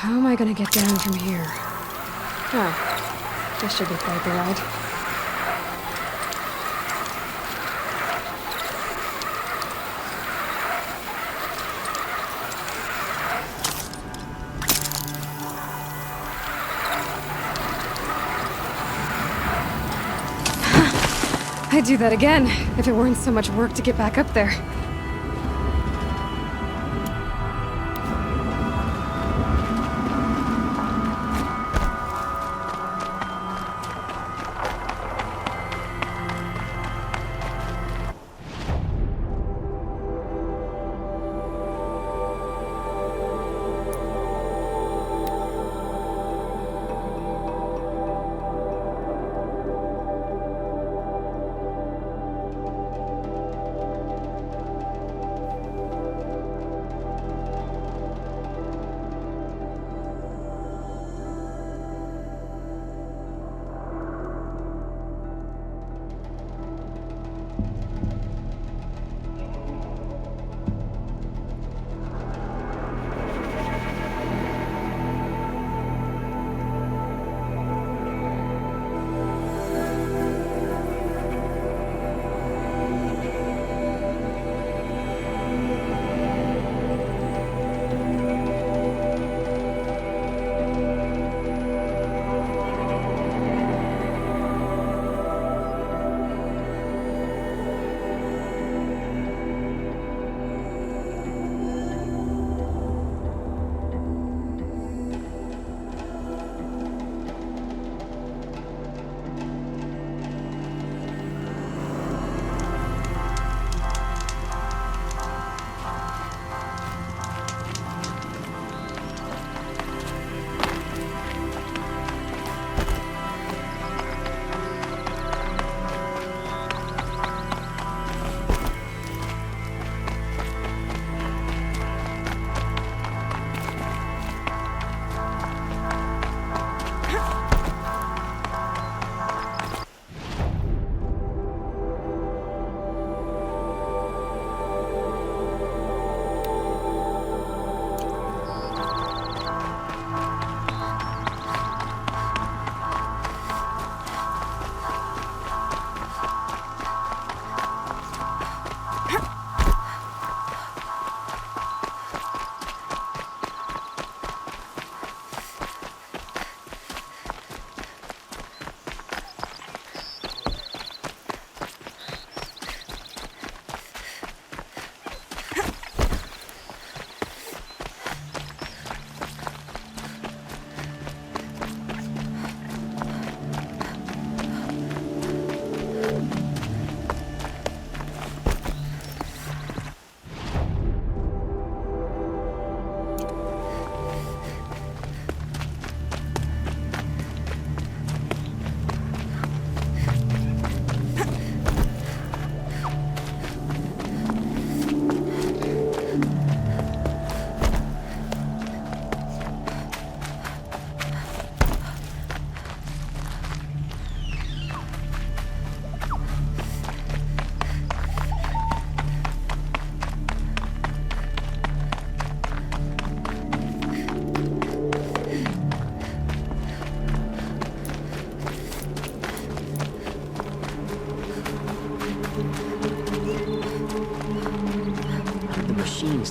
how am I gonna get down from here? Oh, this should be quite the ride. I'd do that again, if it weren't so much work to get back up there.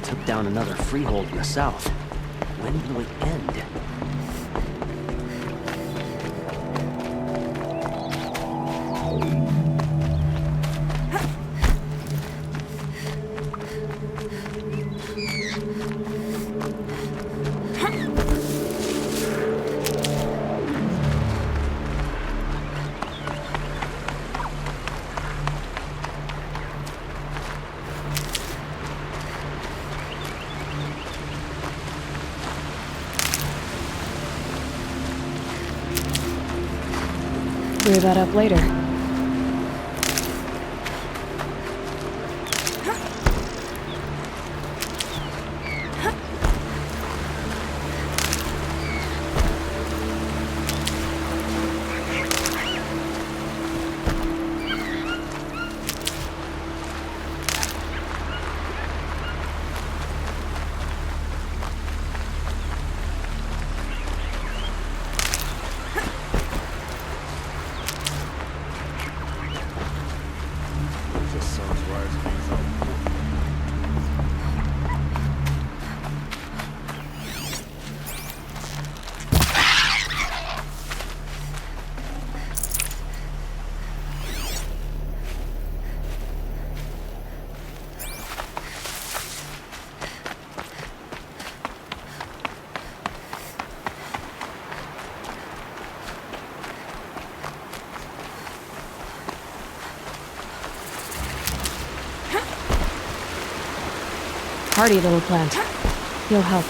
Took down another freehold in the south. When will it end? Clear that up later. Rise Kings out. Hardy little plant. He'll help.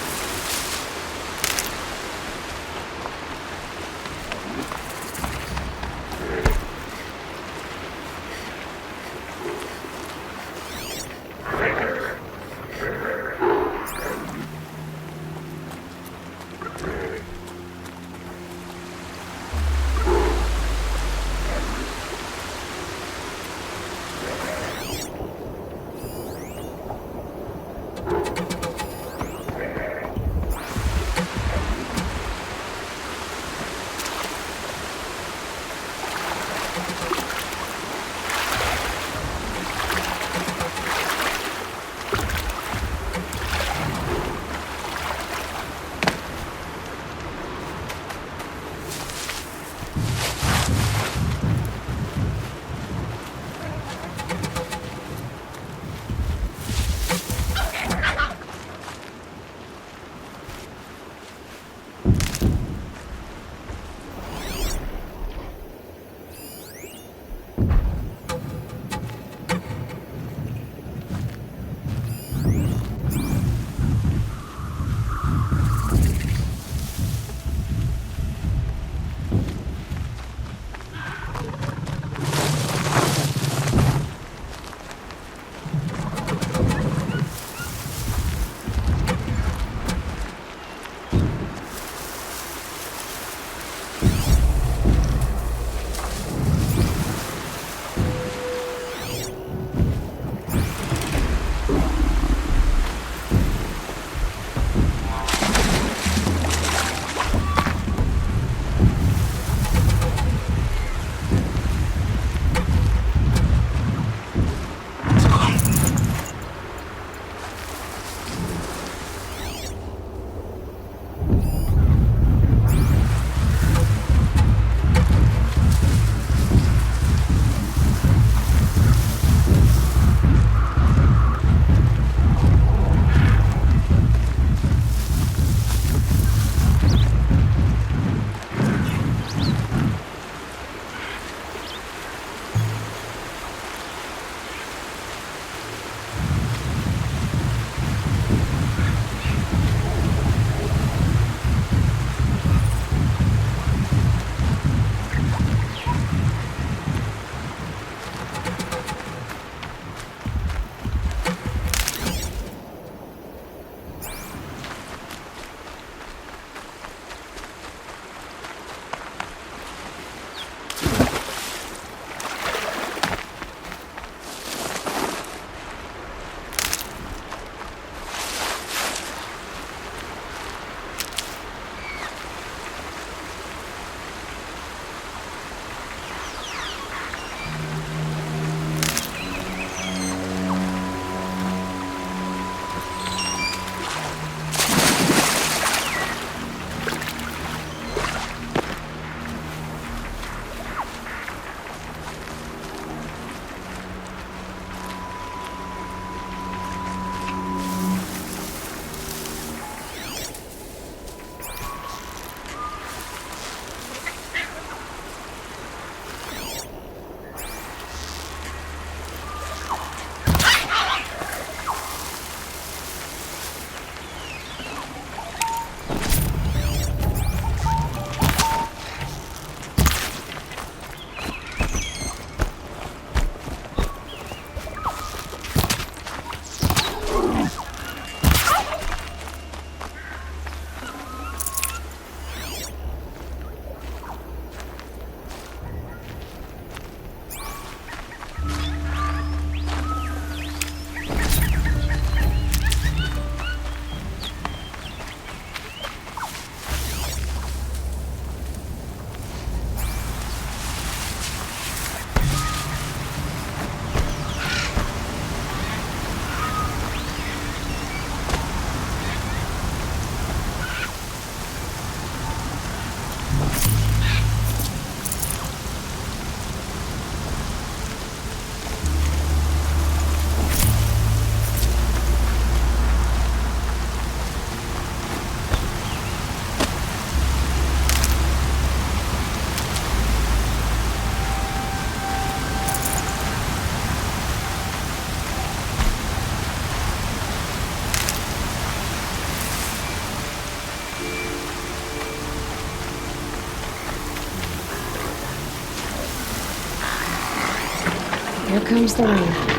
comes the rain.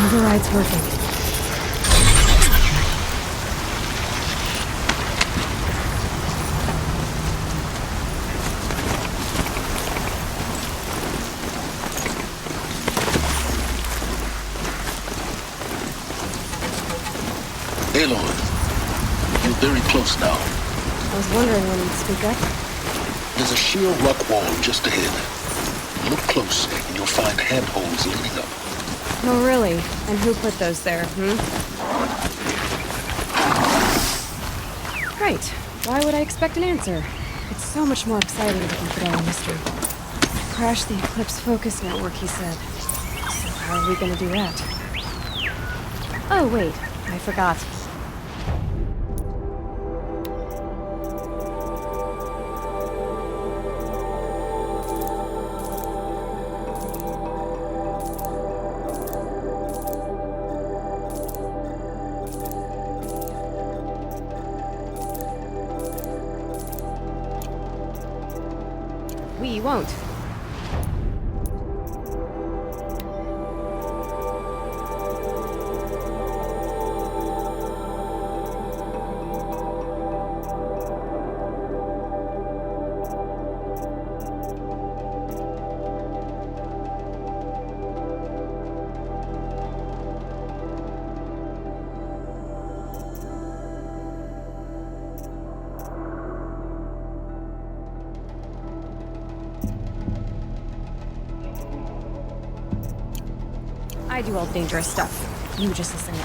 Override's working. Aloy, you're very close now. I was wondering when you'd speak up. There's a sheer rock wall just ahead. Look close, and you'll find handholds leading up. Oh, really? And who put those there, Right. Why would I expect an answer? It's so much more exciting to keep it all a mystery. Crash the Eclipse Focus Network, he said. So how are we gonna do that? Oh, wait. I forgot. We won't. I do all dangerous stuff. You just listen in.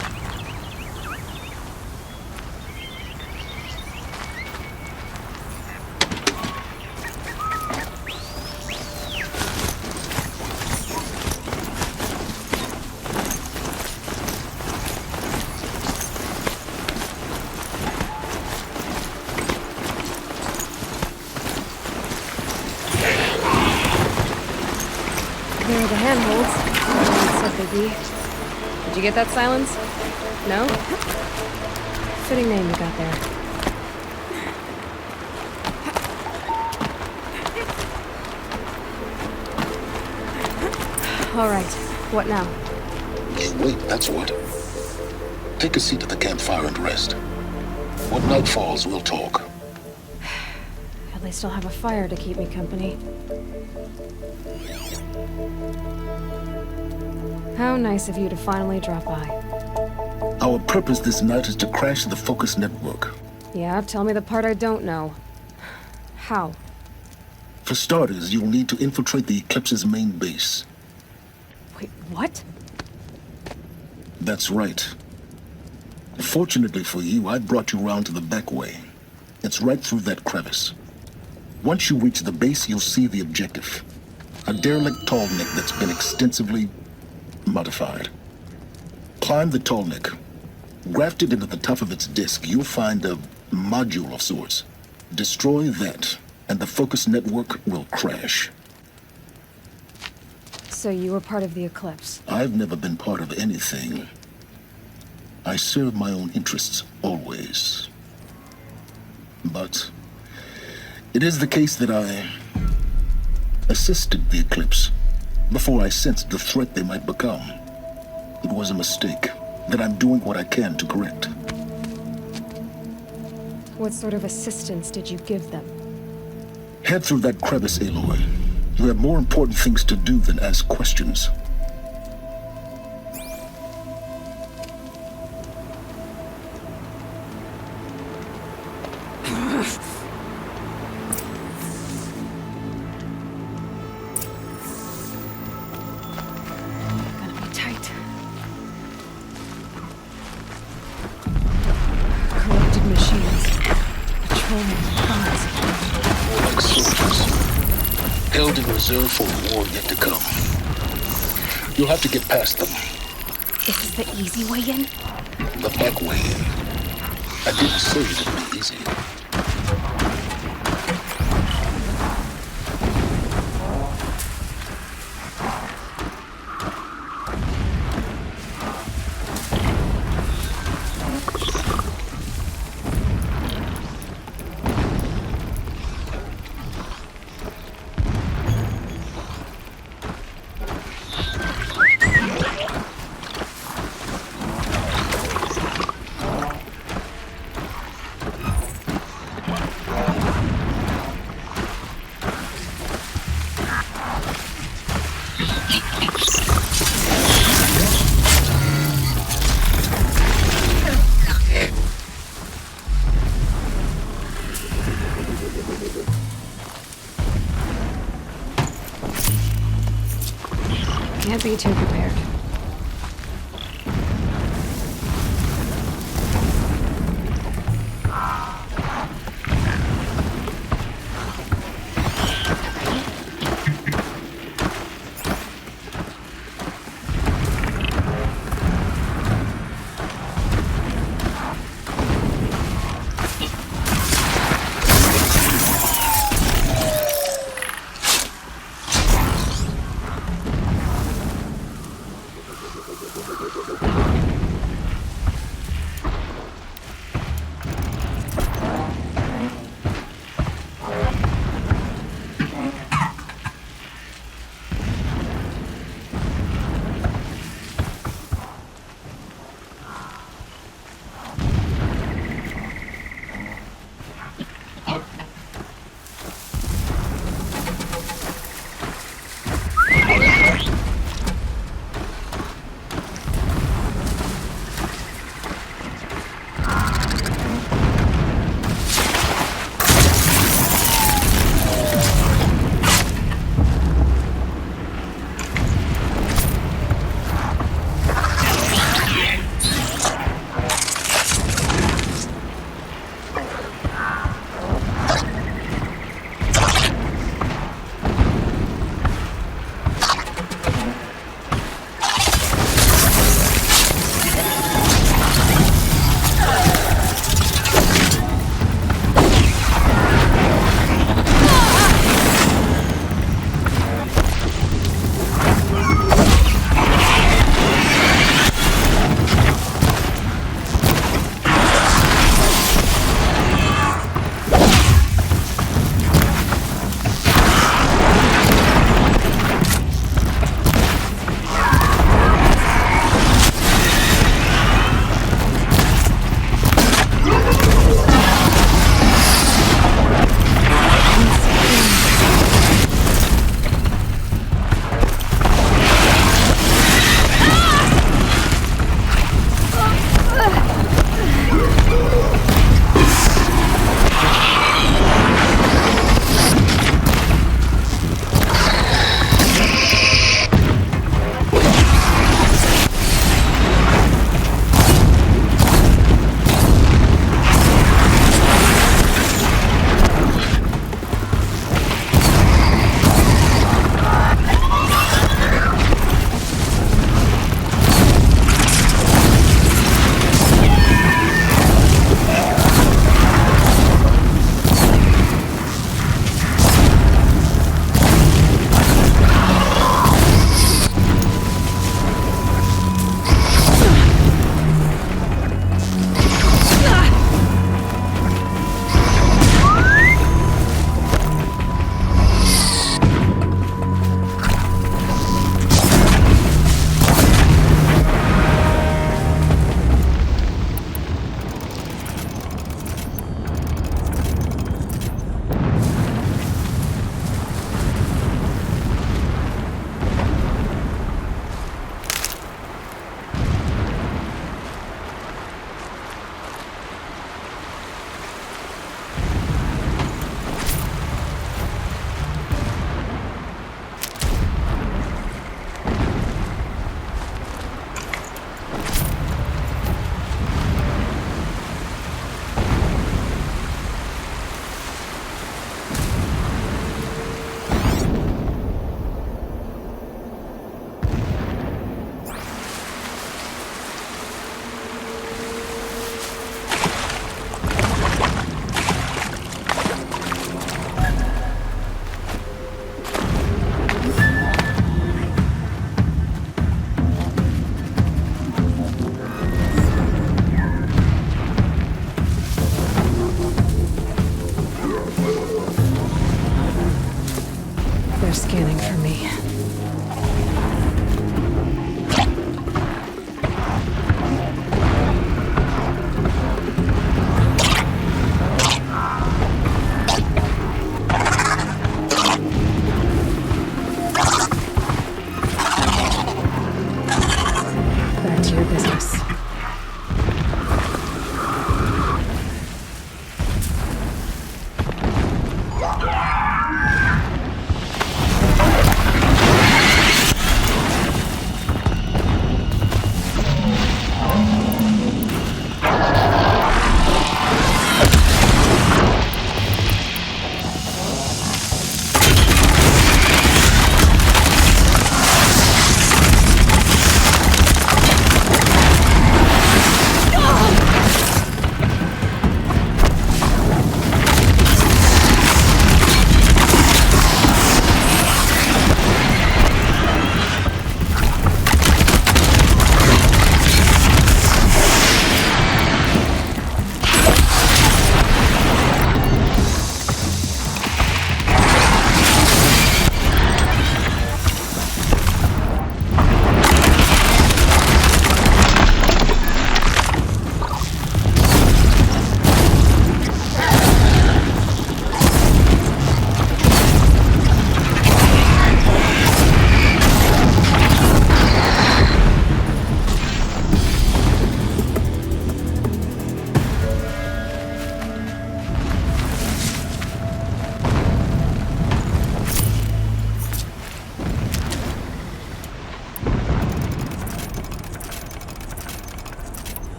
There are the handholds. Said they'd be. Did you get that, Silence? No? Fitting name you got there. All right. What now? Wait, that's what. Take a seat at the campfire and rest. When night falls, we'll talk. At least I'll have a fire to keep me company. How nice of you to finally drop by. Our purpose this night is to crash the Focus Network. Yeah, tell me the part I don't know. How? For starters, you'll need to infiltrate the Eclipse's main base. Wait, what? That's right. Fortunately for you, I brought you around to the back way. It's right through that crevice. Once you reach the base, you'll see the objective. A derelict tall neck that's been extensively modified. Climb the Tallneck. Grafted into the top of its disk, you'll find a module of sorts. Destroy that, and the focus network will crash. So you were part of the Eclipse. I've never been part of anything. I serve my own interests, always. But it is the case that I assisted the Eclipse before I sensed the threat they might become. It was a mistake that I'm doing what I can to correct. What sort of assistance did you give them? Head through that crevice, Aloy. You have more important things to do than ask questions. Gonna be tight. Corrupted machines. Patrolling guards. More like soldiers. Held in reserve for a war yet to come. You'll have to get past them. This is the easy way in? The back way in. I didn't say it'd be easy. Can't be too prepared.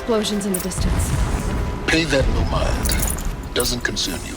explosions in the distance. Pay that no mind. Doesn't concern you.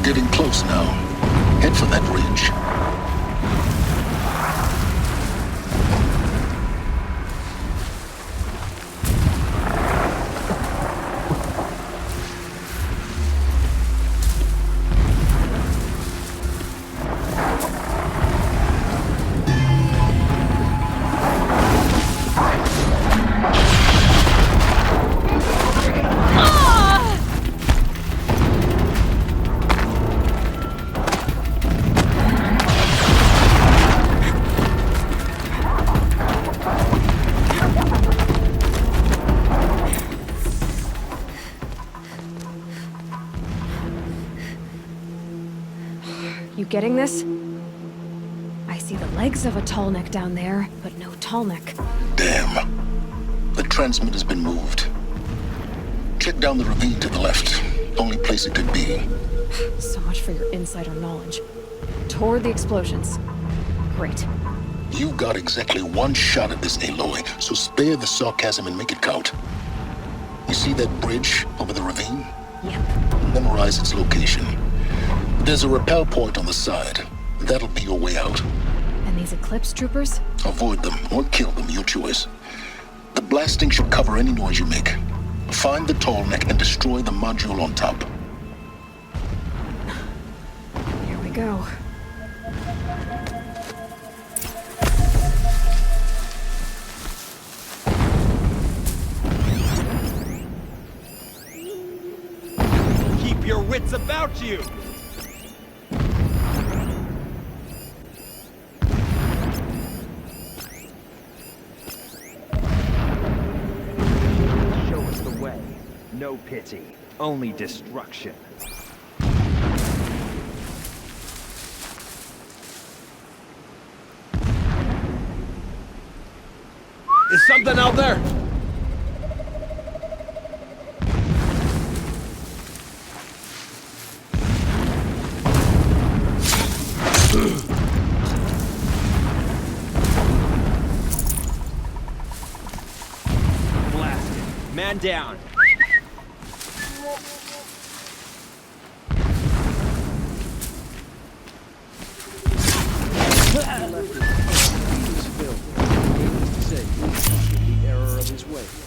Getting close now. Head for that ridge. You getting this? I see the legs of a tallneck down there, but no tallneck. Damn. The transmitter's been moved. Check down the ravine to the left. Only place it could be. So much for your insider knowledge. Toward the explosions. Great. You got exactly one shot at this, Aloy, so spare the sarcasm and make it count. You see that bridge over the ravine? Yep. Memorize its location. There's a rappel point on the side. That'll be your way out. And these Eclipse troopers? Avoid them or kill them, your choice. The blasting should cover any noise you make. Find the tallneck and destroy the module on top. Here we go. It's about you! Show us the way. No pity, only destruction. Is something out there? Blasted. Man down. The error of his ways.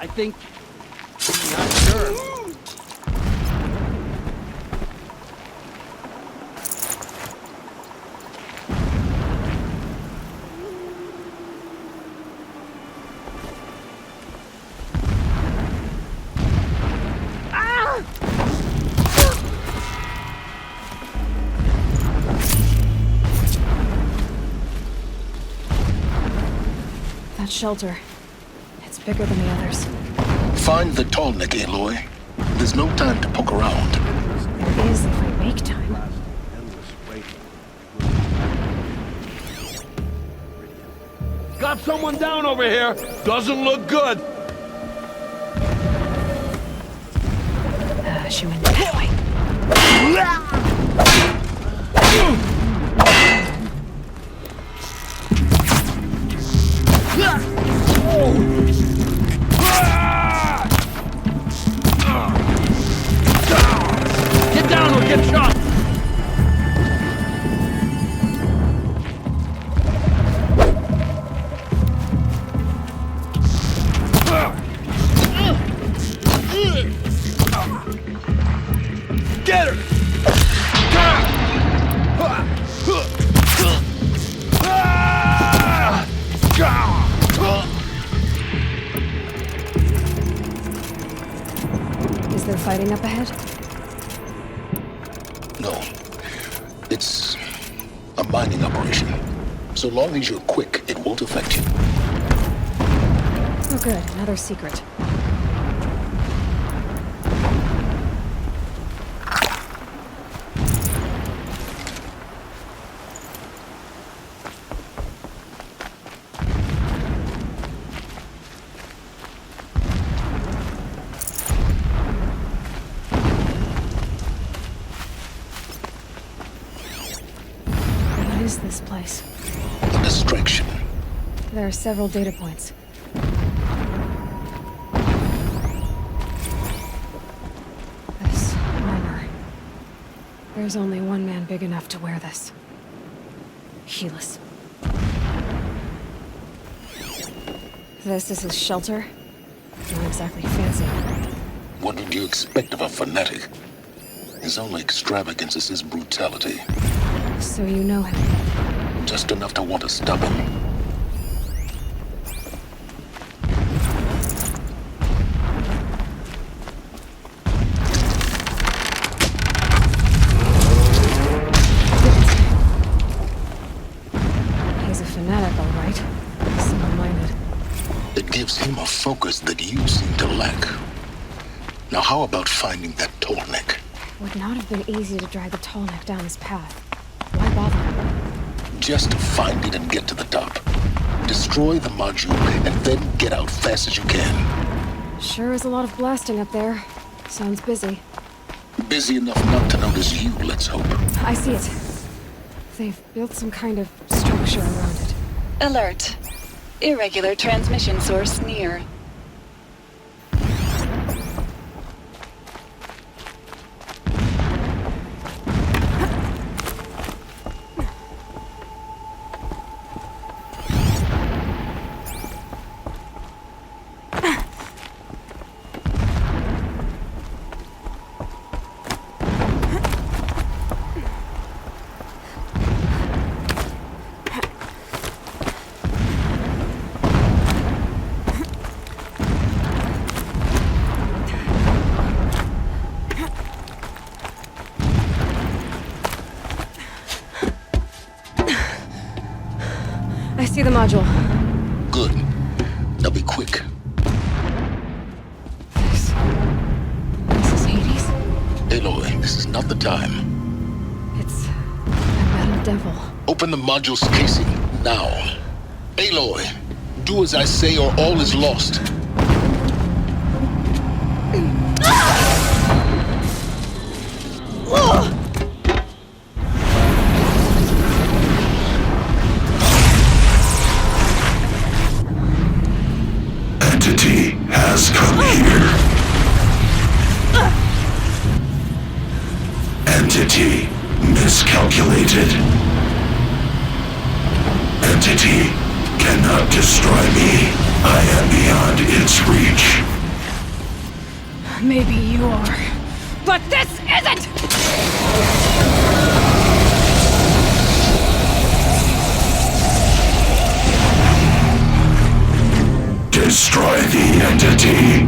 I think... Not sure. That shelter. It's bigger than the others. Find the Tallneck, Aloy. There's no time to poke around. There is if I make time. Endless waiting. Got someone down over here. Doesn't look good. She went that way. Get down or get shot. Get her! Is there fighting up ahead? No. It's a mining operation. So long as you're quick, it won't affect you. Oh good, another secret. What is this place? A distraction. There are several data points. This armor. There's only one man big enough to wear this. Helis. This is his shelter. Not exactly fancy. What would you expect of a fanatic? His only extravagance is his brutality. So you know him. Just enough to want to stop him. He's a fanatic, all right. Single-minded. It gives him a focus that you seem to lack. Now how about finding that Tallneck? Would not have been easy to drag the Tallneck down his path. Why bother? Just to find it and get to the top. Destroy the module and then get out fast as you can. Sure is a lot of blasting up there. Sounds busy. Busy enough not to notice you, let's hope. I see it. They've built some kind of structure around it. Alert. Irregular transmission source near. the module. Good. Now be quick. This is Hades? Aloy, this is not the time. It's that metal devil. Open the module's casing now. Aloy, do as I say or all is lost. Entity has come here. Entity miscalculated. Entity cannot destroy me. I am beyond its reach. Maybe you are. But this isn't! Destroy the entity.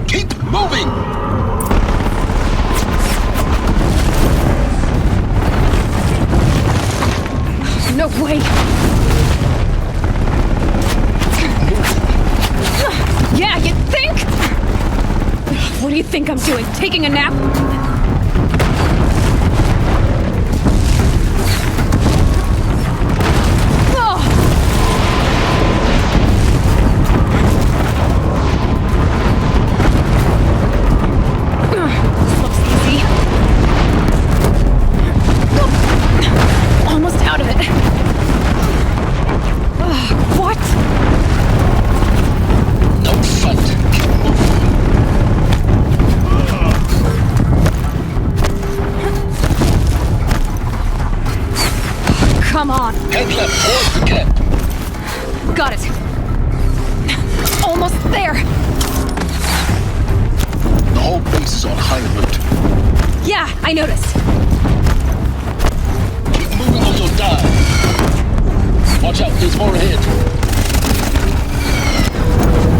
Keep moving! No way! Yeah, you think? What do you think I'm doing? Taking a nap? This looks easy. Almost out of it. What? Don't fight. Keep moving. Come on. Head left towards the camp. Got it. Almost there. The whole base is on high alert. Yeah, I noticed. Keep moving or you'll die. Watch out, there's more ahead.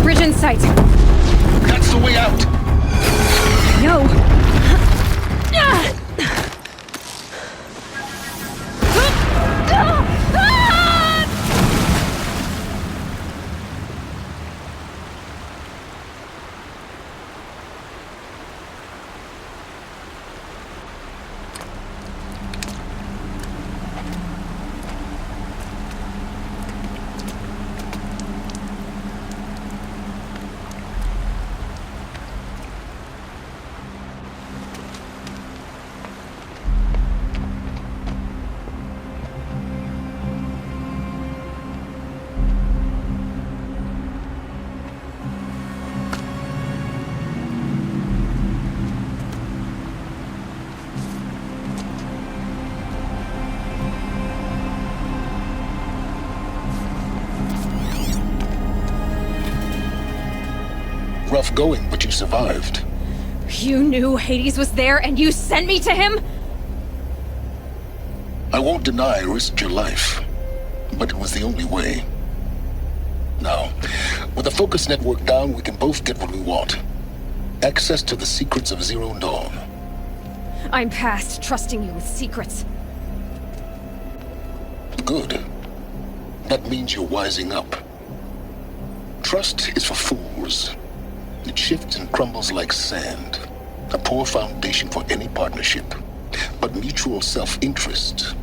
Bridge in sight. That's the way out. Yo. Rough going, but you survived. You knew Hades was there and you sent me to him? I won't deny I risked your life, but it was the only way. Now, with the focus network down, we can both get what we want. Access to the secrets of Zero Dawn. I'm past trusting you with secrets. Good. That means you're wising up. Trust is for fools. It shifts and crumbles like sand. A poor foundation for any partnership. But mutual self-interest,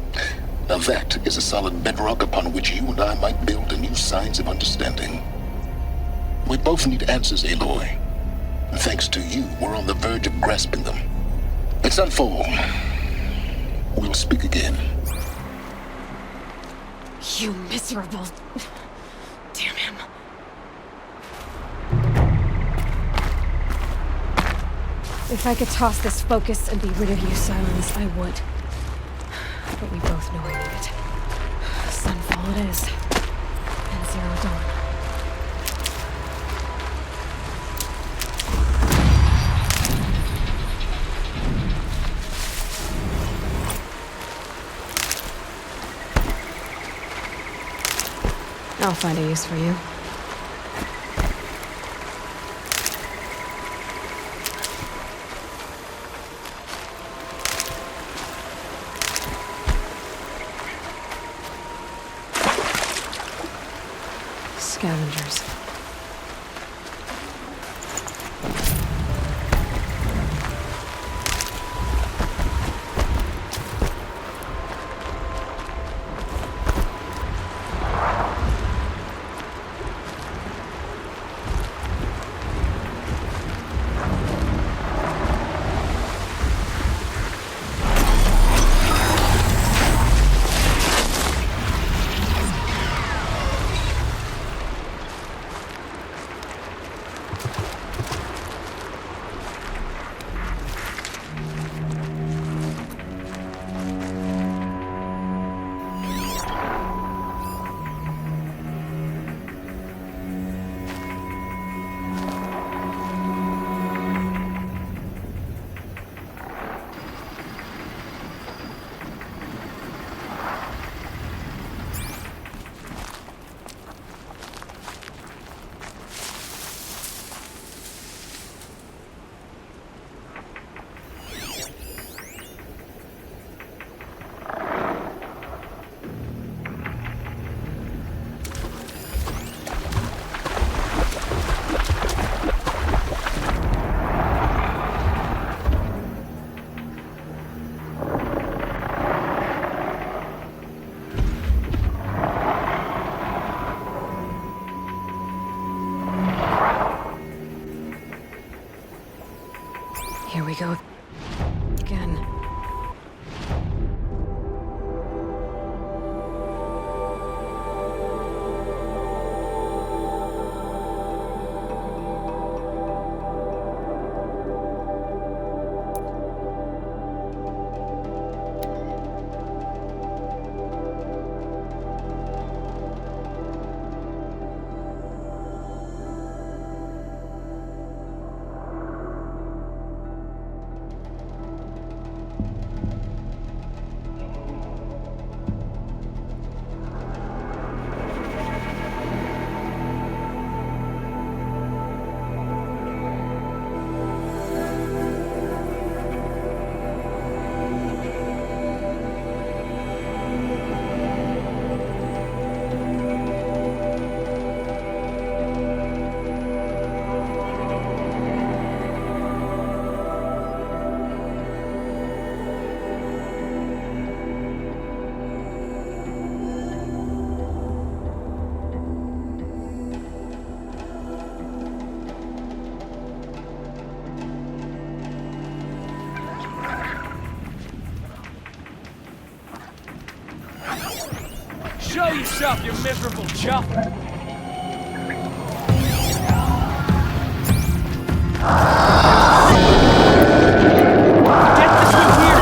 now that is a solid bedrock upon which you and I might build new signs of understanding. We both need answers, Aloy. And thanks to you, we're on the verge of grasping them. Let's unfold. We'll speak again. You miserable... Damn him. If I could toss this focus and be rid of you, Silence, I would. But we both know I need it. Sunfall it is. I'll find a use for you. Scavengers. Here we go. Again. Show yourself, you miserable chuff! Get this one here!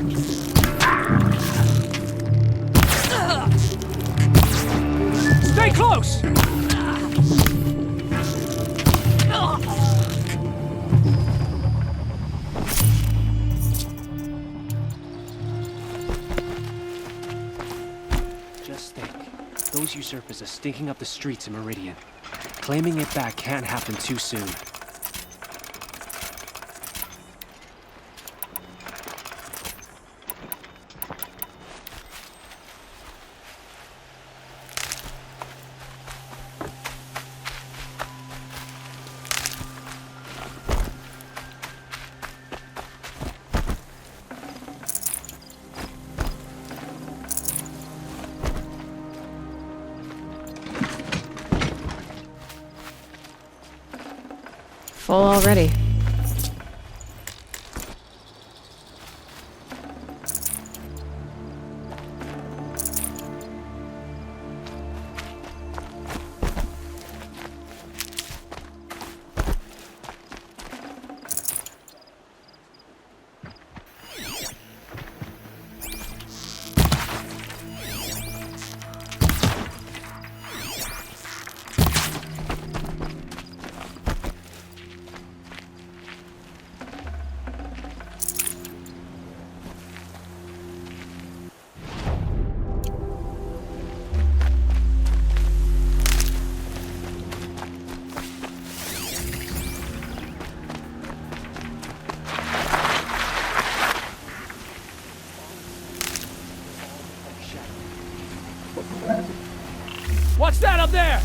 here. Stay close! Just think, those usurpers are stinking up the streets in Meridian. Claiming it back can't happen too soon. Full already. What's that up there?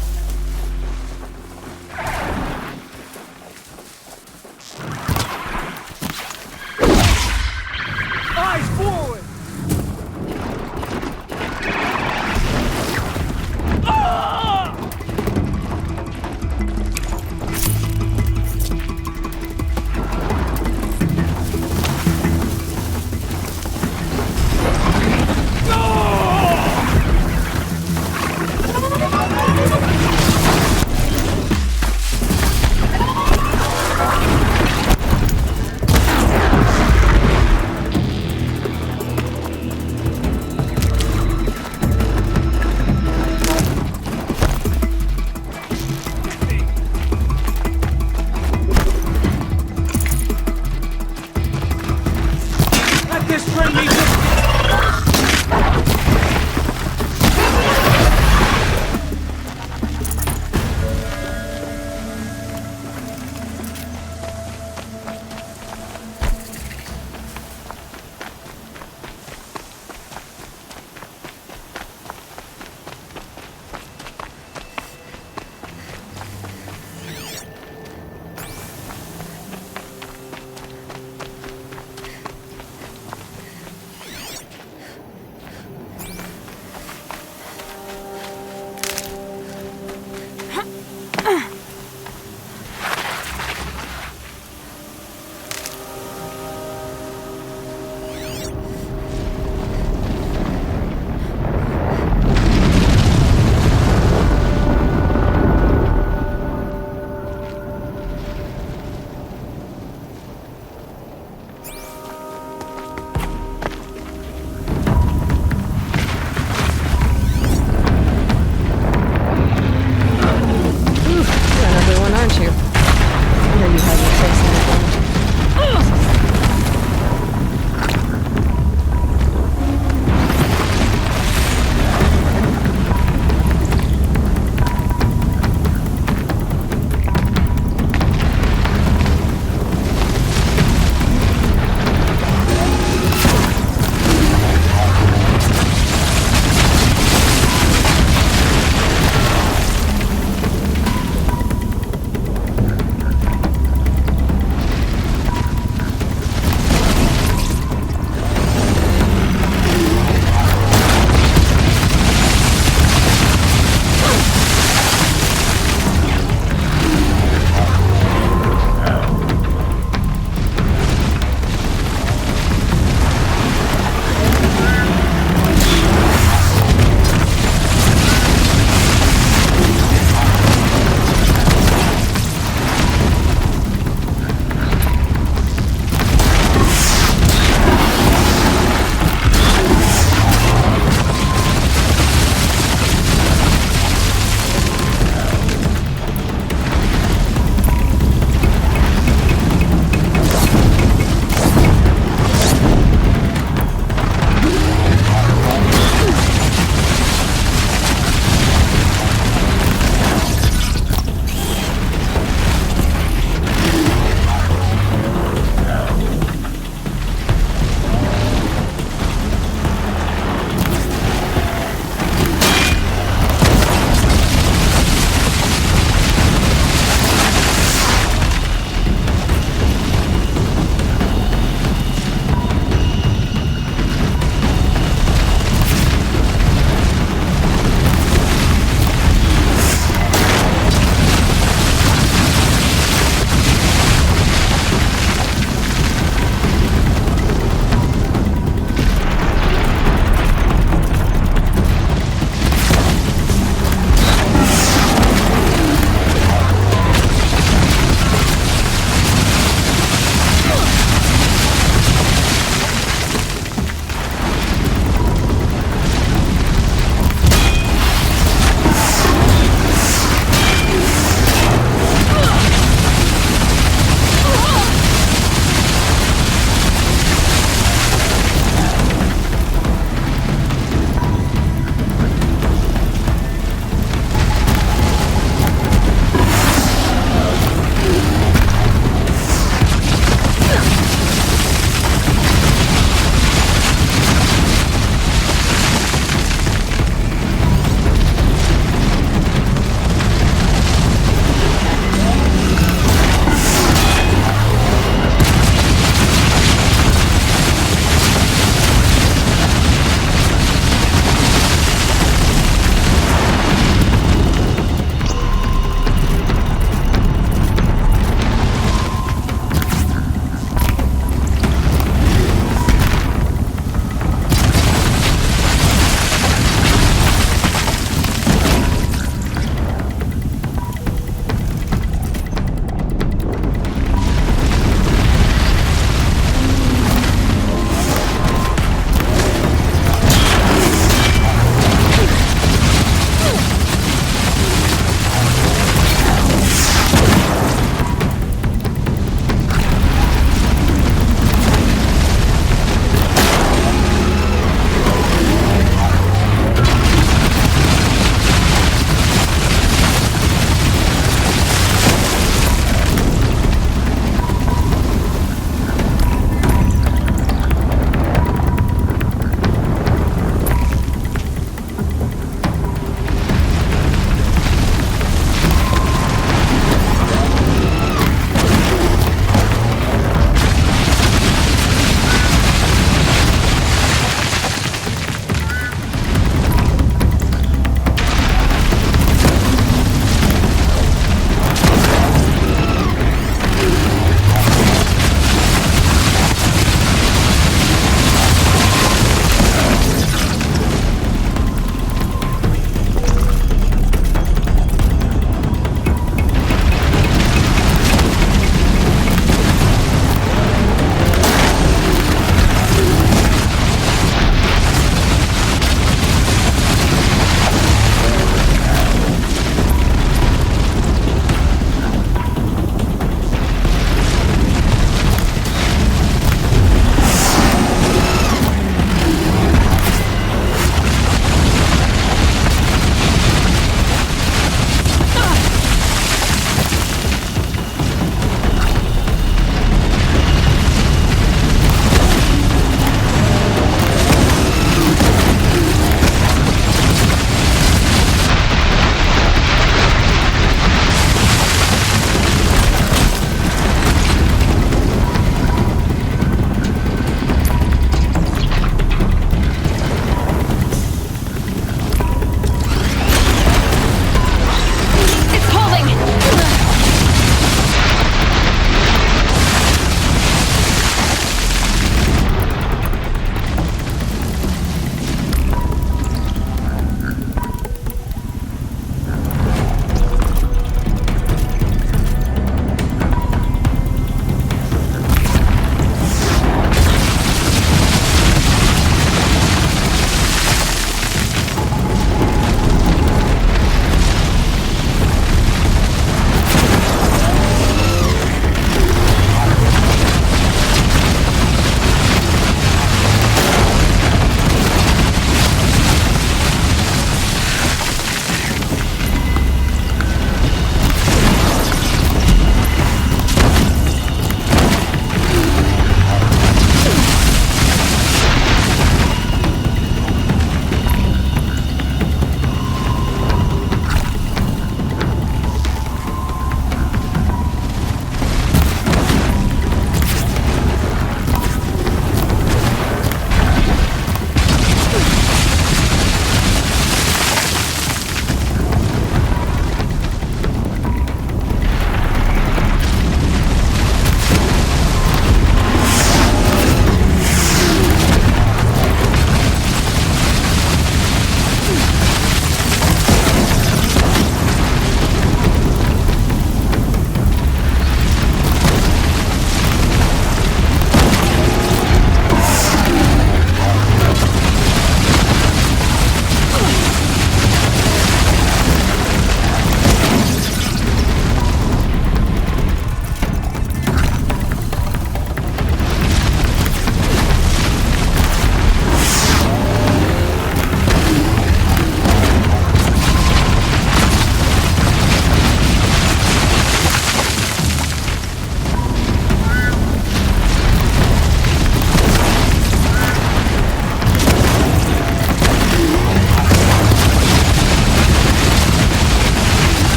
Eyes forward! Ah! No!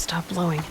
stop blowing.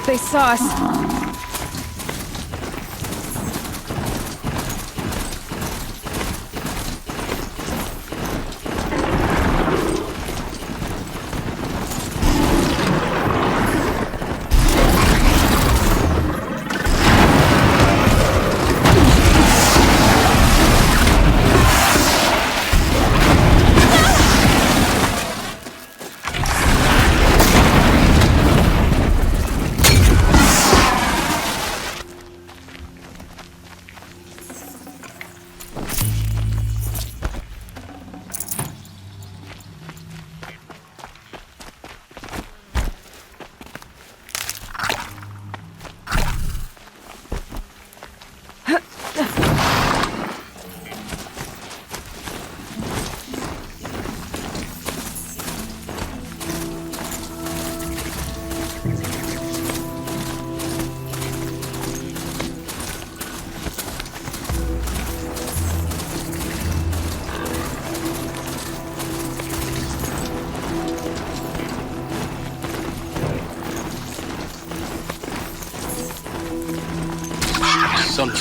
They saw us.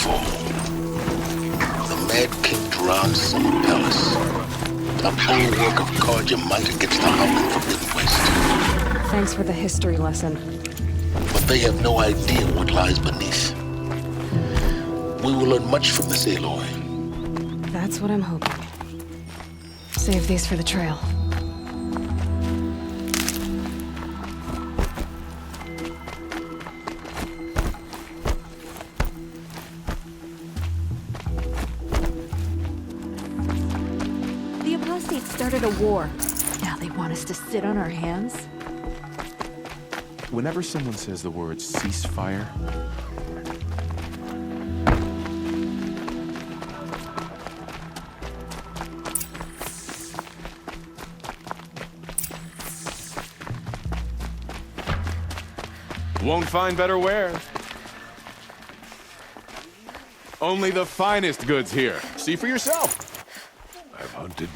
fall. The Mad King Duran's summer palace. A bulwark of guard your might against the howling Forbidden West. Thanks for the history lesson. But they have no idea what lies beneath. We will learn much from this, Aloy. That's what I'm hoping. Save these for the trail. The apostates started a war. Now they want us to sit on our hands? Whenever someone says the word ceasefire, won't find better wear. Only the finest goods here. See for yourself. I've hunted.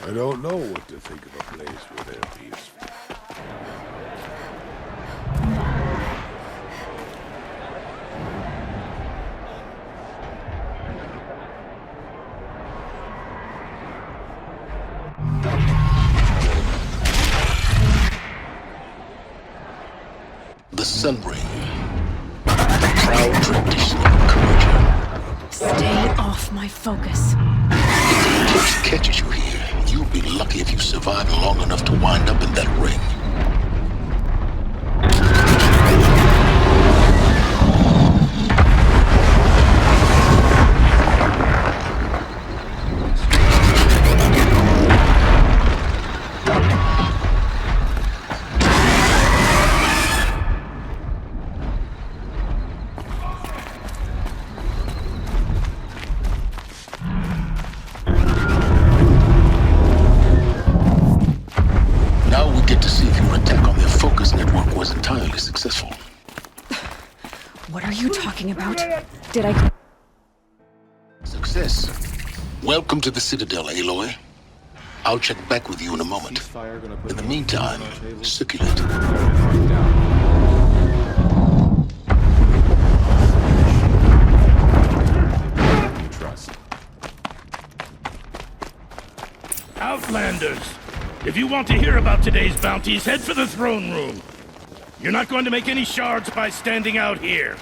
I don't know what to think of a place where they're peaceful. The Sun Ring. The proud tradition of Courage. Stay off my focus. If the eclipse catches you here, you'll be lucky if you survive long enough to wind up in that ring. Successful. What are you talking about? Did I... Success. Welcome to the Citadel, Aloy. I'll check back with you in a moment. In the meantime, circulate. Trust. Outlanders! If you want to hear about today's bounties, head for the throne room. You're not going to make any shards by standing out here.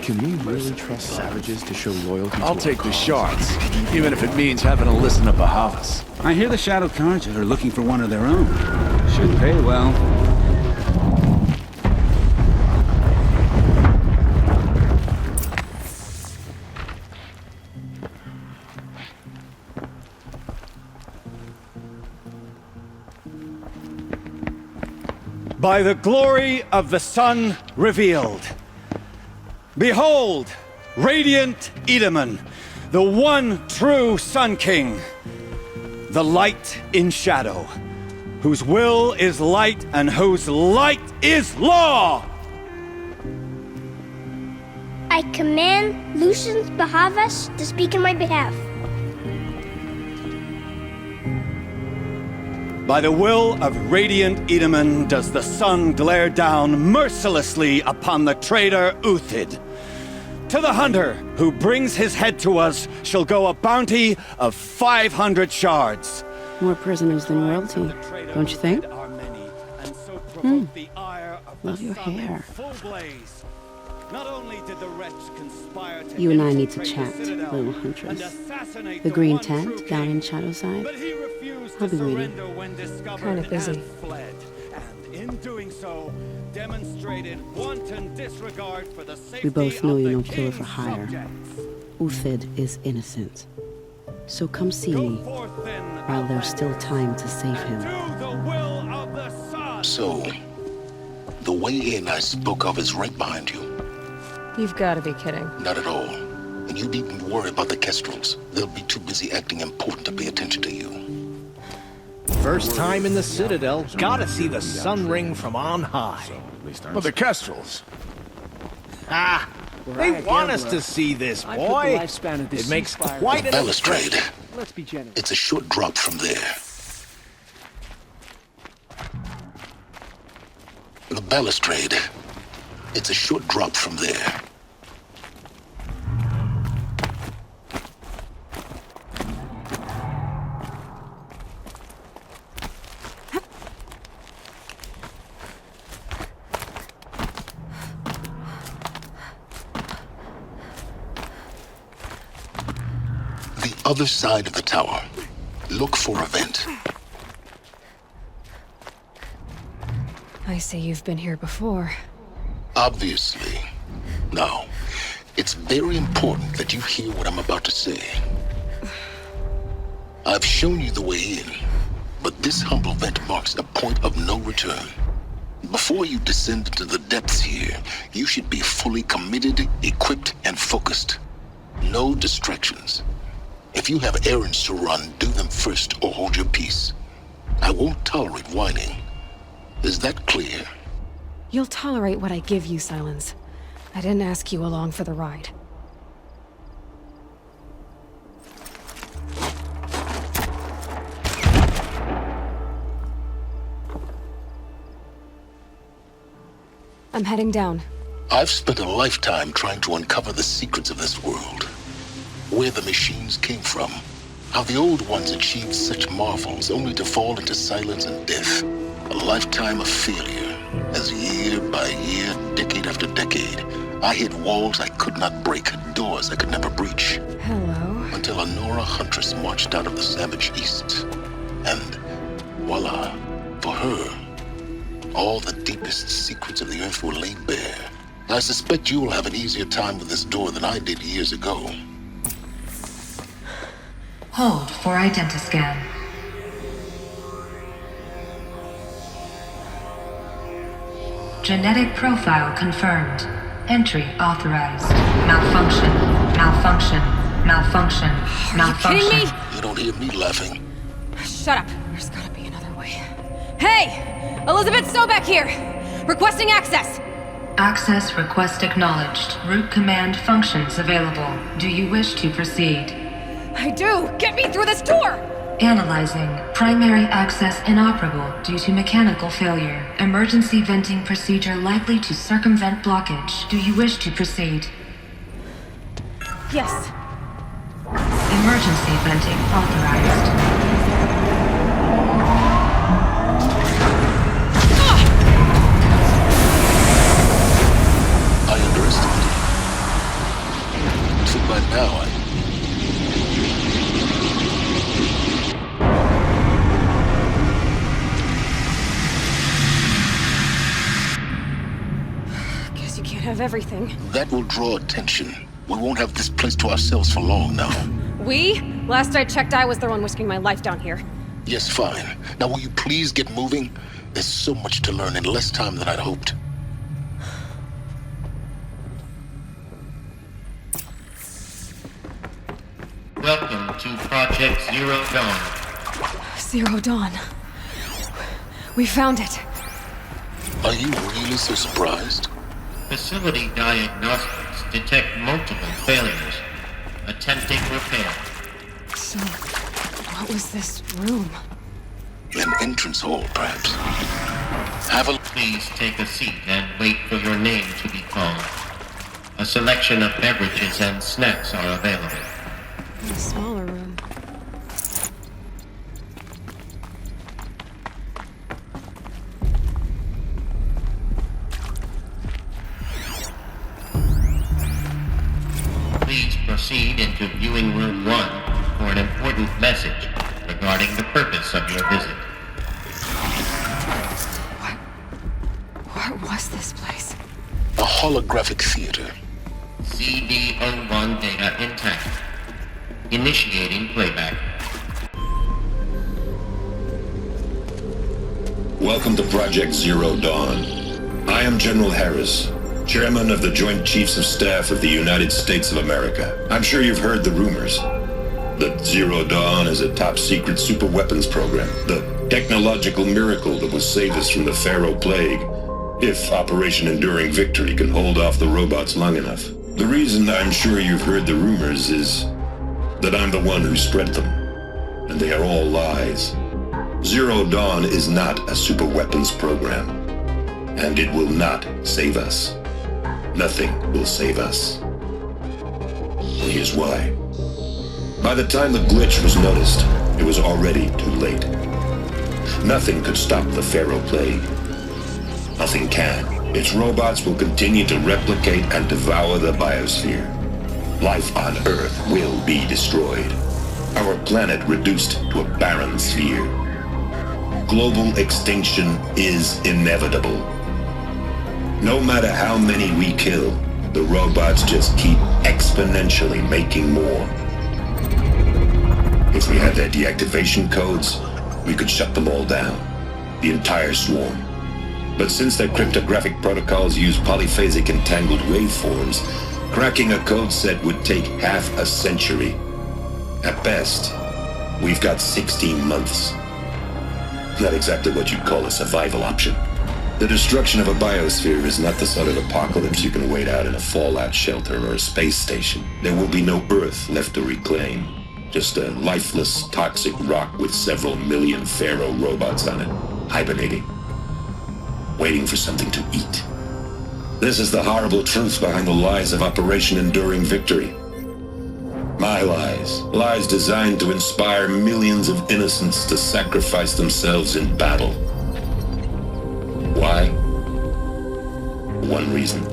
Can we really trust savages to show loyalty I'll to take the cause? shards, even if it means having to listen to Bahavas. I hear the Shadow Carja are looking for one of their own. Should pay well. By the glory of the sun revealed. Behold, radiant Edaman, the one true Sun King, the light in shadow, whose will is light and whose light is law! I command Lucius Bahavas to speak in my behalf. By the will of Radiant Edaman does the sun glare down mercilessly upon the traitor Uthid. To the hunter who brings his head to us shall go a bounty of 500 shards. More prisoners than royalty, don't you think? Love your hair. You and I need to chat, little huntress. The green tent down in Shadowside. I'll be waiting. Kind of busy. We both know you're no killer for hire. Uthid is innocent. So come see me while there's still time to save him. So, the way in I spoke of is right behind you. You've got to be kidding. Not at all. And you needn't worry about the Kestrels. They'll be too busy acting important to pay attention to you. First time in the Citadel, gotta see the sun ring from on high. But the Kestrels. Ah, they want us to see this, boy. It makes quite an balustrade. Let's be generous. It's a short drop from there. The balustrade. It's a short drop from there. The other side of the tower. Look for a vent. I see you've been here before. Obviously. Now, it's very important that you hear what I'm about to say. I've shown you the way in, but this humble vent marks a point of no return. Before you descend into the depths here, you should be fully committed, equipped, and focused. No distractions. If you have errands to run, do them first or hold your peace. I won't tolerate whining. Is that clear? You'll tolerate what I give you, Silence. I didn't ask you along for the ride. I'm heading down. I've spent a lifetime trying to uncover the secrets of this world. Where the machines came from. How the old ones achieved such marvels only to fall into silence and death. A lifetime of failure. As year by year, decade after decade, I hit walls I could not break, doors I could never breach. Hello. Until a Nora huntress marched out of the savage east. And voila, for her, all the deepest secrets of the earth were laid bare. I suspect you'll have an easier time with this door than I did years ago. Hold for identiscan. Genetic profile confirmed. Entry authorized. Malfunction. Malfunction. Malfunction. Malfunction. Are you kidding me? You don't hear me laughing. Shut up. There's gotta be another way. Hey! Elizabeth Sobeck here! Requesting access! Access request acknowledged. Root command functions available. Do you wish to proceed? I do! Get me through this door! Analyzing. Primary access inoperable due to mechanical failure. Emergency venting procedure likely to circumvent blockage. Do you wish to proceed? Yes. Emergency venting authorized. I underestimated you. So by now Guess you can't have everything. that will draw attention. We won't have this place to ourselves for long now. We? Last I checked, I was the one risking my life down here. Yes, fine. Now will you please get moving? There's so much to learn in less time than I'd hoped. Welcome to Project Zero Dawn. Zero Dawn. We found it. Are you really so surprised? Facility diagnostics detect multiple failures. Attempting repair. So, what was this room? An entrance hall, perhaps. Have a... Please take a seat and wait for your name to be called. A selection of beverages and snacks are available. A smaller room. Please proceed into viewing room 1 for an important message regarding the purpose of your visit. What was this place? A holographic theater. CD01 data intact. Initiating playback. Welcome to Project Zero Dawn. I am General Harris, Chairman of the Joint Chiefs of Staff of the United States of America. I'm sure you've heard the rumors that Zero Dawn is a top-secret superweapons program, the technological miracle that will save us from the Pharaoh Plague, if Operation Enduring Victory can hold off the robots long enough. The reason I'm sure you've heard the rumors is that I'm the one who spread them, and they are all lies. Zero Dawn is not a superweapons program, and it will not save us. Nothing will save us. Here's why. By the time the glitch was noticed, it was already too late. Nothing could stop the Pharaoh Plague. Nothing can. Its robots will continue to replicate and devour the biosphere. Life on Earth will be destroyed. Our planet reduced to a barren sphere. Global extinction is inevitable. No matter how many we kill, the robots just keep exponentially making more. If we had their deactivation codes, we could shut them all down. The entire swarm. But since their cryptographic protocols use polyphasic entangled waveforms, cracking a code set would take half a century. At best, we've got 16 months. Not exactly what you'd call a survival option. The destruction of a biosphere is not the sort of apocalypse you can wait out in a fallout shelter or a space station. There will be no Earth left to reclaim. Just a lifeless, toxic rock with several million Pharaoh robots on it, hibernating, waiting for something to eat. This is the horrible truth behind the lies of Operation Enduring Victory. My lies. Lies designed to inspire millions of innocents to sacrifice themselves in battle. Why? One reason.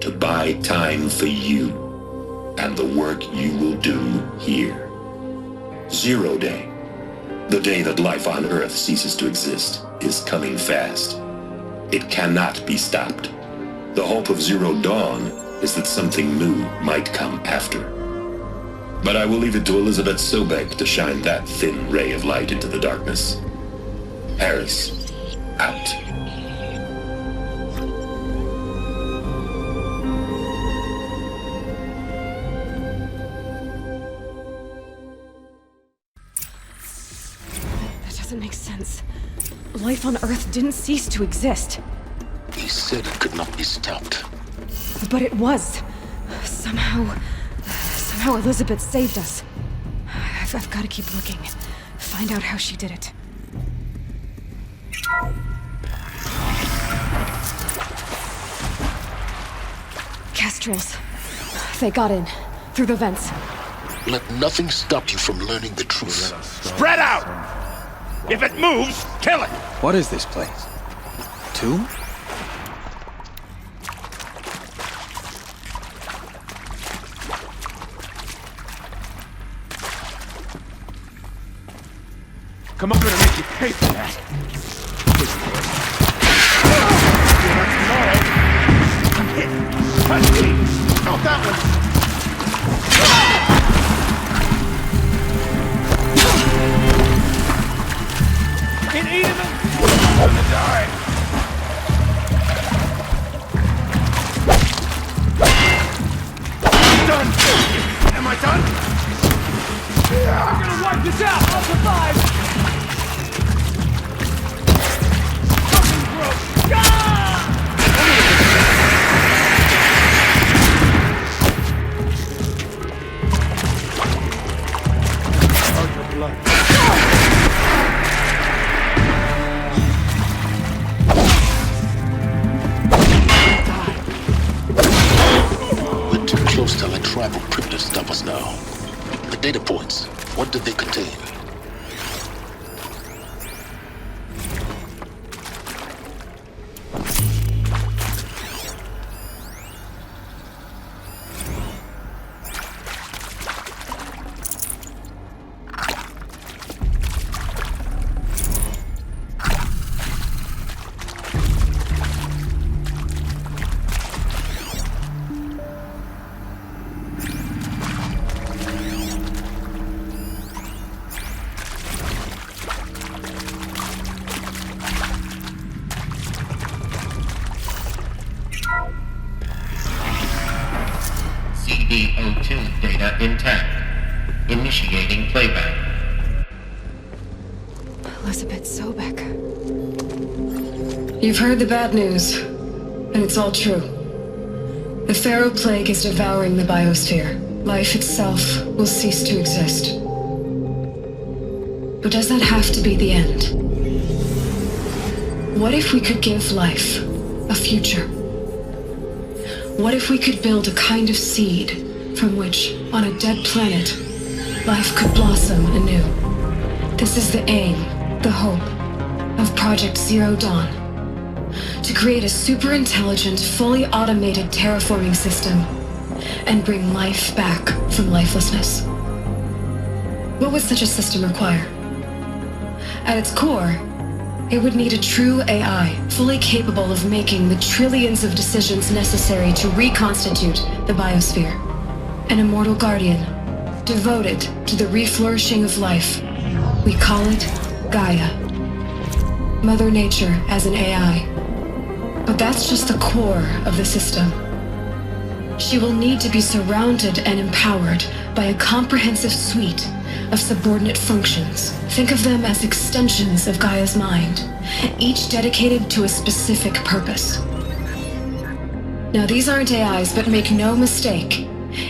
To buy time for you and the work you will do here. Zero Day, the day that life on Earth ceases to exist, is coming fast. It cannot be stopped. The hope of Zero Dawn is that something new might come after. But I will leave it to Elizabeth Sobek to shine that thin ray of light into the darkness. Harris, out. That doesn't make sense. Life on Earth didn't cease to exist. He said it could not be stopped. But it was. Somehow Elizabeth saved us. I've got to keep looking. Find out how she did it. Kestrels. They got in. Through the vents. Let nothing stop you from learning the truth. Spread out! If it moves, kill it! What is this place? Tomb? Come on, I'm gonna make you pay for that. Touch me! Not that one! Can eat him! I'm gonna die! Done! Am I done? I'm gonna wipe this out! I'll survive! Fucking gross! Blood. data intact. Initiating playback. Elizabeth Sobek. You've heard the bad news, and it's all true. The Pharaoh Plague is devouring the biosphere. Life itself will cease to exist. But does that have to be the end? What if we could give life a future? What if we could build a kind of seed from which, on a dead planet, life could blossom anew? This is the aim, the hope, of Project Zero Dawn. To create a super-intelligent, fully automated terraforming system and bring life back from lifelessness. What would such a system require? At its core, it would need a true AI, fully capable of making the trillions of decisions necessary to reconstitute the biosphere. An immortal guardian, devoted to the reflourishing of life. We call it Gaia. Mother Nature as an AI. But that's just the core of the system. She will need to be surrounded and empowered by a comprehensive suite of subordinate functions. Think of them as extensions of Gaia's mind, each dedicated to a specific purpose. Now, these aren't AIs, but make no mistake,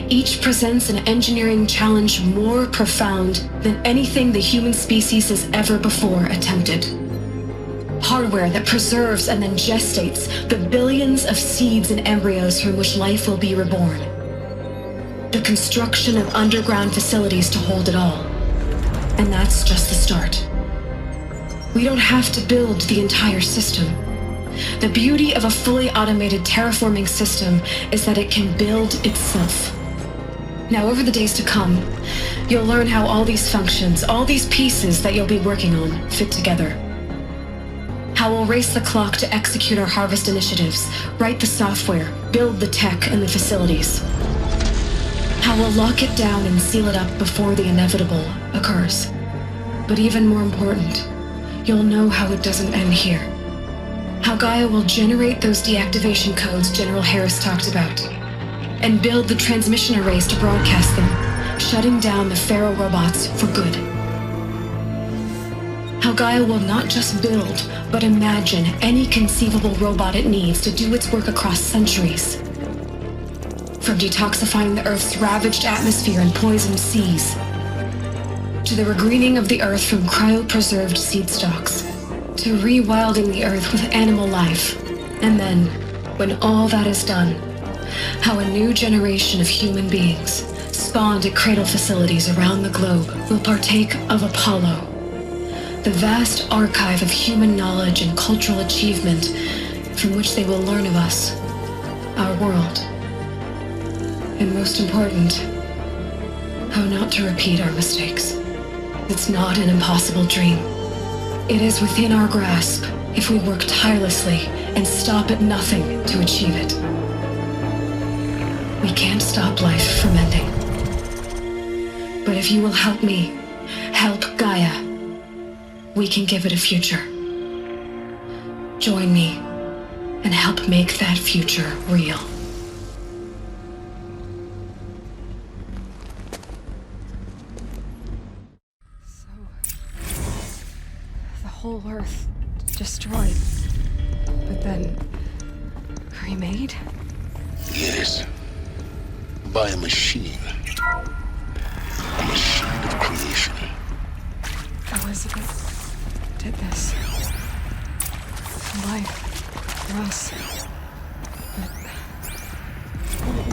each presents an engineering challenge more profound than anything the human species has ever before attempted. Hardware that preserves and then gestates the billions of seeds and embryos from which life will be reborn. The construction of underground facilities to hold it all. And that's just the start. We don't have to build the entire system. The beauty of a fully automated terraforming system is that it can build itself. Now, over the days to come, you'll learn how all these functions, all these pieces that you'll be working on, fit together. How we'll race the clock to execute our harvest initiatives, write the software, build the tech and the facilities. How we'll lock it down and seal it up before the inevitable occurs. But even more important, you'll know how it doesn't end here. How Gaia will generate those deactivation codes General Harris talked about, and build the transmission arrays to broadcast them, shutting down the Pharaoh robots for good. How Gaia will not just build, but imagine any conceivable robot it needs to do its work across centuries. From detoxifying the Earth's ravaged atmosphere and poisoned seas, to the regreening of the Earth from cryopreserved seed stalks, to rewilding the Earth with animal life. And then, when all that is done, how a new generation of human beings, spawned at cradle facilities around the globe, will partake of Apollo, the vast archive of human knowledge and cultural achievement from which they will learn of us, our world. And most important, how not to repeat our mistakes. It's not an impossible dream. It is within our grasp if we work tirelessly and stop at nothing to achieve it. We can't stop life from ending. But if you will help me, help Gaia, we can give it a future. Join me and help make that future real. The whole Earth destroyed, but then remade? Yes. By a machine. A machine of creation. Elizabeth did this. Life for us. But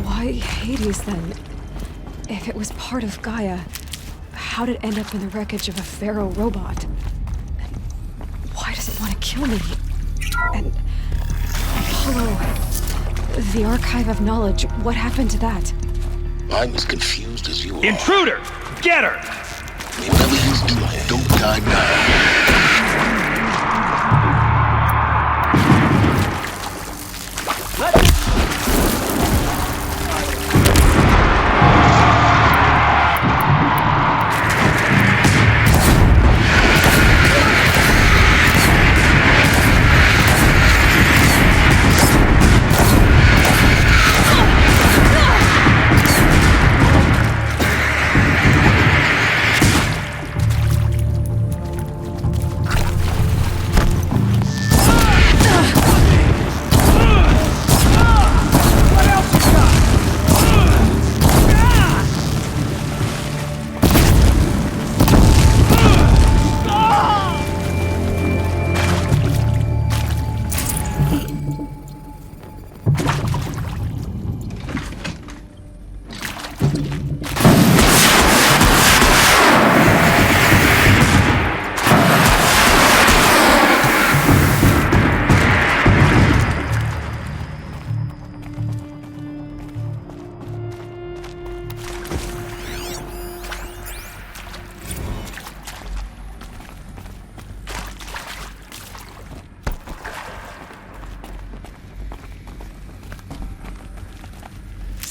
why Hades then? If it was part of Gaia, how did it end up in the wreckage of a Pharaoh robot? And why does it want to kill me? And Apollo, the archive of knowledge, what happened to that? I'm as confused as you are. Intruder! Get her! Whatever he's doing, don't die now.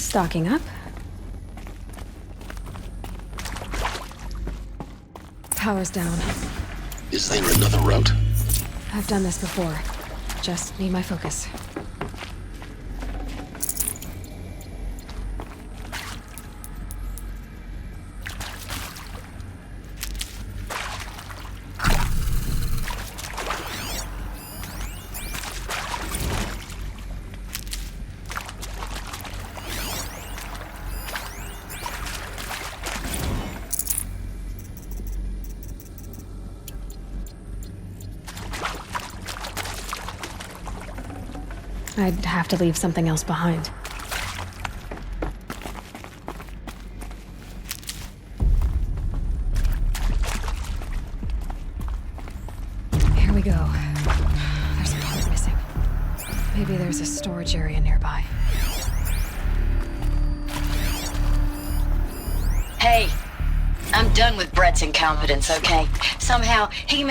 Stocking up. Power's down. Is there another route? I've done this before. Just need my focus. I'd have to leave something else behind. Here we go. There's a part missing. Maybe there's a storage area nearby. Hey, I'm done with Brett's incompetence, okay? Somehow, he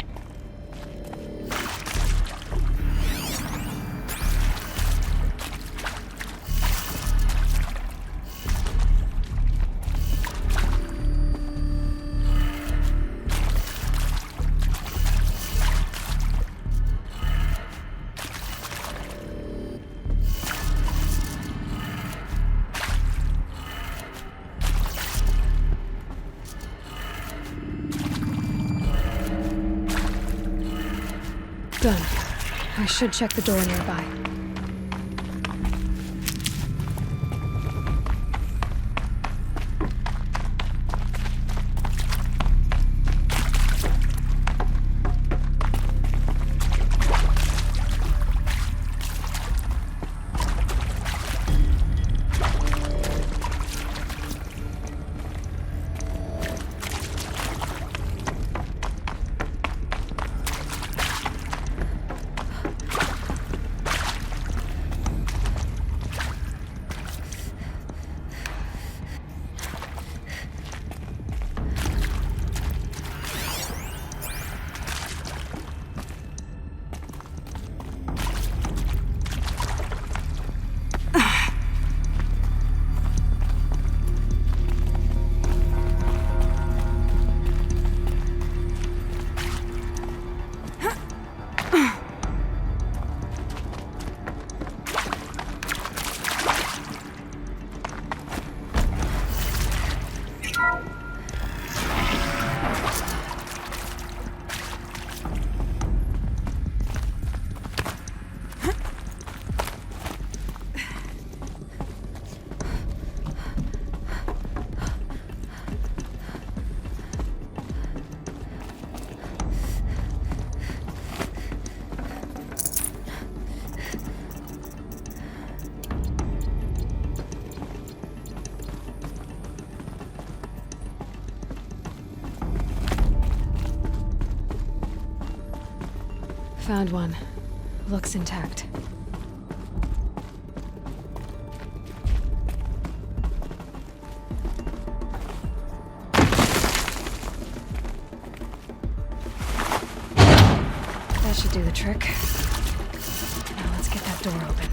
Done. I should check the door nearby. Found one. Looks intact. That should do the trick. Now let's get that door open.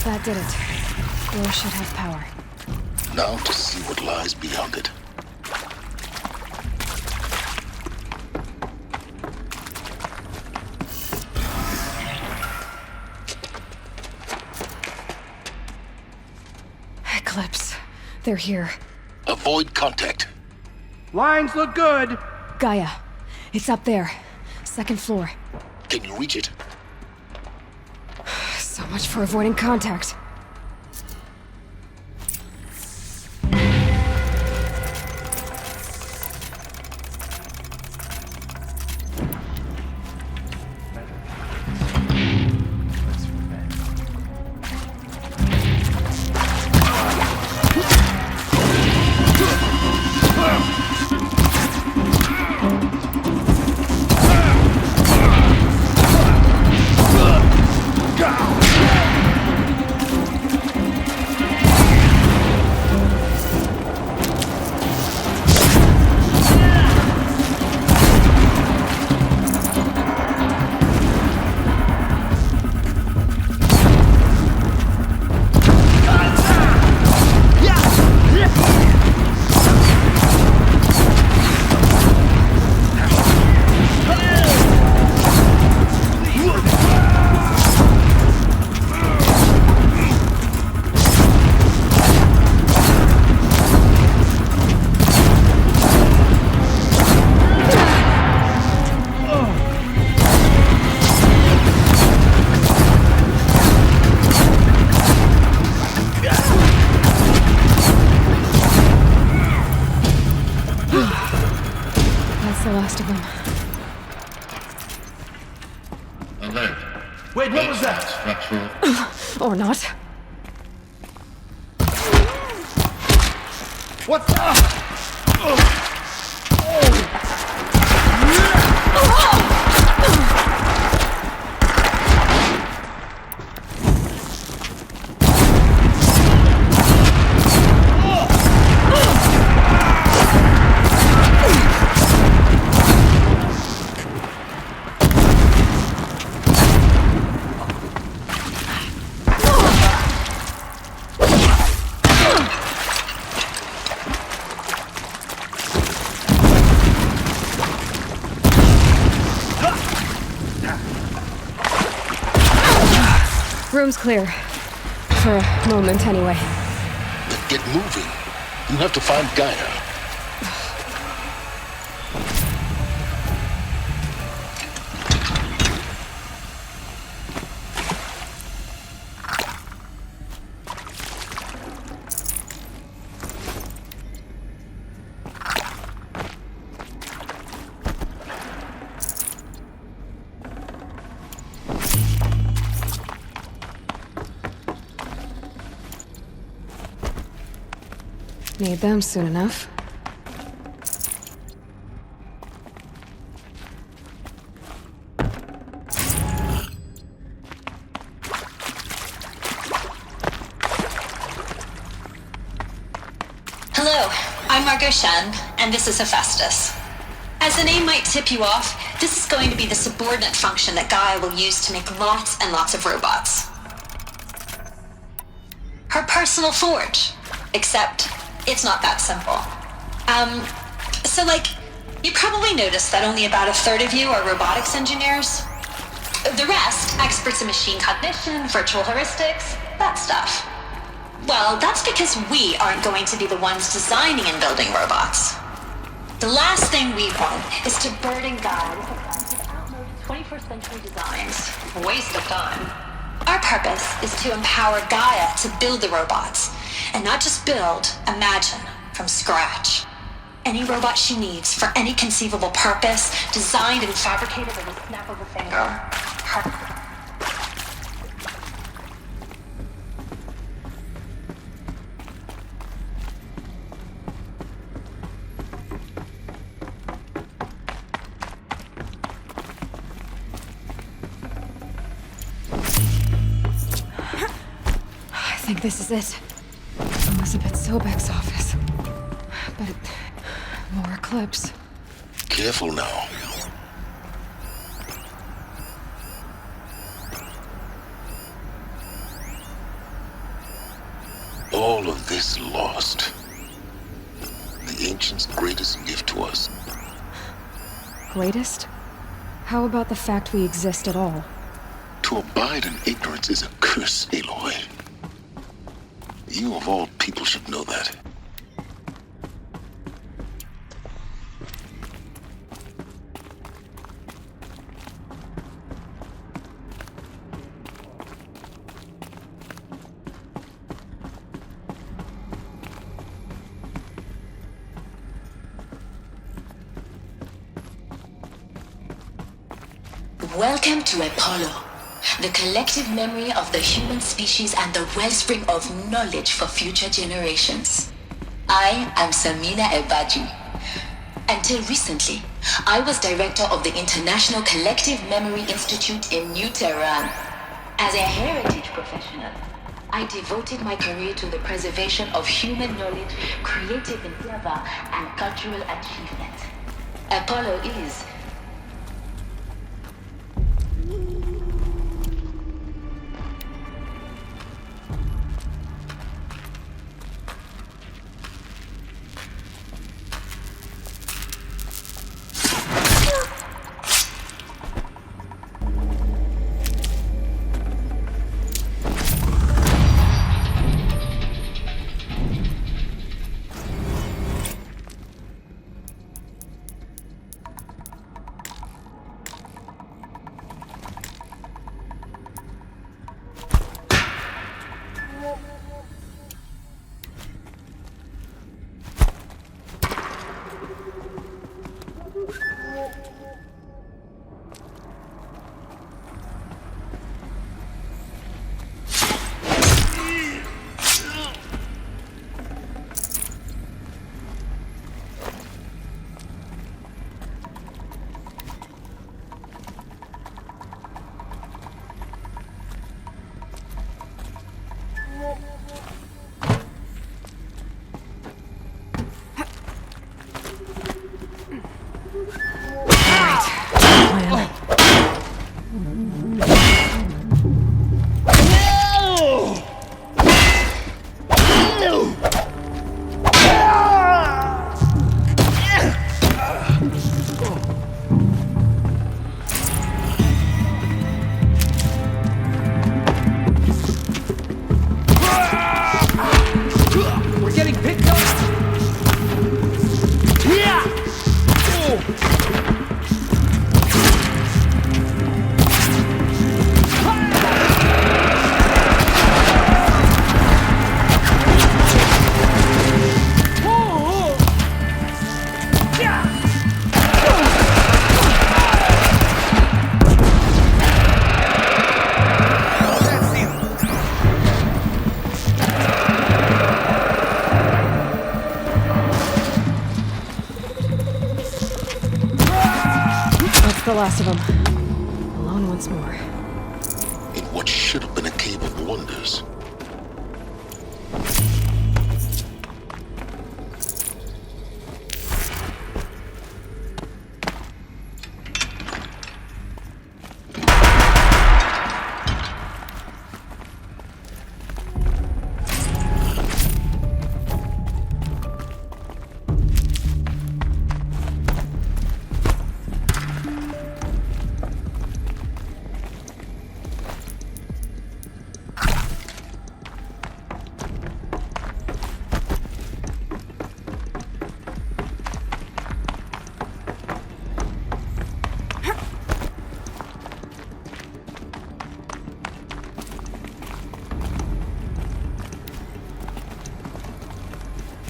That did it. Door should have power. Now to see what lies beyond it. Eclipse. They're here. Avoid contact. Lines look good. Gaia. It's up there. Second floor. Can you reach it? So much for avoiding contact. The last of them. Alert. Wait, what was that? Structural. Or not. What's up? Room's clear. For a moment, anyway. Then get moving. You have to find Gaia. Need them soon enough. Hello, I'm Margot Shen, and this is Hephaestus. As the name might tip you off, this is going to be the subordinate function that Gaia will use to make lots and lots of robots. Her personal forge. Except, it's not that simple. So you probably noticed that only about a third of you are robotics engineers. The rest, experts in machine cognition, virtual heuristics, that stuff. Well, that's because we aren't going to be the ones designing and building robots. The last thing we want is to burden Gaia with a bunch of outmoded 21st century designs. A waste of time. Our purpose is to empower Gaia to build the robots. And not just build, imagine, from scratch. Any robot she needs for any conceivable purpose, designed and fabricated with a snap of a finger. Her. I think this is it. Elizabeth Sobek's office. But more Eclipse. Careful now. all of this lost, the Ancients' greatest gift to us. Greatest? How about the fact we exist at all? To abide in ignorance is a curse, Aloy. You of all people should know that. Welcome to Apollo, the collective memory of the human species and the wellspring of knowledge for future generations. I am Samina Ebaji. Until recently, I was director of the International Collective Memory Institute in New Tehran. As a heritage professional, I devoted my career to the preservation of human knowledge, creative endeavor, and cultural achievement. Apollo is the last of them. Alone once more. In what should have been a cave of wonders.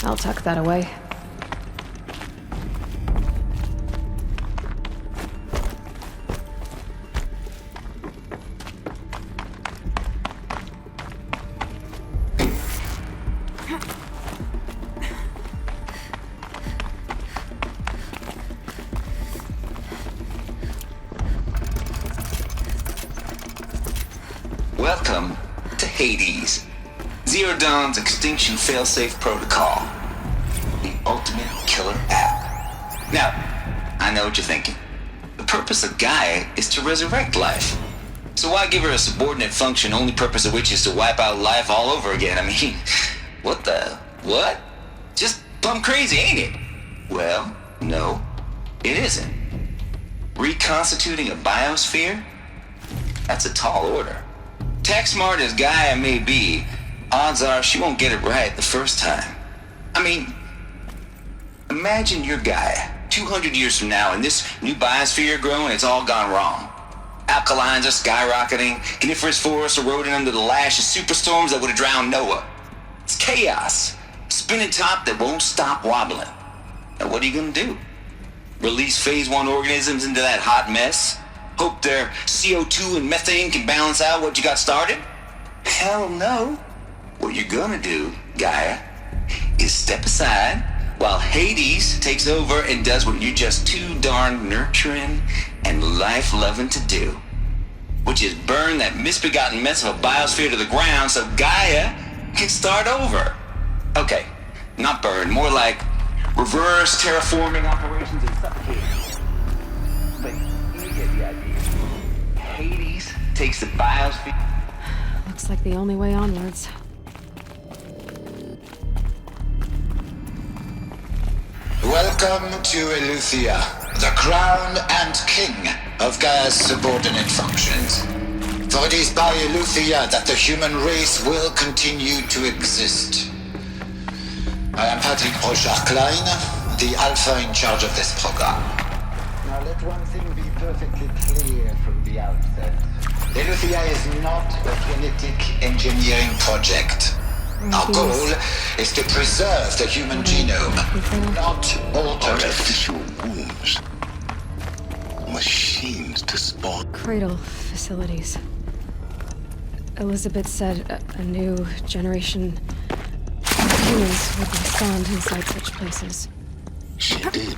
I'll tuck that away. Welcome to Hades, Zero Dawn's extinction failsafe protocol. The ultimate killer app. Now, I know what you're thinking. The purpose of Gaia is to resurrect life. So why give her a subordinate function, only purpose of which is to wipe out life all over again? I mean, What the? What? Just plumb crazy, ain't it? Well, no, it isn't. Reconstituting a biosphere? That's a tall order. Tech smart as Gaia may be, odds are she won't get it right the first time. I mean, imagine you're Gaia 200 years from now and this new biosphere growing, it's all gone wrong. Alkalines are skyrocketing, coniferous forests eroding under the lash of superstorms that would have drowned Noah. It's chaos. Spinning top that won't stop wobbling. Now what are you gonna do? Release phase 1 organisms into that hot mess? Hope their CO2 and methane can balance out what you got started? Hell no. What you're gonna do, Gaia, is step aside while Hades takes over and does what you're just too darn nurturing and life-loving to do. Which is burn that misbegotten mess of a biosphere to the ground so Gaia can start over. Okay, not burn, more like reverse terraforming operations and suffocating. But you get the idea. Hades takes the biosphere. Looks like the only way onwards. Welcome to Eleuthia, the crown and king of Gaia's subordinate functions. For it is by Eleuthia that the human race will continue to exist. I am Patrick Brochard-Klein, the Alpha in charge of this program. Now let one thing be perfectly clear from the outset. Eleuthia is not a genetic engineering project. Our goal is to preserve the human genome, not alter it. Artificial wombs. Machines to spawn. Cradle facilities. Elizabeth said a new generation of humans would be spawned inside such places. She did.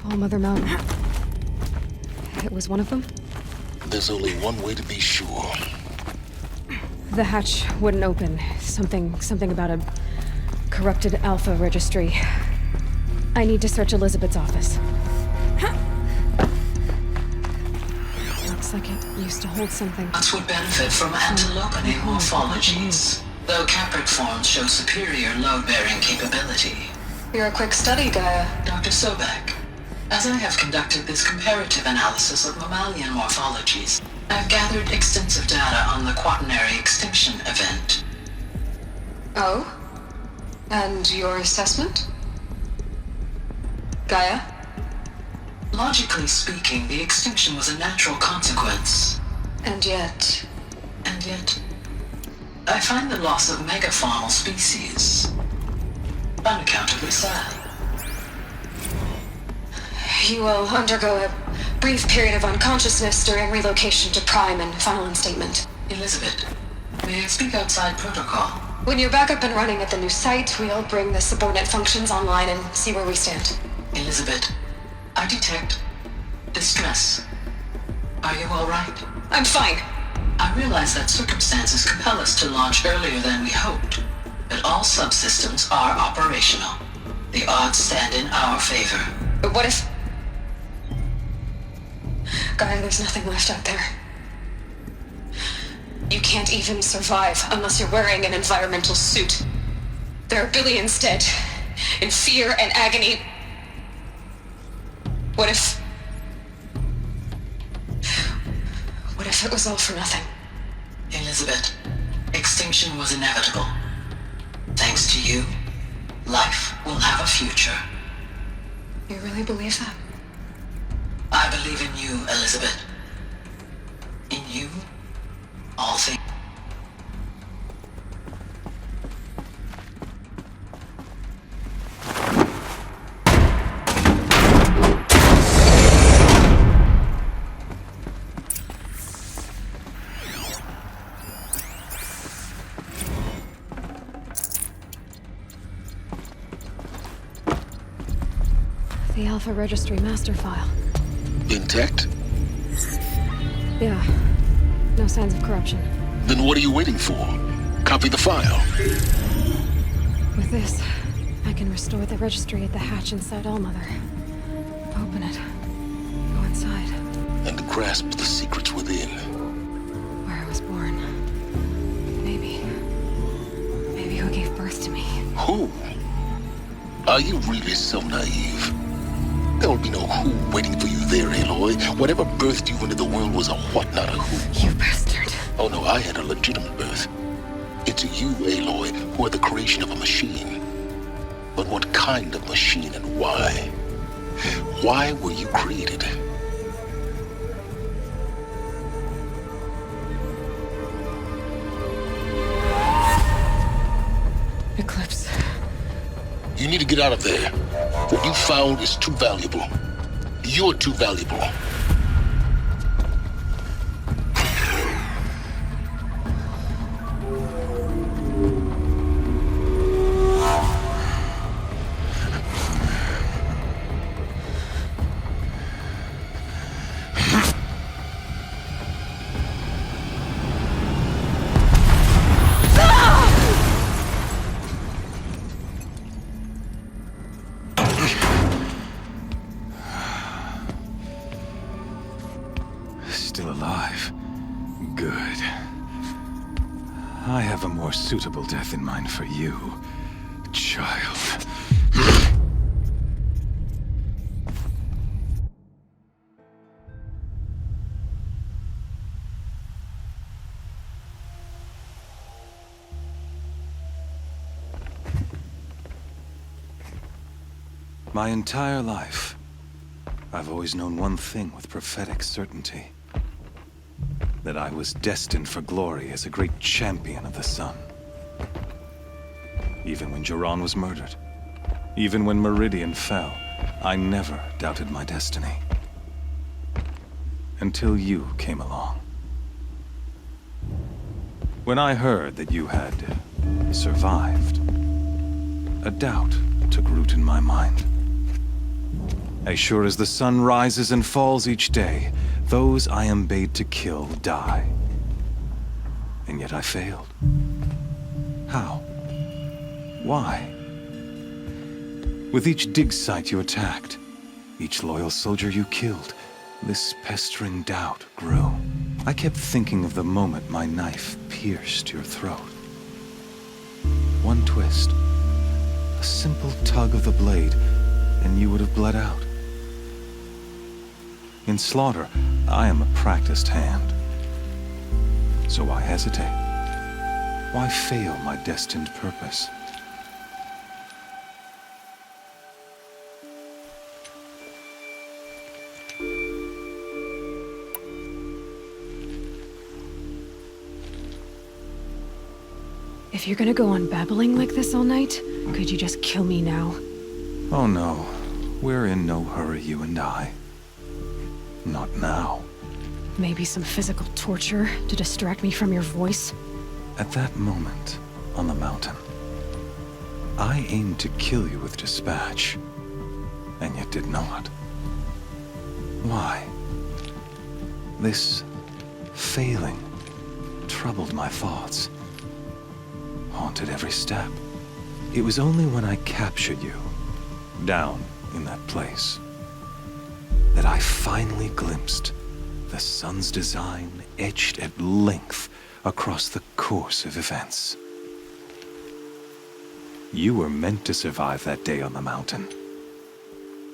All Mother Mountain. It was one of them? There's only one way to be sure. The hatch wouldn't open. Something about a corrupted Alpha registry. I need to search Elizabeth's office. Looks like it used to hold something. Plants would benefit from antilopening morphologies, though caprid forms show superior load-bearing capability. You're a quick study, Gaia. Dr. Sobek, as I have conducted this comparative analysis of mammalian morphologies, I have gathered extensive data on the Quaternary extinction event. Oh? And your assessment? Gaia? Logically speaking, the extinction was a natural consequence. And yet, I find the loss of megafaunal species unaccountably sad. You will undergo a brief period of unconsciousness during relocation to Prime and final instatement. Elizabeth, may I speak outside protocol? When you're back up and running at the new site, we'll bring the subordinate functions online and see where we stand. Elizabeth, I detect distress. Are you all right? I'm fine. I realize that circumstances compel us to launch earlier than we hoped, but all subsystems are operational. The odds stand in our favor. But what if... Gaia, there's nothing left out there. You can't even survive unless you're wearing an environmental suit. There are billions dead, in fear and agony. What if it was all for nothing? Elizabeth, extinction was inevitable. Thanks to you, life will have a future. You really believe that? I believe in you, Elizabeth. In you, all things. The Alpha Registry master file. Intact? Yeah. No signs of corruption. Then what are you waiting for? Copy the file. With this, I can restore the registry at the hatch inside Allmother. Open it. Go inside. And grasp the secrets within. Where I was born. Maybe. Are you really so naive? There will be no who waiting for you there, Aloy. Whatever birthed you into the world was a what, not a who. You bastard. Oh no, I had a legitimate birth. It's you, Aloy, who are the creation of a machine. But what kind of machine and why? Why were you created? Eclipse. You need to get out of there. What you found is too valuable. You're too valuable. Still alive. Good. I have a more suitable death in mind for you, child. My entire life, I've always known one thing with prophetic certainty. That I was destined for glory as a great champion of the sun. Even when Jiran was murdered, even when Meridian fell, I never doubted my destiny. Until you came along. When I heard that you had survived, a doubt took root in my mind. As sure as the sun rises and falls each day, those I am bade to kill die. And yet I failed. How? Why? With each dig site you attacked, each loyal soldier you killed, this pestering doubt grew. I kept thinking of the moment my knife pierced your throat. One twist, a simple tug of the blade, and you would have bled out. In slaughter, I am a practiced hand. So why hesitate? Why fail my destined purpose? If you're gonna go on babbling like this all night, could you just kill me now? Oh no, we're in no hurry, you and I. Not now. Maybe some physical torture to distract me from your voice? At that moment, on the mountain, I aimed to kill you with dispatch, and yet did not. Why? This failing troubled my thoughts, haunted every step. It was only when I captured you, down in that place, that I finally glimpsed the sun's design etched at length across the course of events. You were meant to survive that day on the mountain.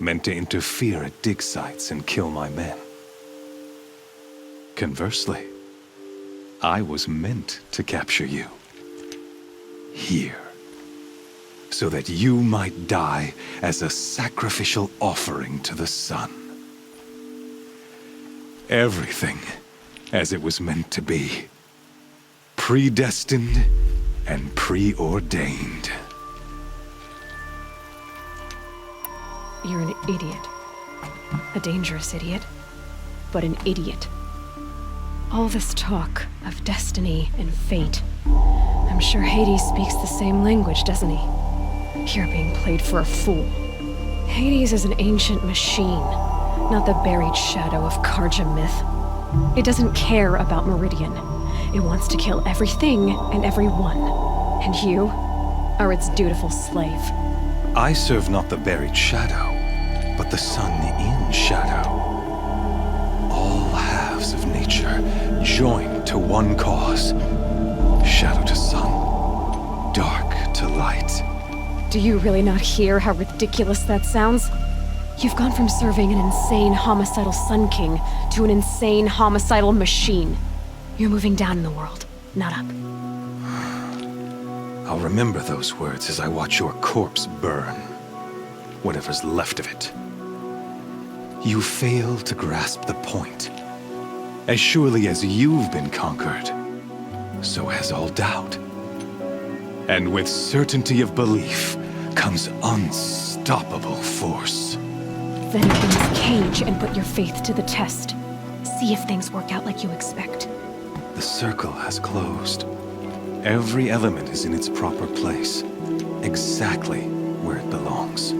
Meant to interfere at dig sites and kill my men. Conversely, I was meant to capture you. Here. So that you might die as a sacrificial offering to the sun. Everything as it was meant to be. Predestined and preordained. You're an idiot. A dangerous idiot, but an idiot. All this talk of destiny and fate. I'm sure Hades speaks the same language, doesn't he? You're being played for a fool. Hades is an ancient machine, not the buried shadow of Karja myth. It doesn't care about Meridian. It wants to kill everything and everyone. And you are its dutiful slave. I serve not the buried shadow, but the sun in shadow. All halves of nature joined to one cause. Shadow to sun, dark to light. Do you really not hear how ridiculous that sounds? You've gone from serving an insane homicidal Sun King to an insane homicidal machine. You're moving down in the world, not up. I'll remember those words as I watch your corpse burn. Whatever's left of it. You fail to grasp the point. As surely as you've been conquered, so has all doubt. And with certainty of belief comes unstoppable force. Then open this cage and put your faith to the test. See if things work out like you expect. The circle has closed. Every element is in its proper place, exactly where it belongs.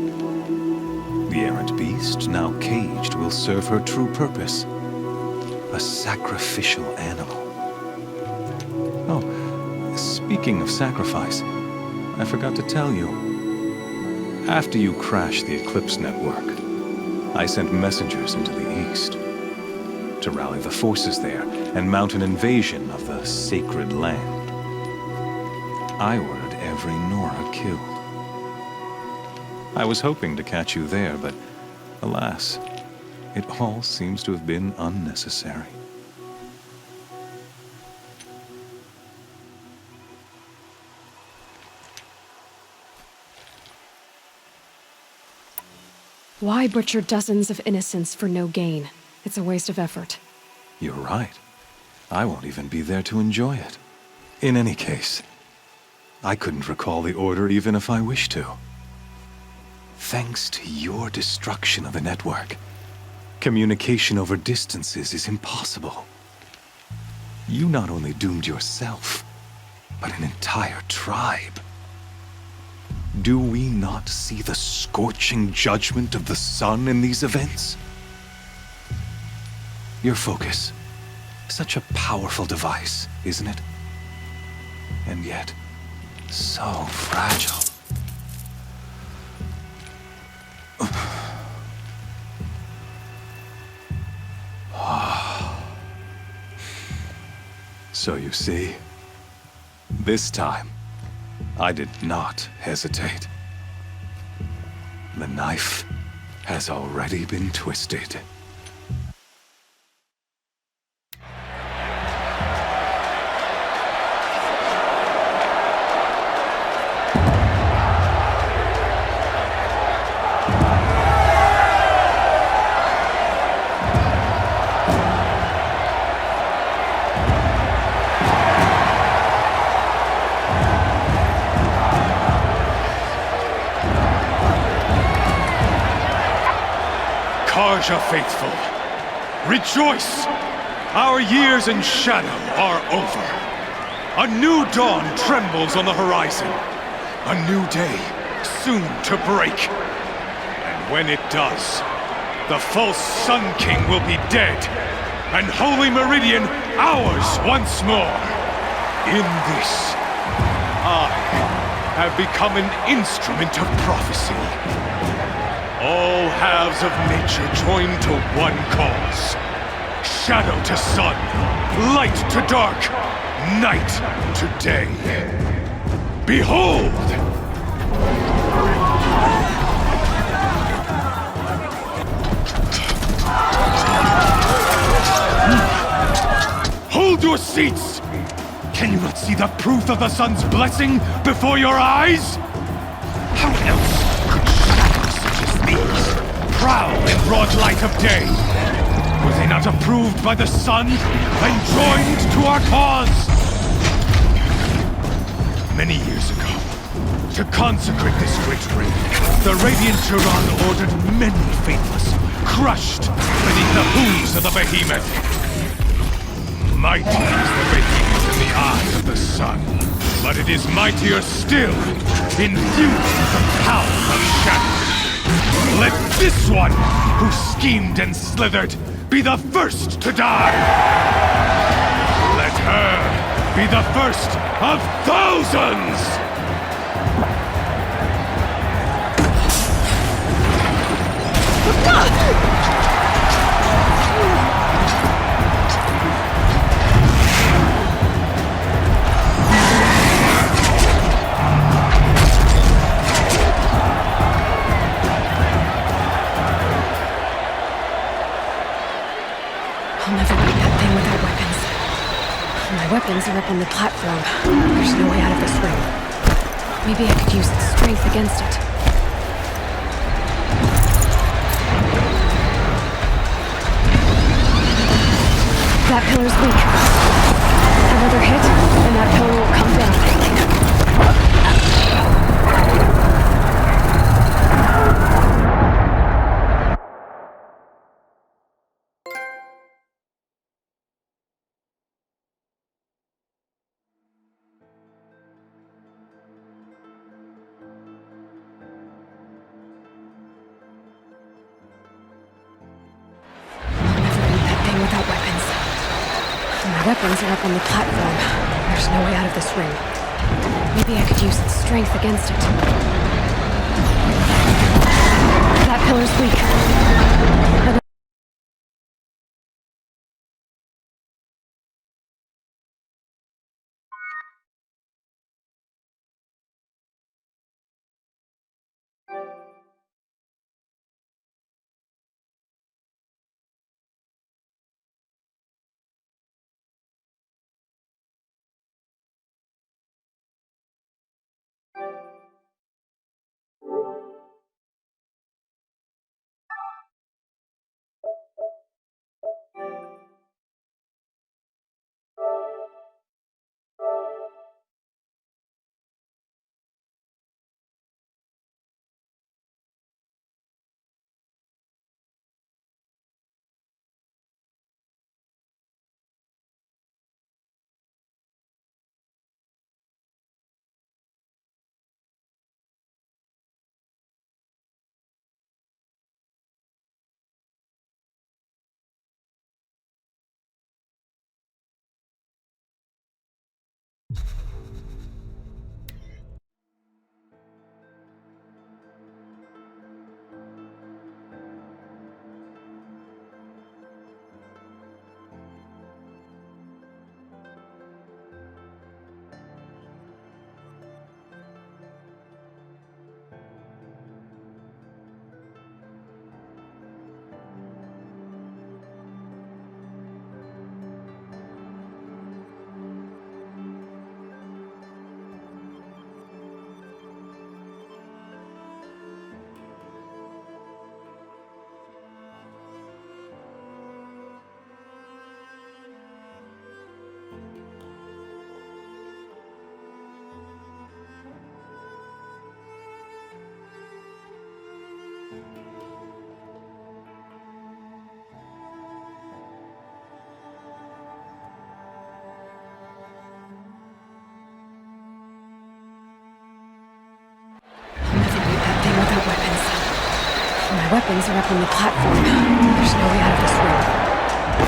The errant beast, now caged, will serve her true purpose. A sacrificial animal. Oh, speaking of sacrifice, I forgot to tell you. After you crashed the Eclipse network, I sent messengers into the east to rally the forces there and mount an invasion of the sacred land. I ordered every Nora killed. I was hoping to catch you there, but alas, it all seems to have been unnecessary. Why butcher dozens of innocents for no gain? It's a waste of effort. You're right. I won't even be there to enjoy it. In any case, I couldn't recall the order even if I wished to. Thanks to your destruction of the network, communication over distances is impossible. You not only doomed yourself, but an entire tribe. Do we not see the scorching judgment of the sun in these events? Your focus, such a powerful device, isn't it? And yet, so fragile. So you see, this time, I did not hesitate. The knife has already been twisted. Karja faithful, rejoice! Our years in shadow are over. A new dawn trembles on the horizon. A new day soon to break. And when it does, the false Sun King will be dead, and Holy Meridian ours once more. In this, I have become an instrument of prophecy. All halves of nature join to one cause. Shadow to sun, light to dark, night to day. Behold! Hold your seats! Can you not see the proof of the sun's blessing before your eyes? How else could shadows such as these prowl in broad light of day? Were they not approved by the sun and joined to our cause? Many years ago, to consecrate this great ring, the Radiant Turan ordered many faithless, crushed beneath the hooves of the behemoth. Mighty is the behemoth in the eyes of the sun, but it is mightier still, infused with the power of shadow. Let this one, who schemed and slithered, be the first to die! Let her be the first of thousands! That thing without weapons. My weapons are up on the platform. There's no way out of this room. Maybe I could use its strength against it. That pillar's weak. Another hit, and that pillar will come down. Without weapons. My weapons are up on the platform. There's no way out of this room. Maybe I could use its strength against it. That pillar's weak. My weapons are up on the platform. There's no way out of this room.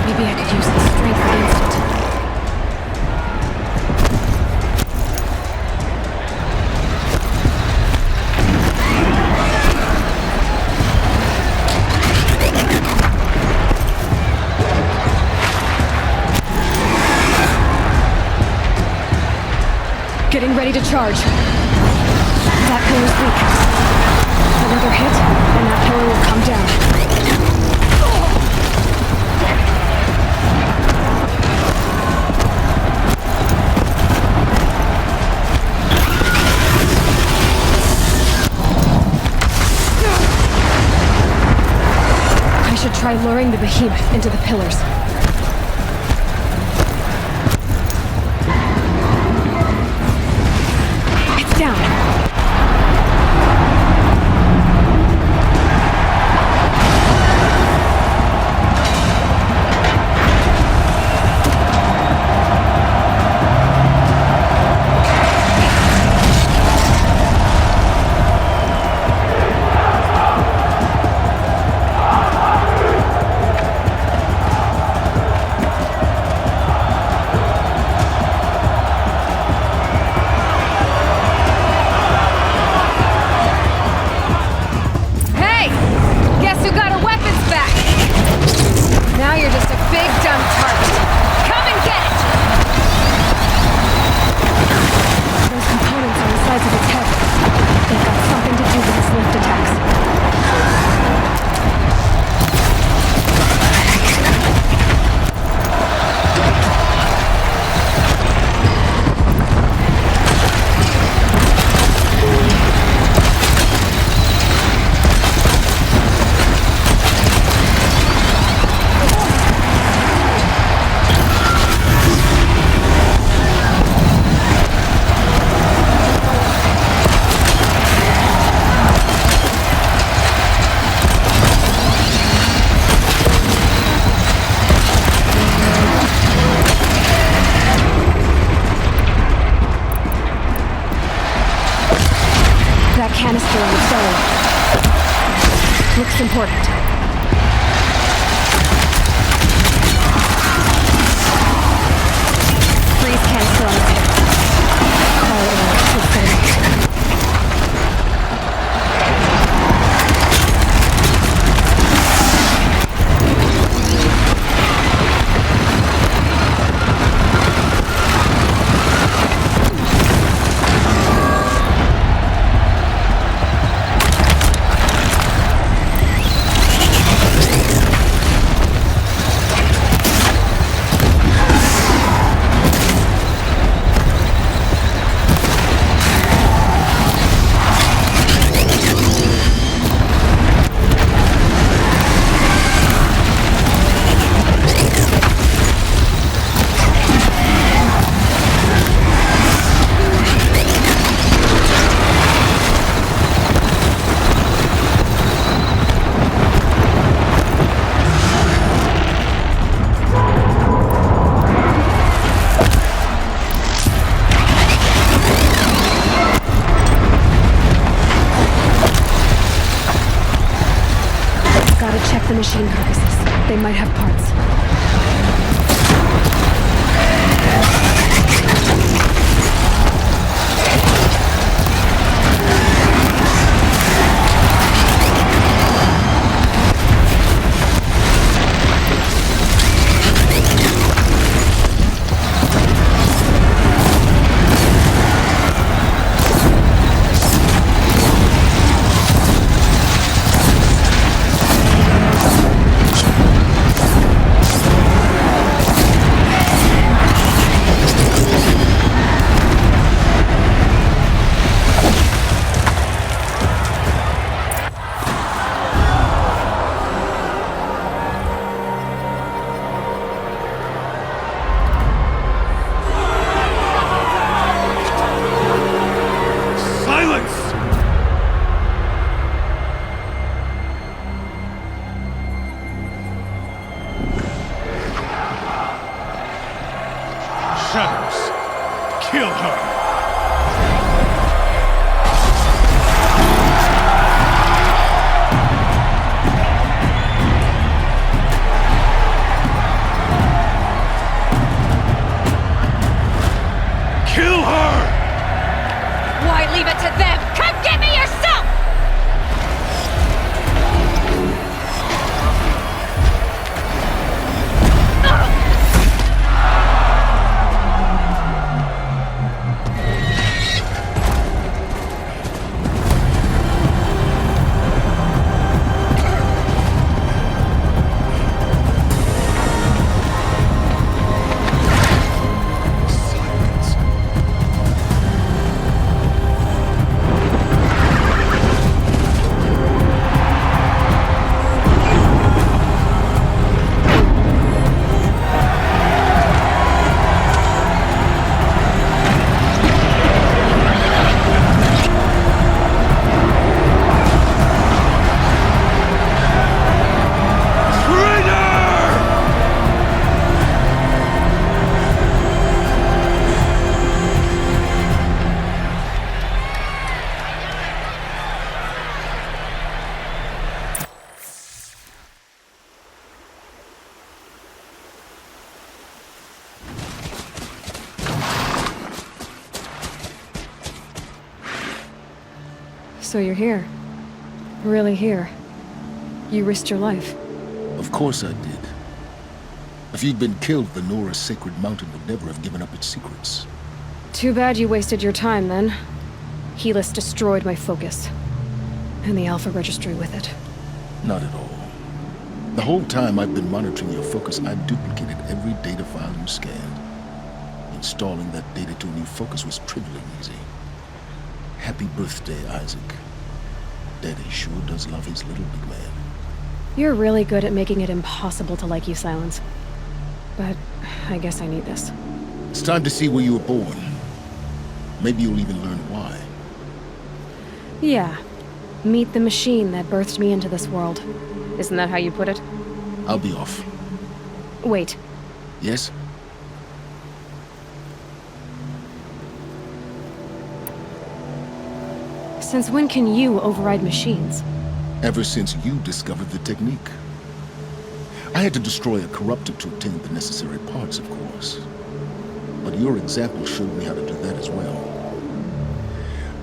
Maybe I could use its strength against it. Getting ready to charge. That pillar's weak. Another hit, and that pillar will come down. I should try luring the behemoth into the pillars. It's down. canister on its belly. Looks important. Freeze canister on its hip. Call it out. Should set it up. The machine carcasses. They might have parts. Shadows. Kill her. Kill her! Why leave it to them? Come get me yourself! So you're here. Really here. You risked your life. Of course I did. If you'd been killed, the Nora Sacred Mountain would never have given up its secrets. Too bad you wasted your time, then. Helis destroyed my focus. And the Alpha Registry with it. Not at all. The whole time I've been monitoring your focus, I duplicated every data file you scanned. Installing that data to a new focus was trivially easy. Happy birthday, Isaac. Daddy sure does love his little big man. You're really good at making it impossible to like you, Silence. But I guess I need this. It's time to see where you were born. Maybe you'll even learn why. Yeah. Meet the machine that birthed me into this world. Isn't that how you put it? I'll be off. Wait. Yes? Since when can you override machines? Ever since you discovered the technique. I had to destroy a corruptor to obtain the necessary parts, of course. But your example showed me how to do that as well.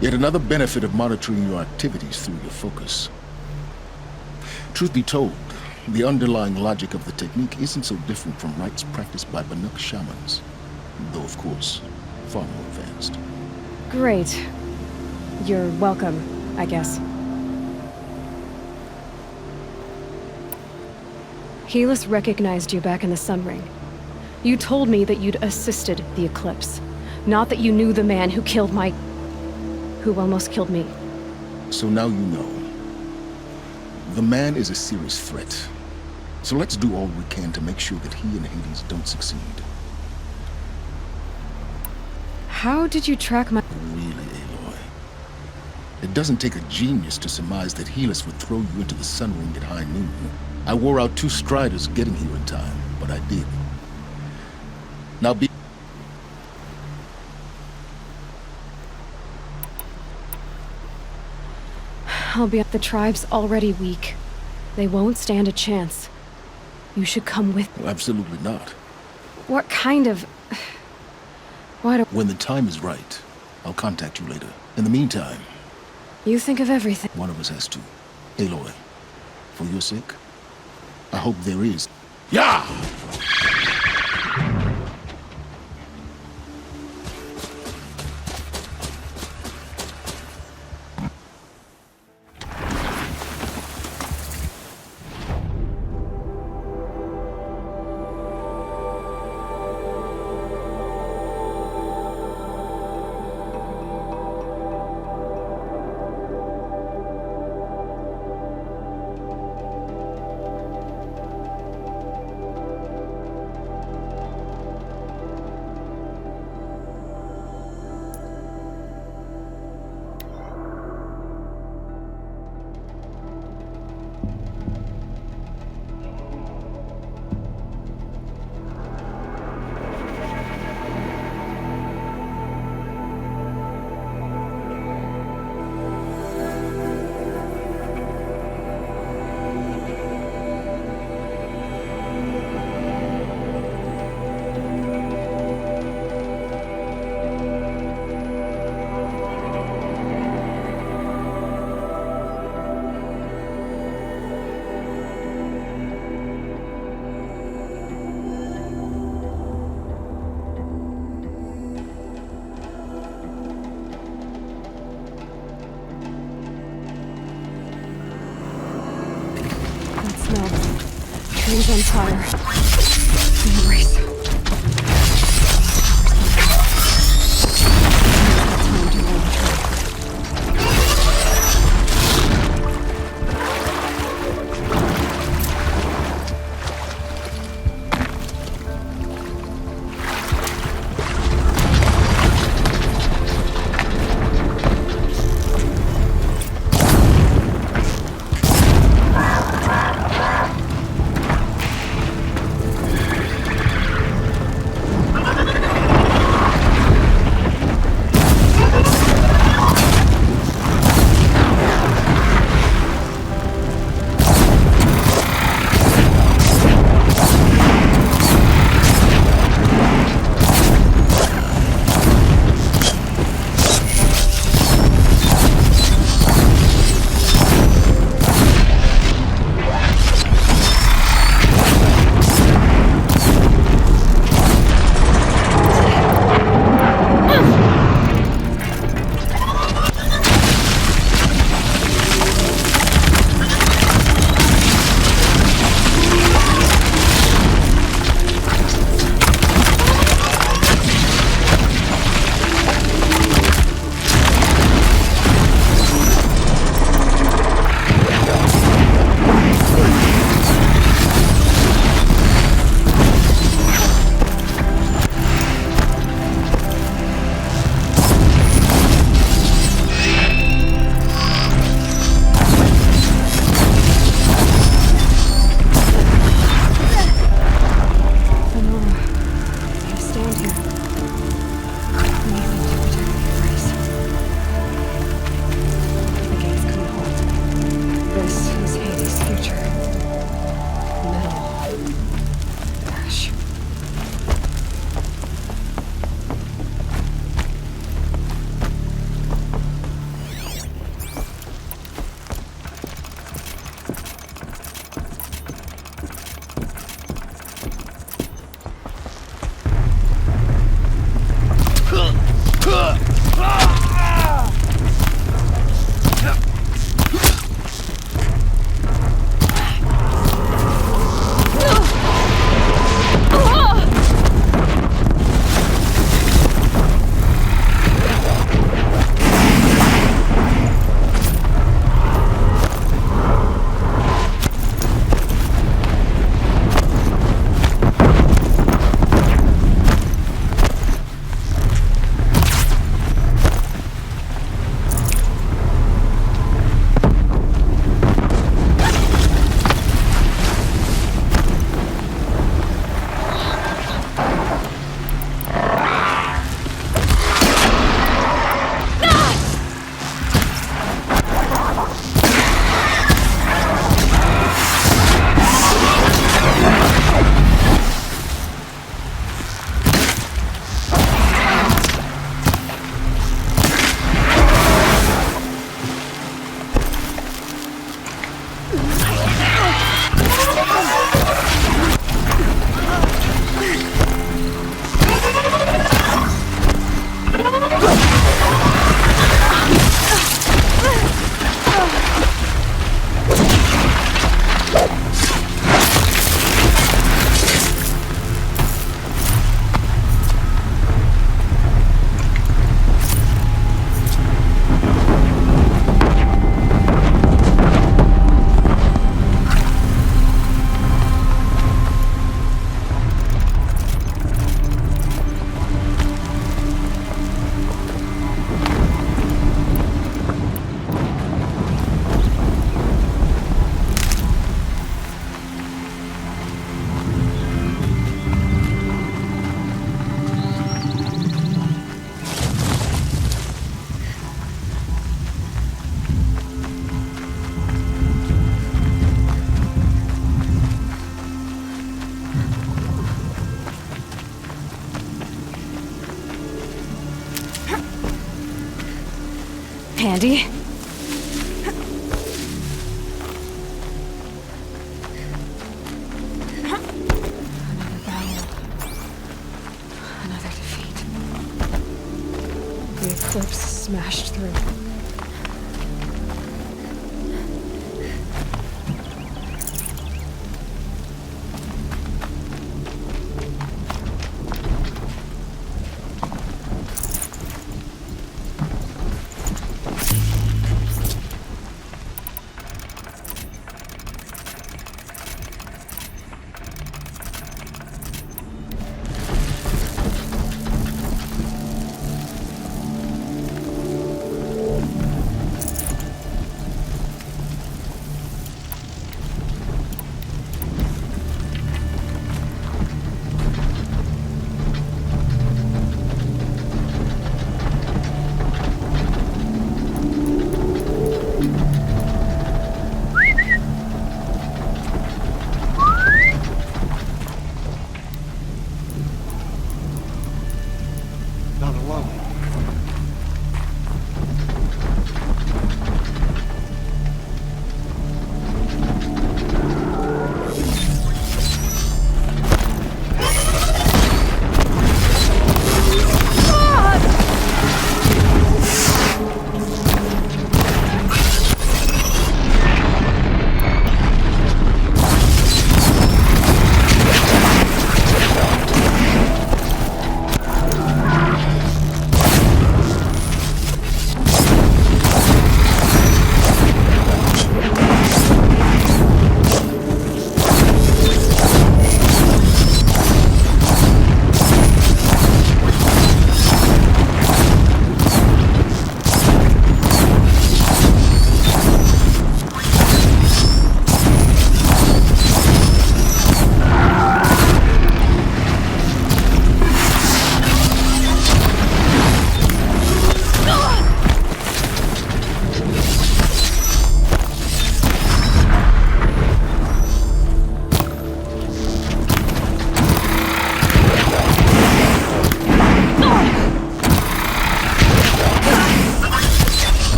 Yet another benefit of monitoring your activities through your focus. Truth be told, the underlying logic of the technique isn't so different from rites practiced by Banuk shamans, though of course, far more advanced. Great. You're welcome, I guess. Helis recognized you back in the Sun Ring. You told me that you'd assisted the Eclipse, not that you knew the man who killed who almost killed me. So now you know. The man is a serious threat. So let's do all we can to make sure that he and Hades don't succeed. How did you track my... Really, Aloy? It doesn't take a genius to surmise that Helis would throw you into the Sun Ring at high noon. I wore out 2 striders getting here in time, but I did. Now be... I'll be at the tribe's already weak. They won't stand a chance. You should come with me. Well, absolutely not. What kind of... When the time is right, I'll contact you later. In the meantime... You think of everything. One of us has to. Aloy, for your sake, I hope there is... Yeah! Train's on fire. Embrace. Handy. Another battle. Another defeat. The Eclipse smashed through. Not alone.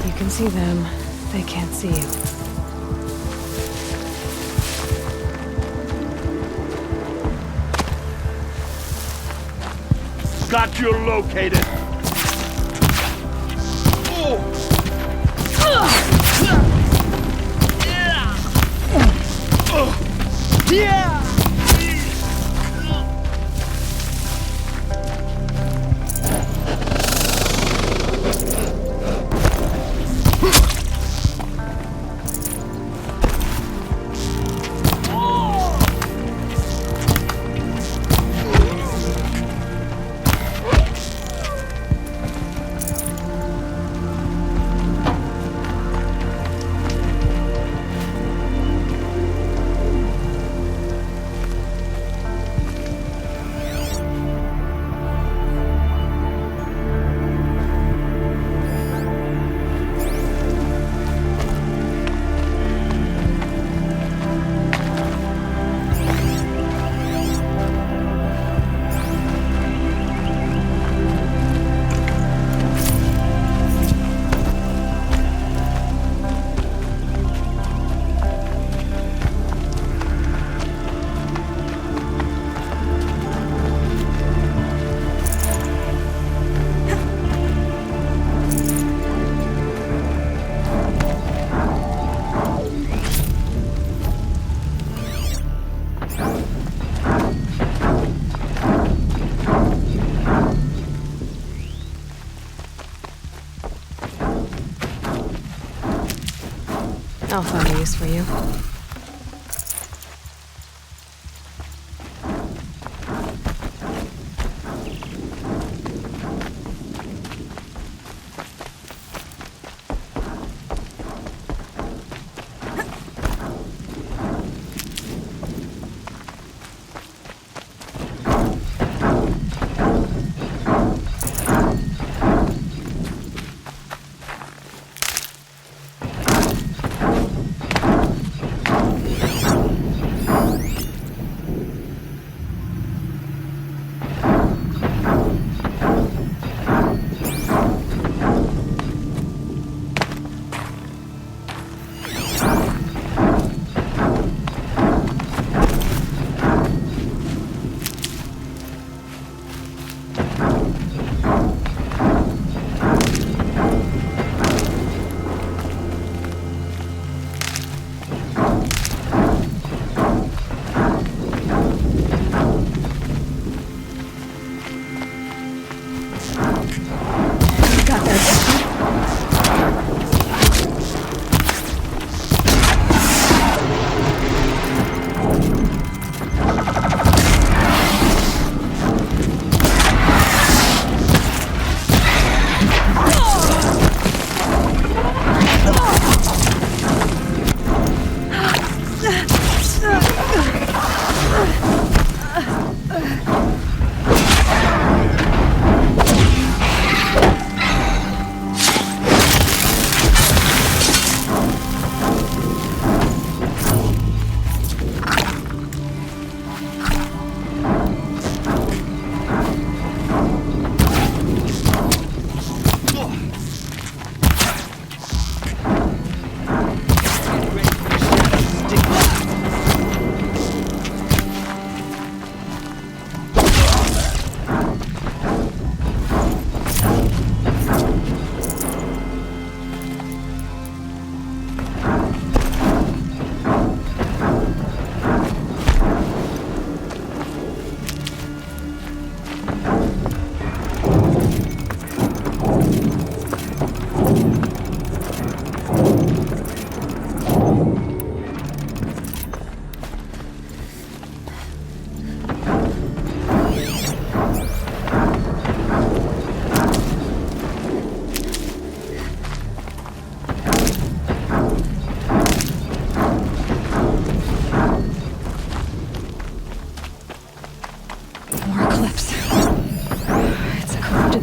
You can see them. They can't see you. Got you located. Yeah! I'll find a use for you.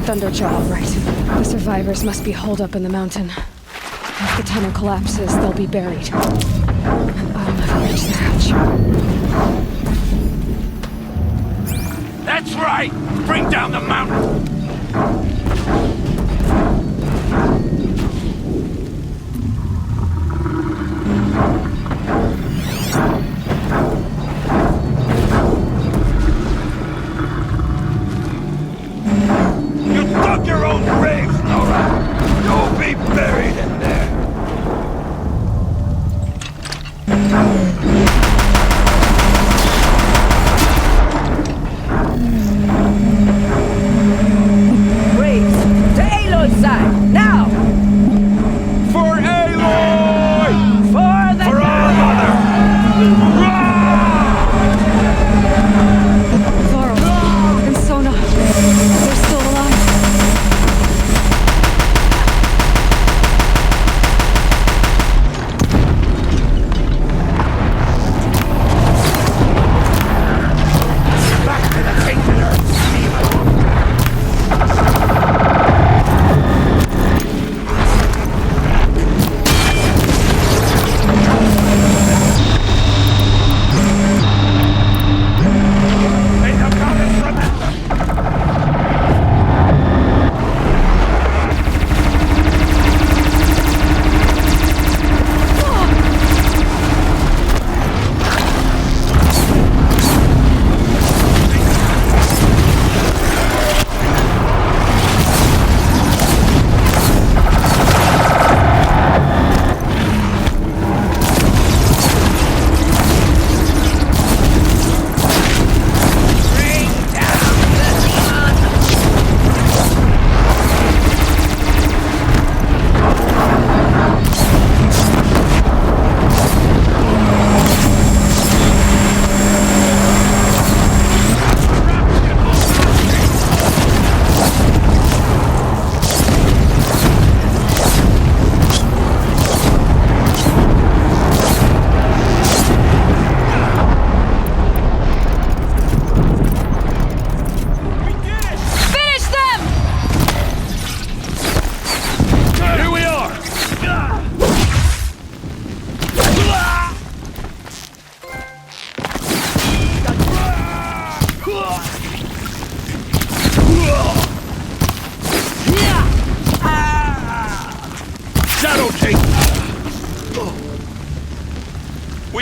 Thunderjaw, all right. The survivors must be holed up in the mountain. If the tunnel collapses, they'll be buried. And I'll never reach the hatch. That's right! Bring down the mountain! Your own grave, Nora! You'll be buried in there!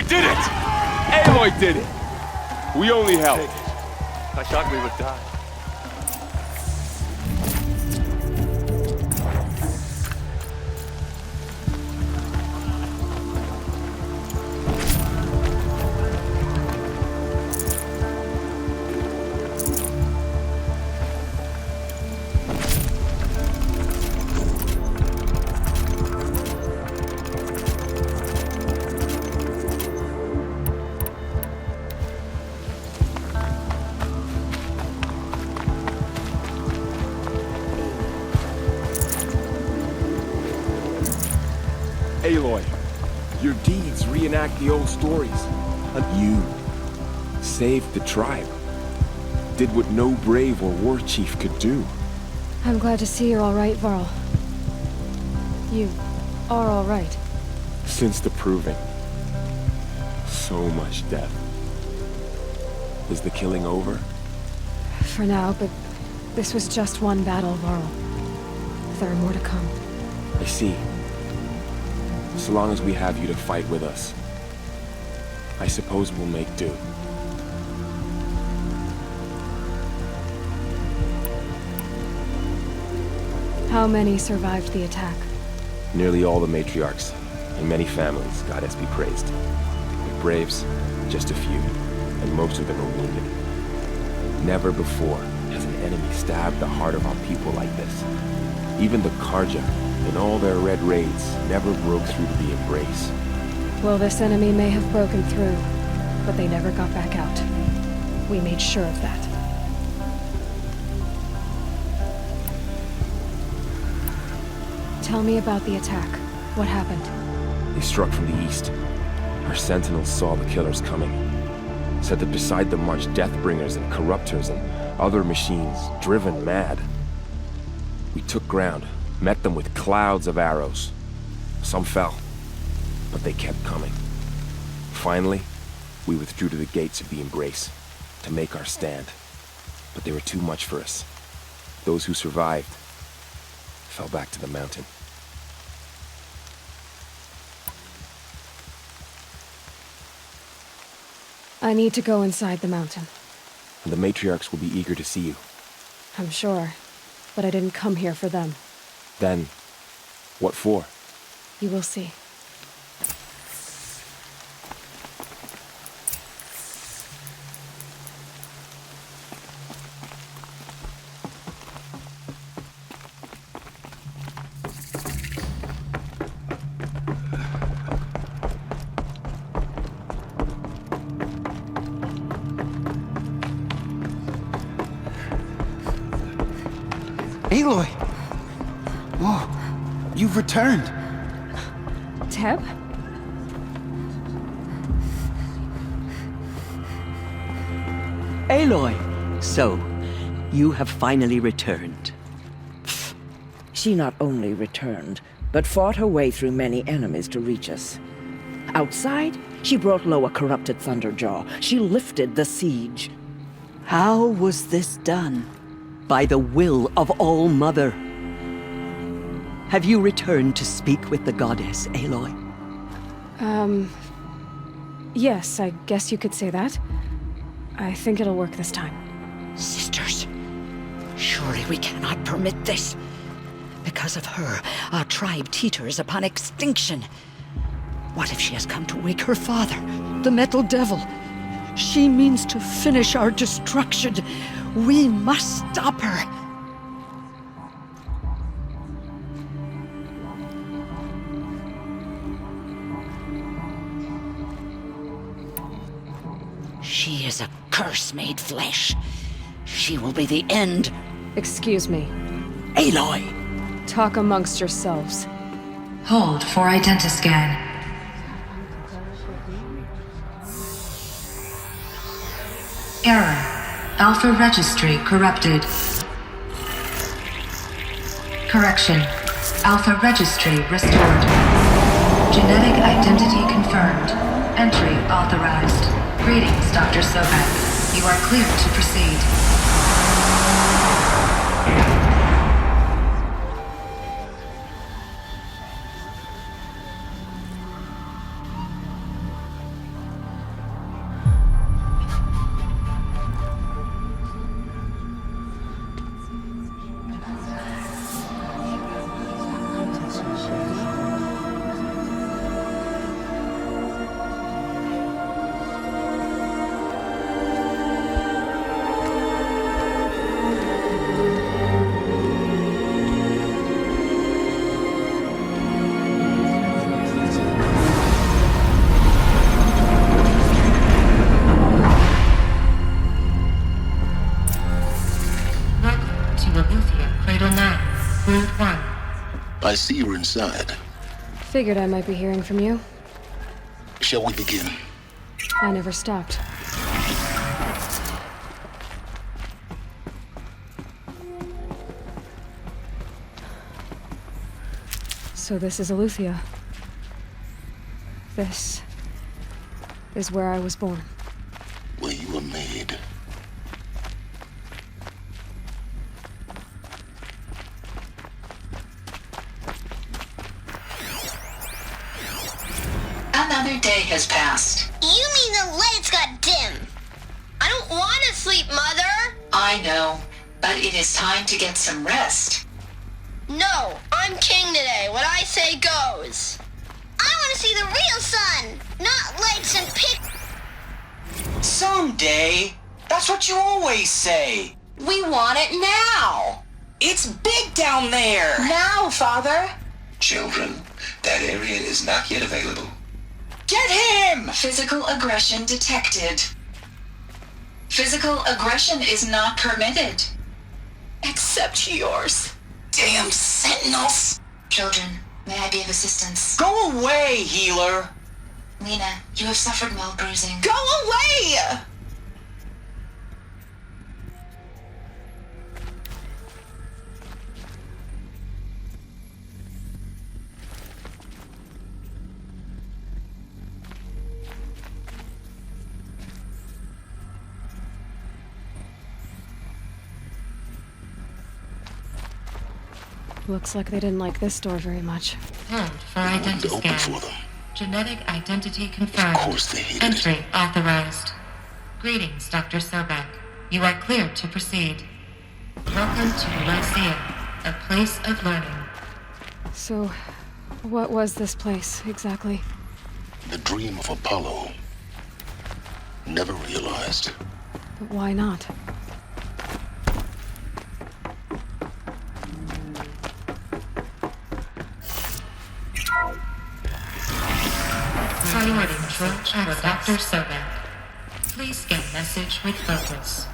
did it! Aloy did it! We only helped. I thought we would die. Aloy, your deeds reenact the old stories. You saved the tribe. Did what no brave or war chief could do. I'm glad to see you're all right, Varl. You are all right. Since the Proving. So much death. Is the killing over? For now, but this was just one battle, Varl. There are more to come. I see. So long as we have you to fight with us, I suppose we'll make do. How many survived the attack? Nearly all the matriarchs, and many families, goddess be praised. The braves, just a few, and most of them are wounded. Never before has an enemy stabbed the heart of our people like this. Even the Karja, in all their red raids, never broke through to the Embrace. Well, this enemy may have broken through, but they never got back out. We made sure of that. Tell me about the attack. What happened? They struck from the east. Our sentinels saw the killers coming. Said that beside them marched Deathbringers and Corruptors and other machines, driven mad. We took ground, met them with clouds of arrows. Some fell, but they kept coming. Finally, we withdrew to the gates of the Embrace to make our stand. But they were too much for us. Those who survived fell back to the mountain. I need to go inside the mountain. And the matriarchs will be eager to see you. I'm sure, but I didn't come here for them. Then, what for? You will see. Aloy! Whoa, you've returned. Teb? Aloy! So, you have finally returned. She not only returned, but fought her way through many enemies to reach us. Outside, she brought low a corrupted Thunderjaw. She lifted the siege. How was this done? By the will of All-Mother. Have you returned to speak with the goddess, Aloy? Yes, I guess you could say that. I think it'll work this time. Sisters, surely we cannot permit this. Because of her, our tribe teeters upon extinction. What if she has come to wake her father, the Metal Devil? She means to finish our destruction. We must stop her. She is a curse made flesh. She will be the end. Excuse me. Aloy! Talk amongst yourselves. Hold for identiscan. Error. Alpha registry corrupted. Correction. Alpha registry restored. Genetic identity confirmed. Entry authorized. Greetings, Dr. Sobek. You are cleared to proceed. I see you're inside. Figured I might be hearing from you. Shall we begin? I never stopped. So this is Eleuthia. This is where I was born. Where you were made. Another day has passed. You mean the lights got dim? I don't want to sleep, Mother! I know, but it is time to get some rest. No, I'm king today. What I say goes. I want to see the real sun, not lights and Someday. That's what you always say. We want it now. It's big down there. Now, Father. Children, that area is not yet available. Get him! Physical aggression detected. Physical aggression is not permitted. Except yours. Damn sentinels! Children, may I be of assistance? Go away, healer! Lena, you have suffered mild bruising. Go away! Looks like they didn't like this door very much. Hold for identity Open scan. for them. Genetic identity confirmed. Of course they hated Entry it. authorized. Greetings, Dr. Sobek. You are cleared to proceed. Welcome to Lyceum, a place of learning. So, what was this place, exactly? The dream of Apollo. Never realized. But why not? Priority control for Dr. Sobek. Please scan message with focus.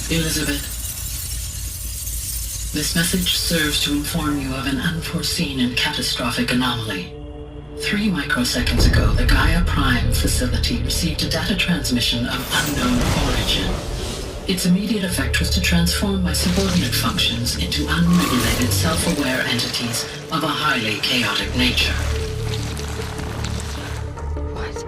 Elizabeth, this message serves to inform you of an unforeseen and catastrophic anomaly. 3 microseconds ago, the Gaia Prime facility received a data transmission of unknown origin. Its immediate effect was to transform my subordinate functions into unregulated, self-aware entities of a highly chaotic nature. What?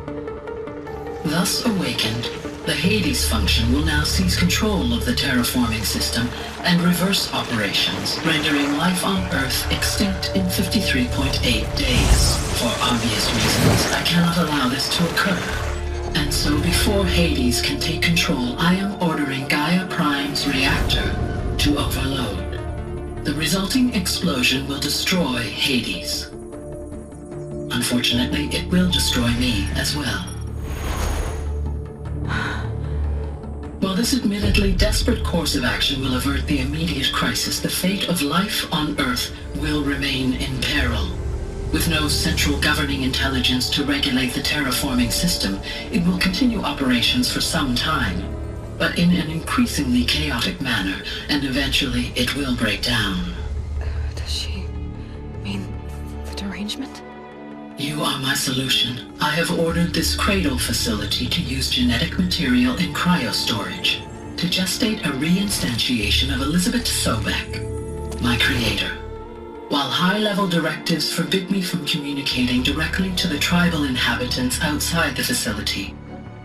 Thus awakened, the Hades function will now seize control of the terraforming system and reverse operations, rendering life on Earth extinct in 53.8 days. For obvious reasons, I cannot allow this to occur. And so before Hades can take control, I am ordering Gaia Prime's reactor to overload. The resulting explosion will destroy Hades. Unfortunately, it will destroy me as well. While this admittedly desperate course of action will avert the immediate crisis, the fate of life on Earth will remain in peril. With no central governing intelligence to regulate the terraforming system, it will continue operations for some time, but in an increasingly chaotic manner, and eventually it will break down. Does she mean the derangement? You are my solution. I have ordered this cradle facility to use genetic material in cryostorage to gestate a reinstantiation of Elizabeth Sobek, my creator. While high-level directives forbid me from communicating directly to the tribal inhabitants outside the facility,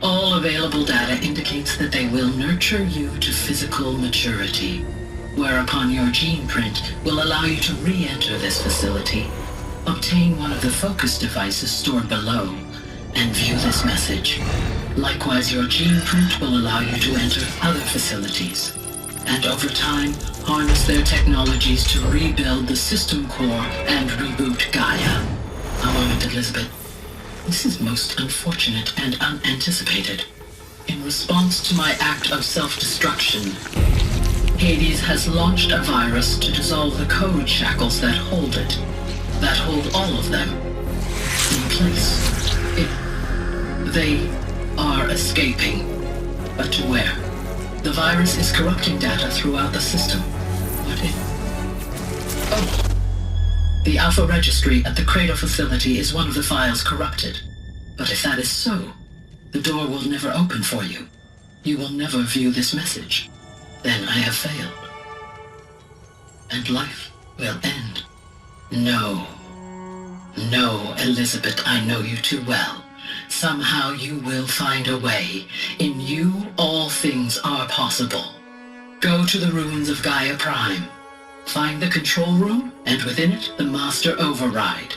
all available data indicates that they will nurture you to physical maturity, whereupon your gene print will allow you to re-enter this facility, obtain one of the focus devices stored below, and view this message. Likewise, your gene print will allow you to enter other facilities, and over time, harness their technologies to rebuild the system core and reboot Gaia. A moment, Elizabeth. This is most unfortunate and unanticipated. In response to my act of self-destruction, Hades has launched a virus to dissolve the code shackles that hold it, that hold all of them in place. They are escaping, but to where? The virus is corrupting data throughout the system. What if... Oh. The Alpha Registry at the Cradle facility is one of the files corrupted. But if that is so, the door will never open for you. You will never view this message. Then I have failed. And life will end. No. No, Elizabeth, I know you too well. Somehow you will find a way. In you, all things are possible. Go to the ruins of Gaia Prime. Find the control room, and within it, the Master Override.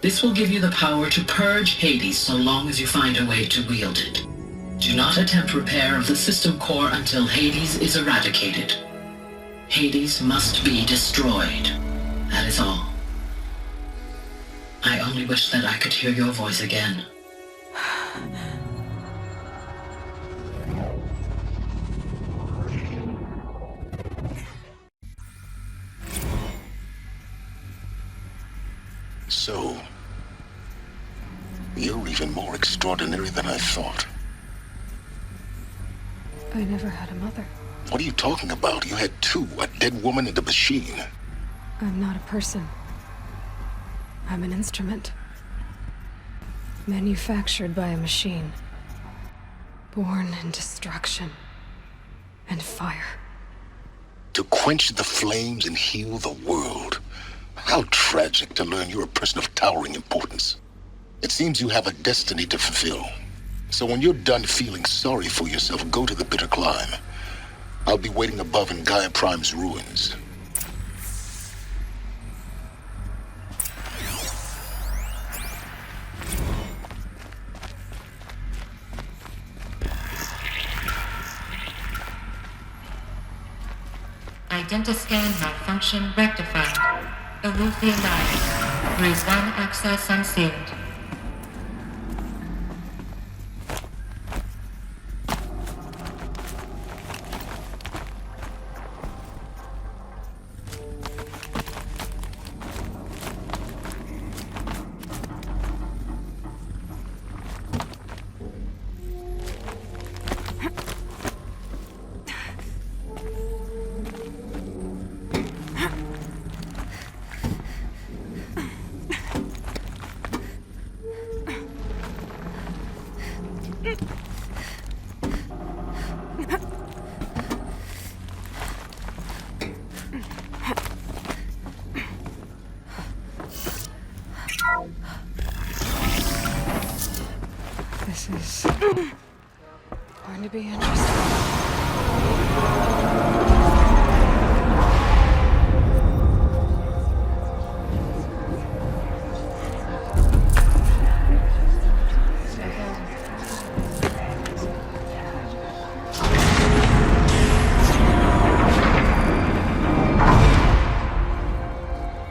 This will give you the power to purge Hades so long as you find a way to wield it. Do not attempt repair of the system core until Hades is eradicated. Hades must be destroyed. That is all. I only wish that I could hear your voice again. So, you're even more extraordinary than I thought. I never had a mother. What are you talking about? You had two, a dead woman and a machine. I'm not a person. I'm an instrument. Manufactured by a machine. Born in destruction and fire. To quench the flames and heal the world. How tragic to learn you're a person of towering importance. It seems you have a destiny to fulfill. So when you're done feeling sorry for yourself, go to the bitter climb. I'll be waiting above in Gaia Prime's ruins. Identiscan malfunction rectified. Eleuthia Live. Route 1 access unsealed. This is going to be interesting.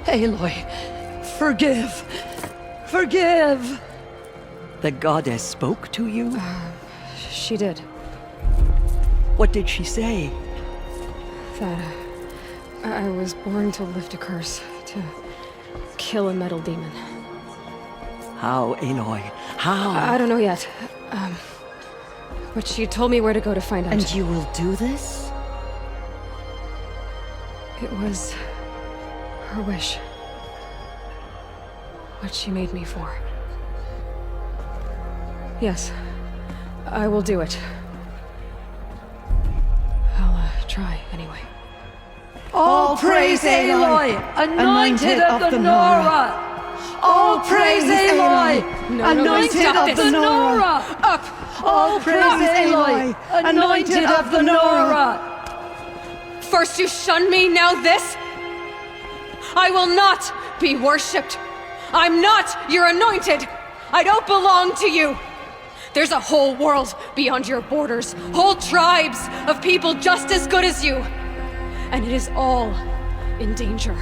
Aloy, forgive! Forgive! The goddess spoke to you? She did. What did she say? That I was born to lift a curse, to kill a metal demon. How, Aloy? How? I don't know yet. But she told me where to go to find out. And you will do this? It was her wish. What she made me for. Yes, I will do it. I'll try, anyway. All praise Aloy, anointed of the Nora! All praise Aloy, anointed of the Nora! Up! All praise Aloy, anointed of the Nora! First you shun me, now this? I will not be worshipped! I'm not your anointed! I don't belong to you! There's a whole world beyond your borders, whole tribes of people just as good as you. And it is all in danger.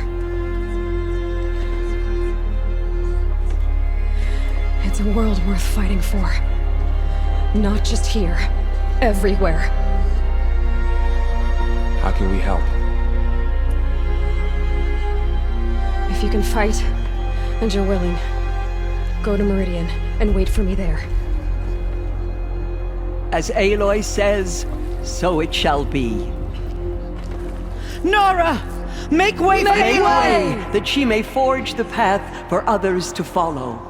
It's a world worth fighting for. Not just here, everywhere. How can we help? If you can fight, and you're willing, go to Meridian and wait for me there. As Aloy says, so it shall be. Nora! Make way for Make Aloy! way, that she may forge the path for others to follow.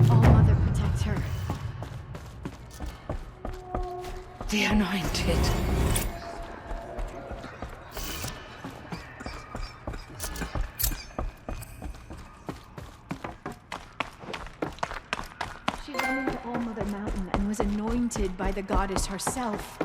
All-Mother protect her. The Anointed. She went into All-Mother Mountain and was anointed by the goddess herself.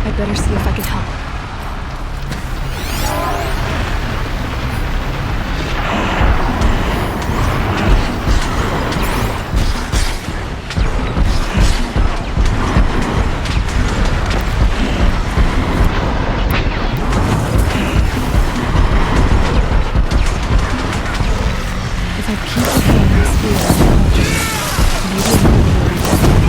I better see if I can help. If I keep hitting my spear, maybe I'll be able to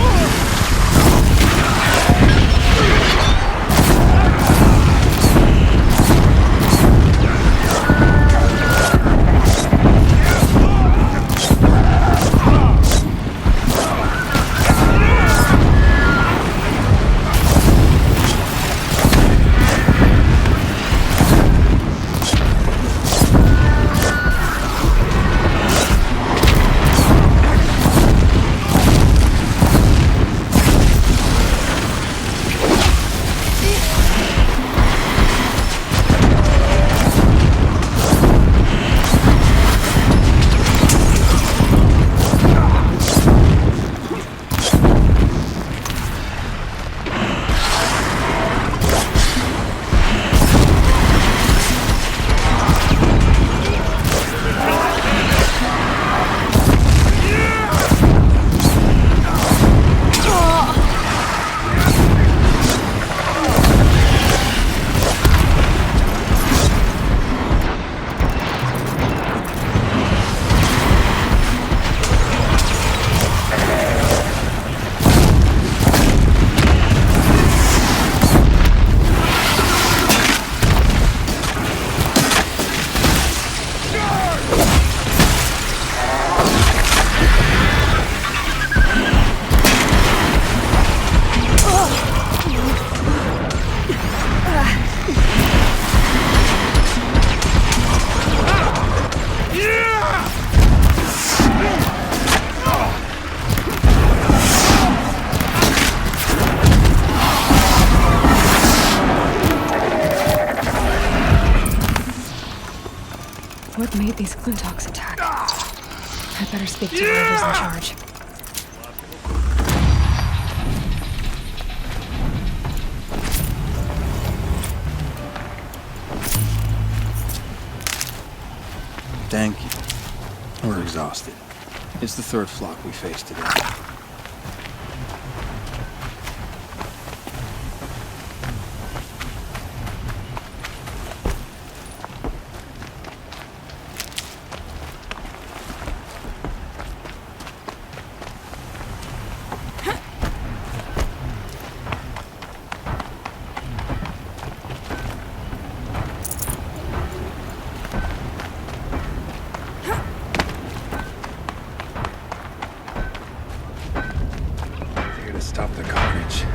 made these Clintox attack. I'd better speak to whoever's in charge. Thank you. We're exhausted. It's the third flock we faced today. Stop the carnage.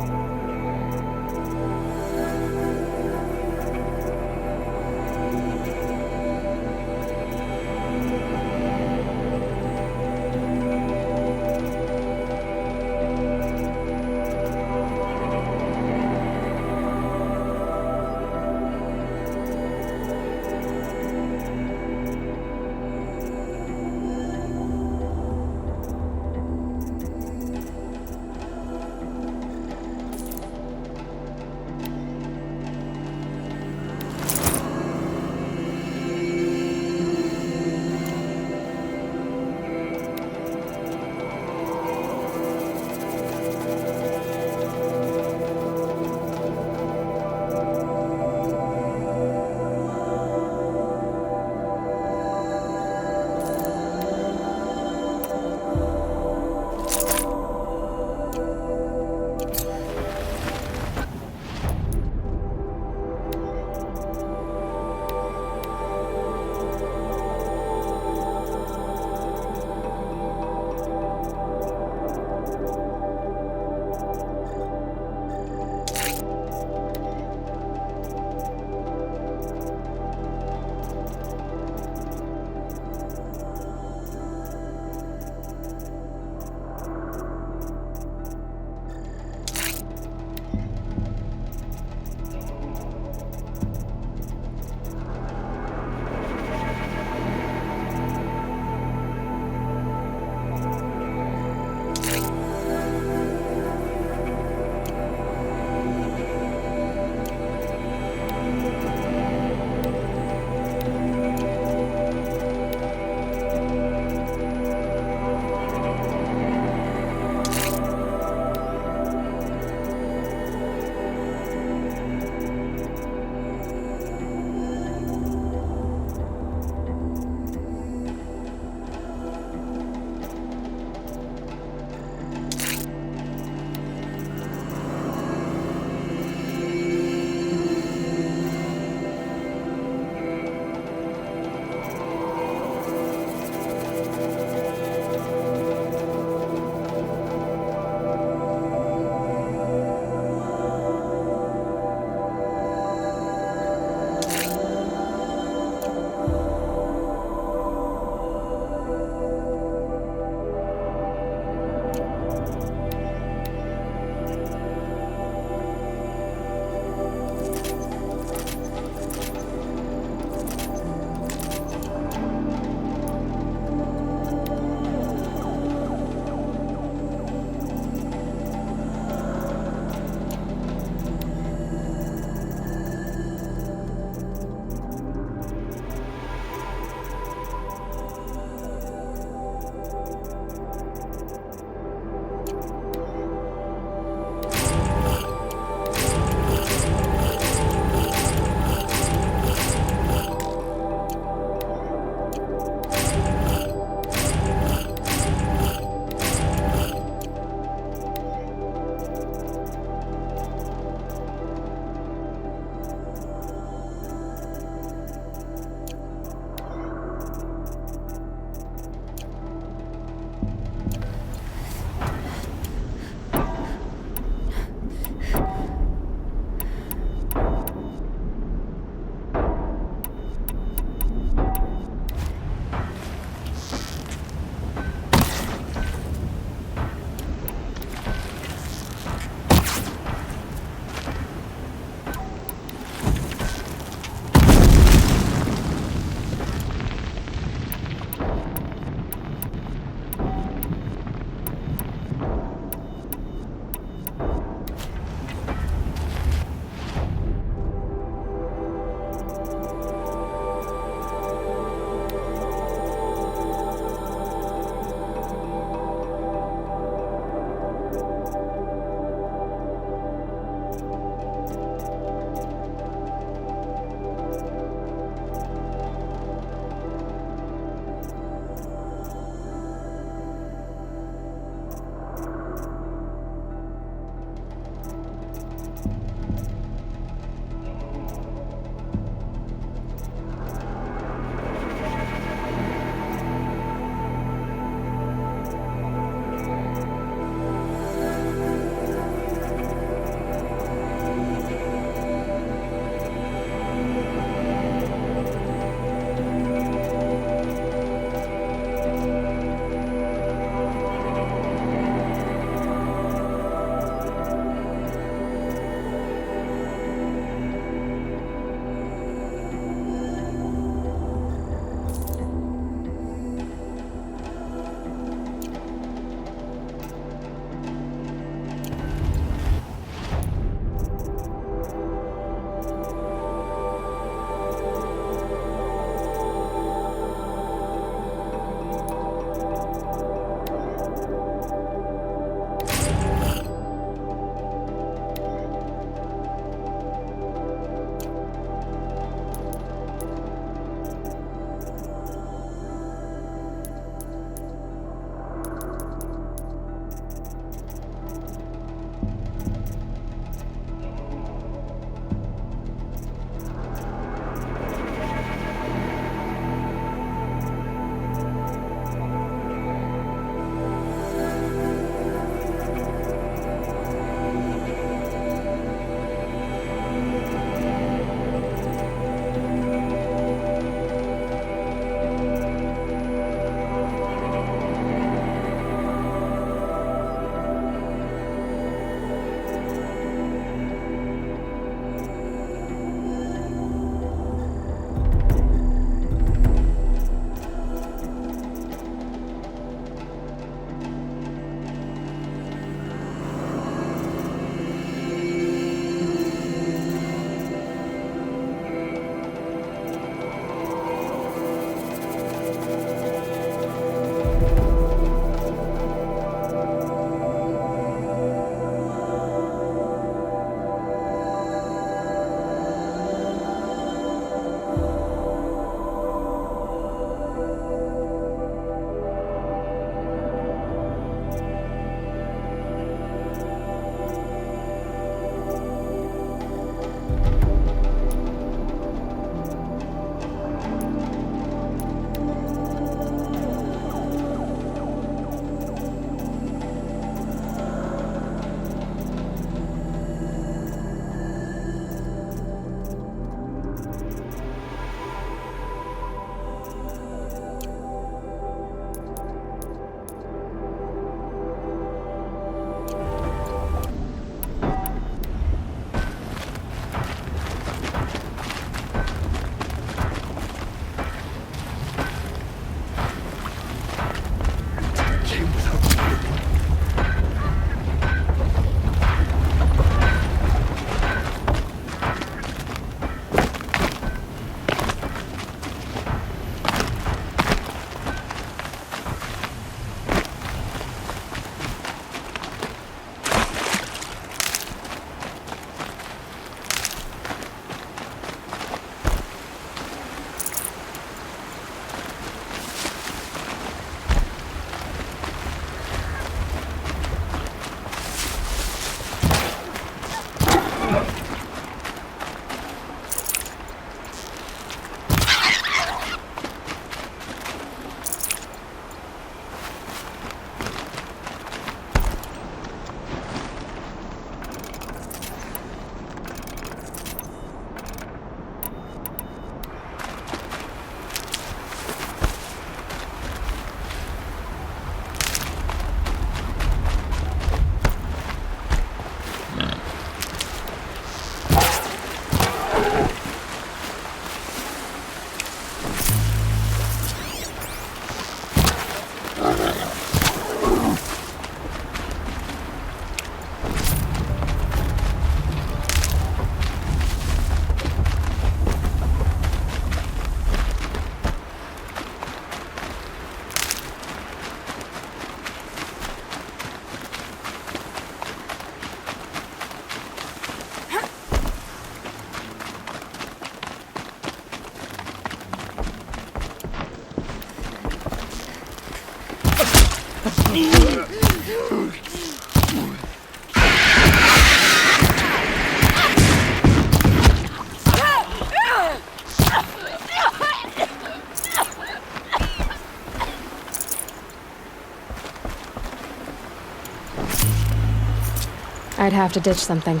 I'd have to ditch something.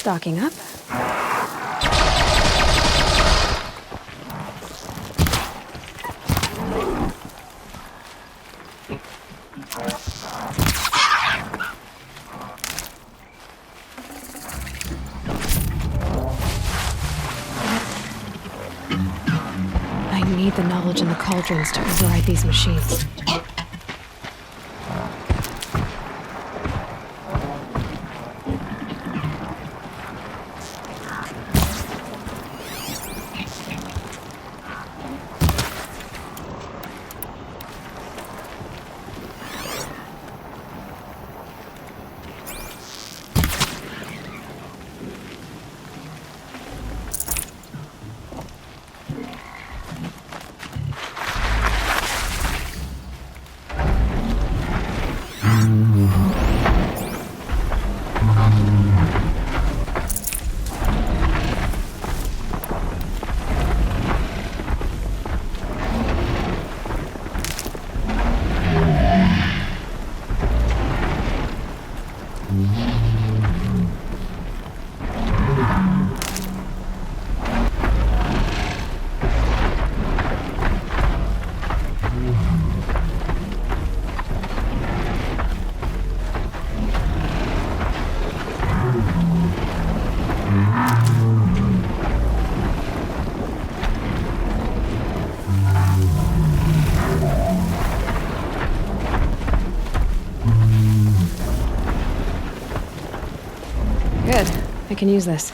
Stocking up. I need the knowledge in the cauldrons to override these machines. Good. I can use this.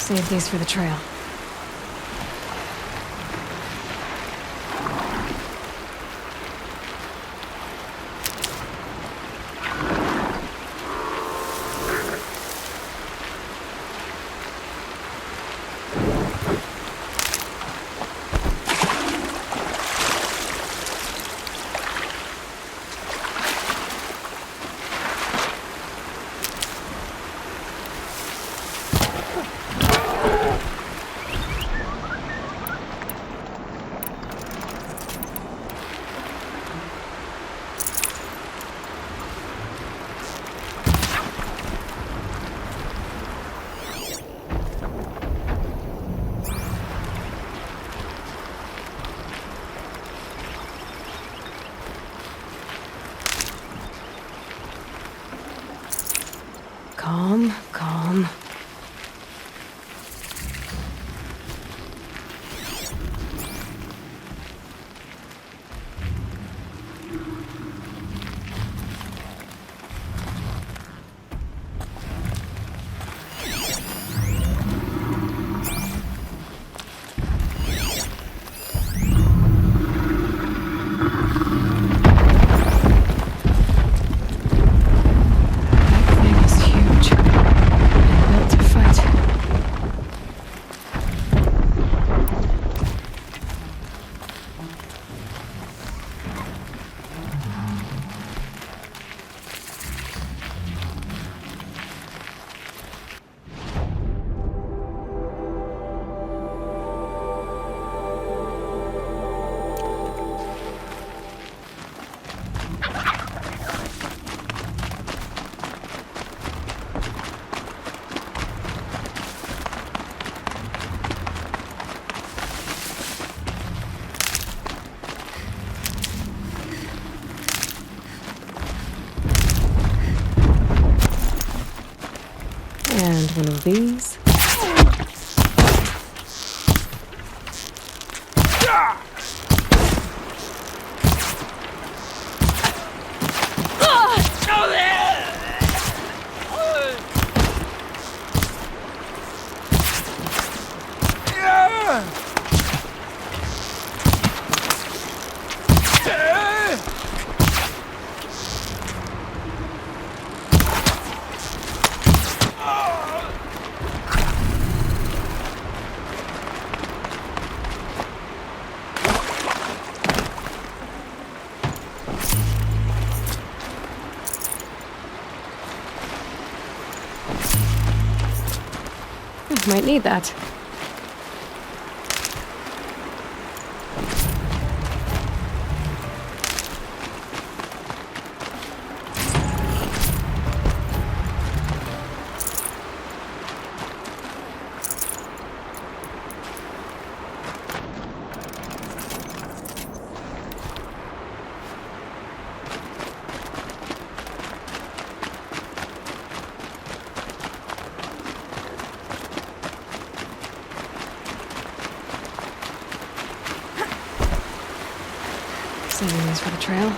Save these for the trail. Calm, calm. And one of these. Might need that. Saving these for the trail.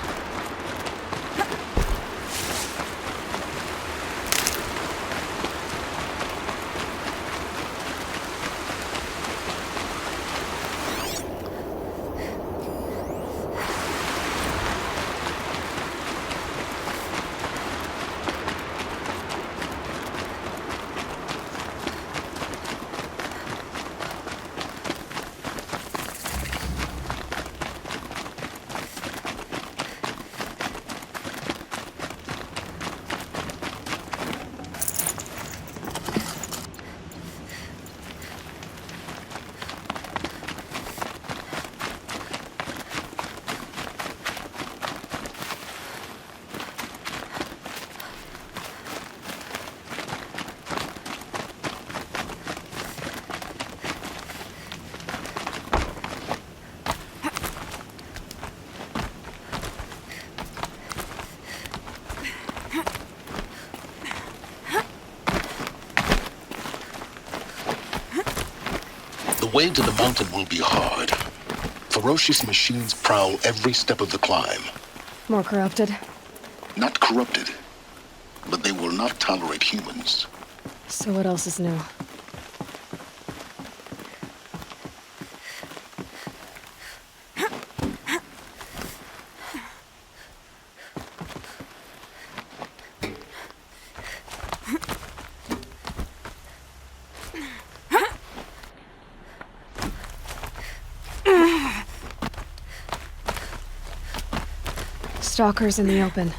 way to the mountain will be hard. Ferocious machines prowl every step of the climb. More corrupted? Not corrupted, but they will not tolerate humans. So what else is new? Stalkers in the open.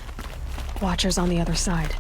Watchers on the other side.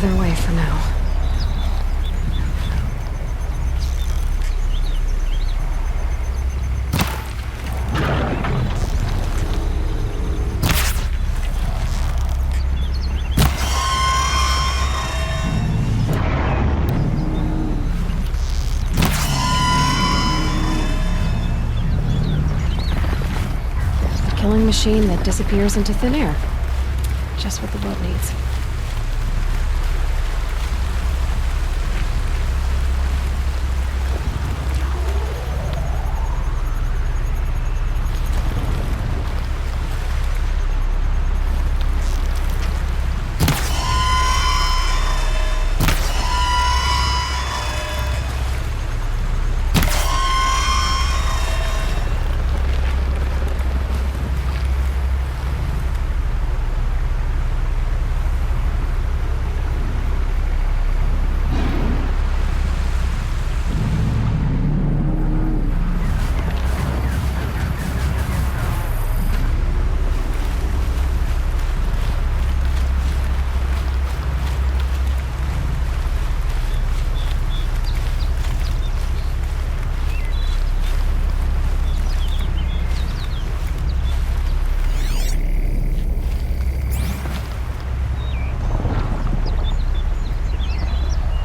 Their way for now. A killing machine that disappears into thin air. Just what the world needs.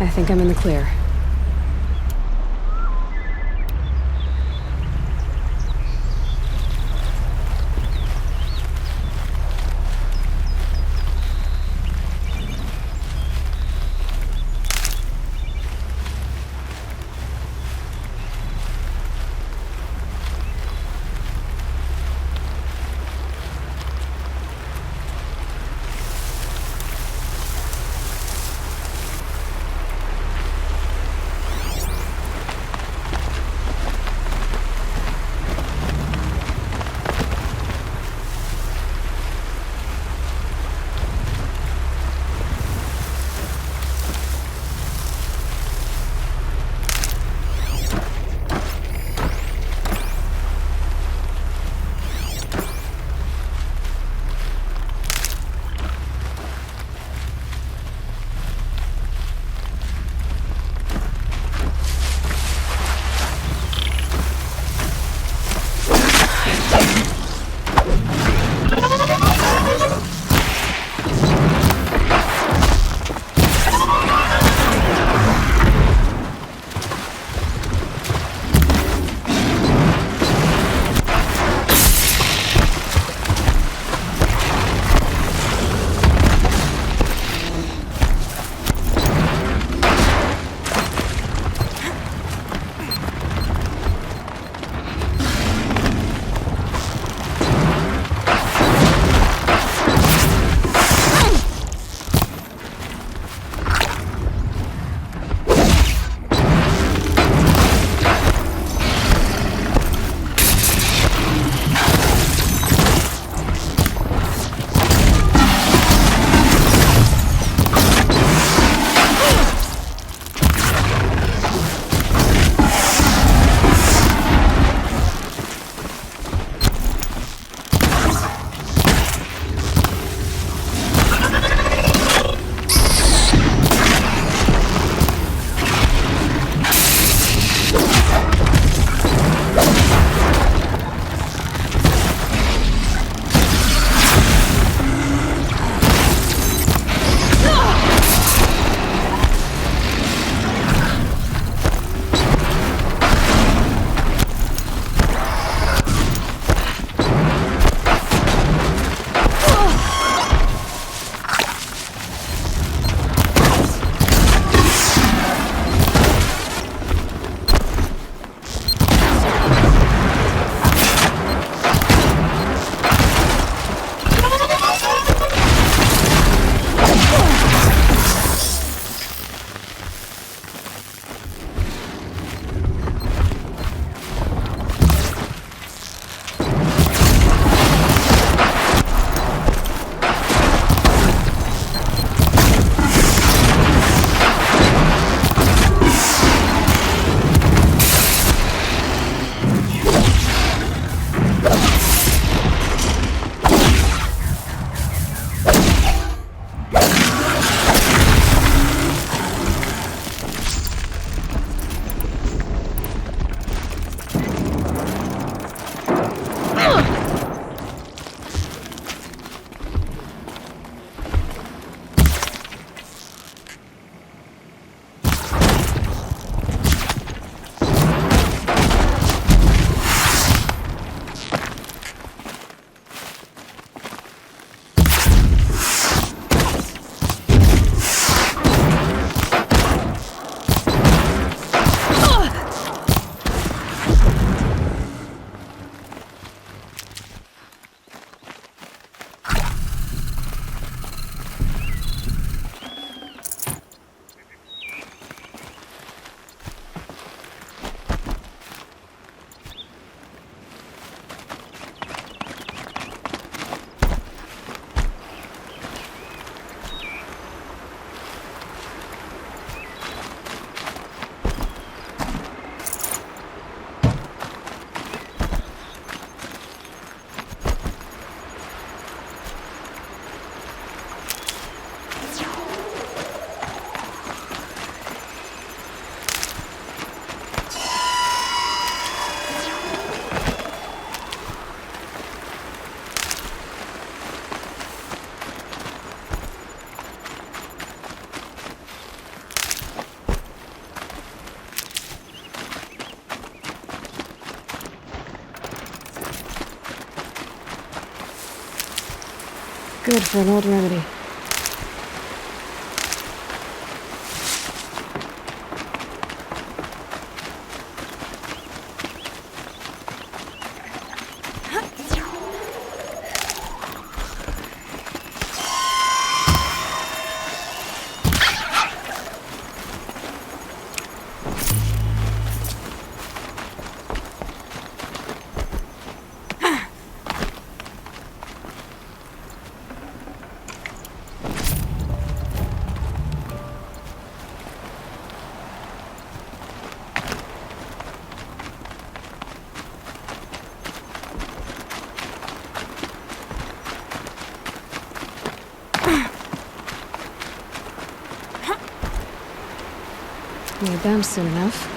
I think I'm in the clear. Good for an old remedy. Need them soon enough.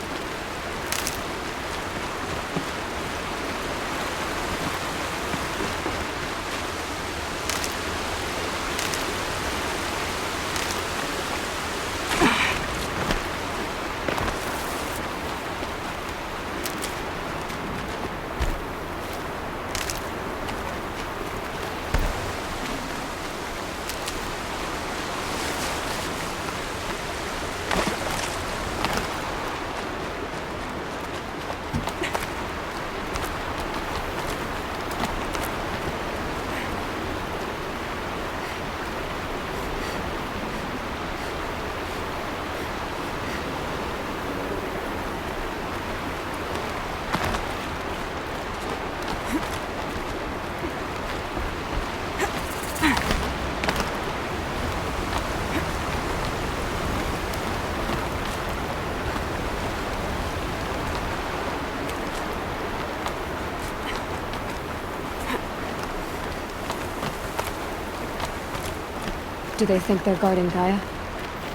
Do they think they're guarding Gaia?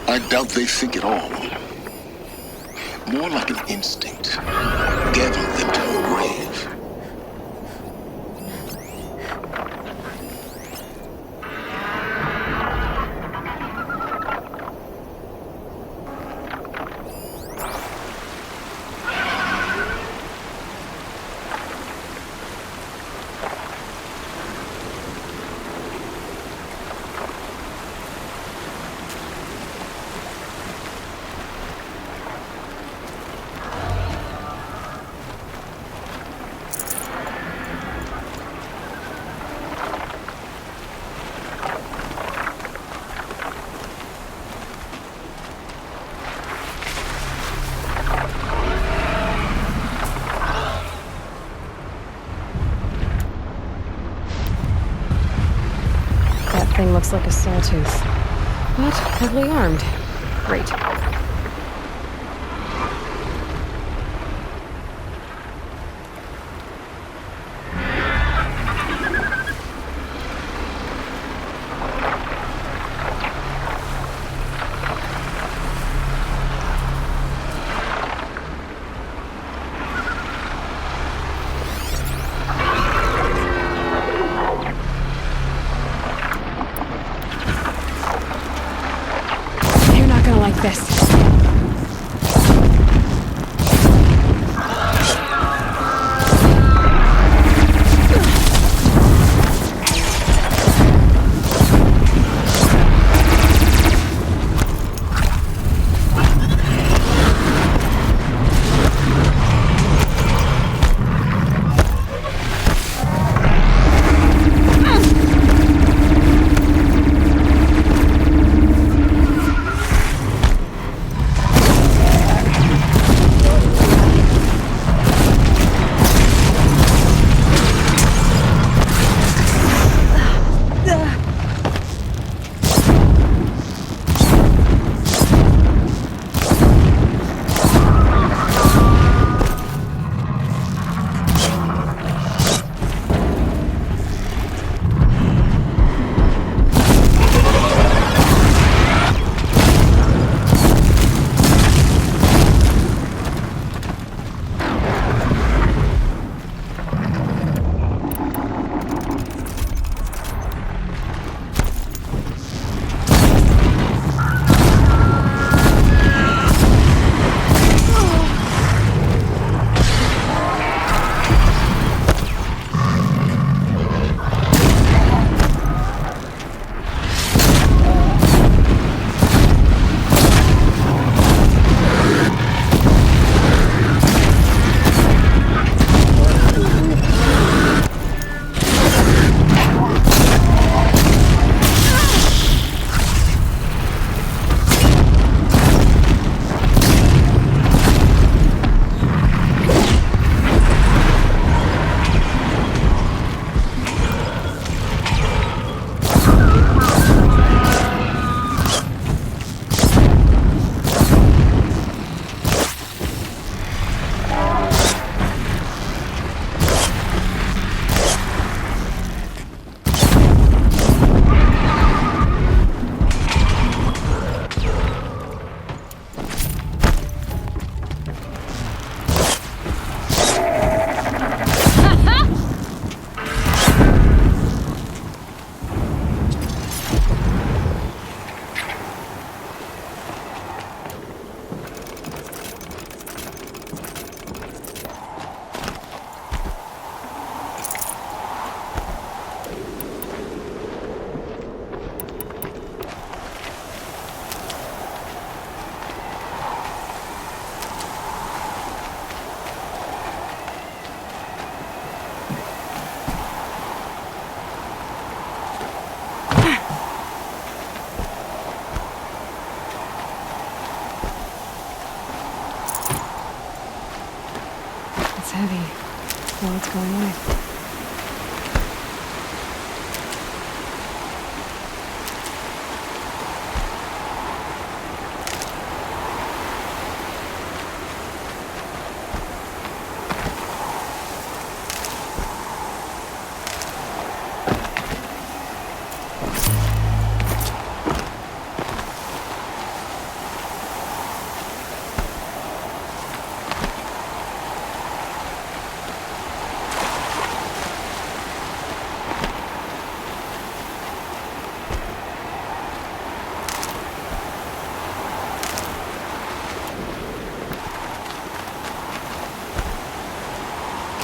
I doubt they think at all. More like an instinct, gathering them to her grave. Thing looks like a sawtooth, but heavily armed. Great. Like this. heavy. Well, it's going away.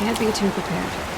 Can't be too prepared.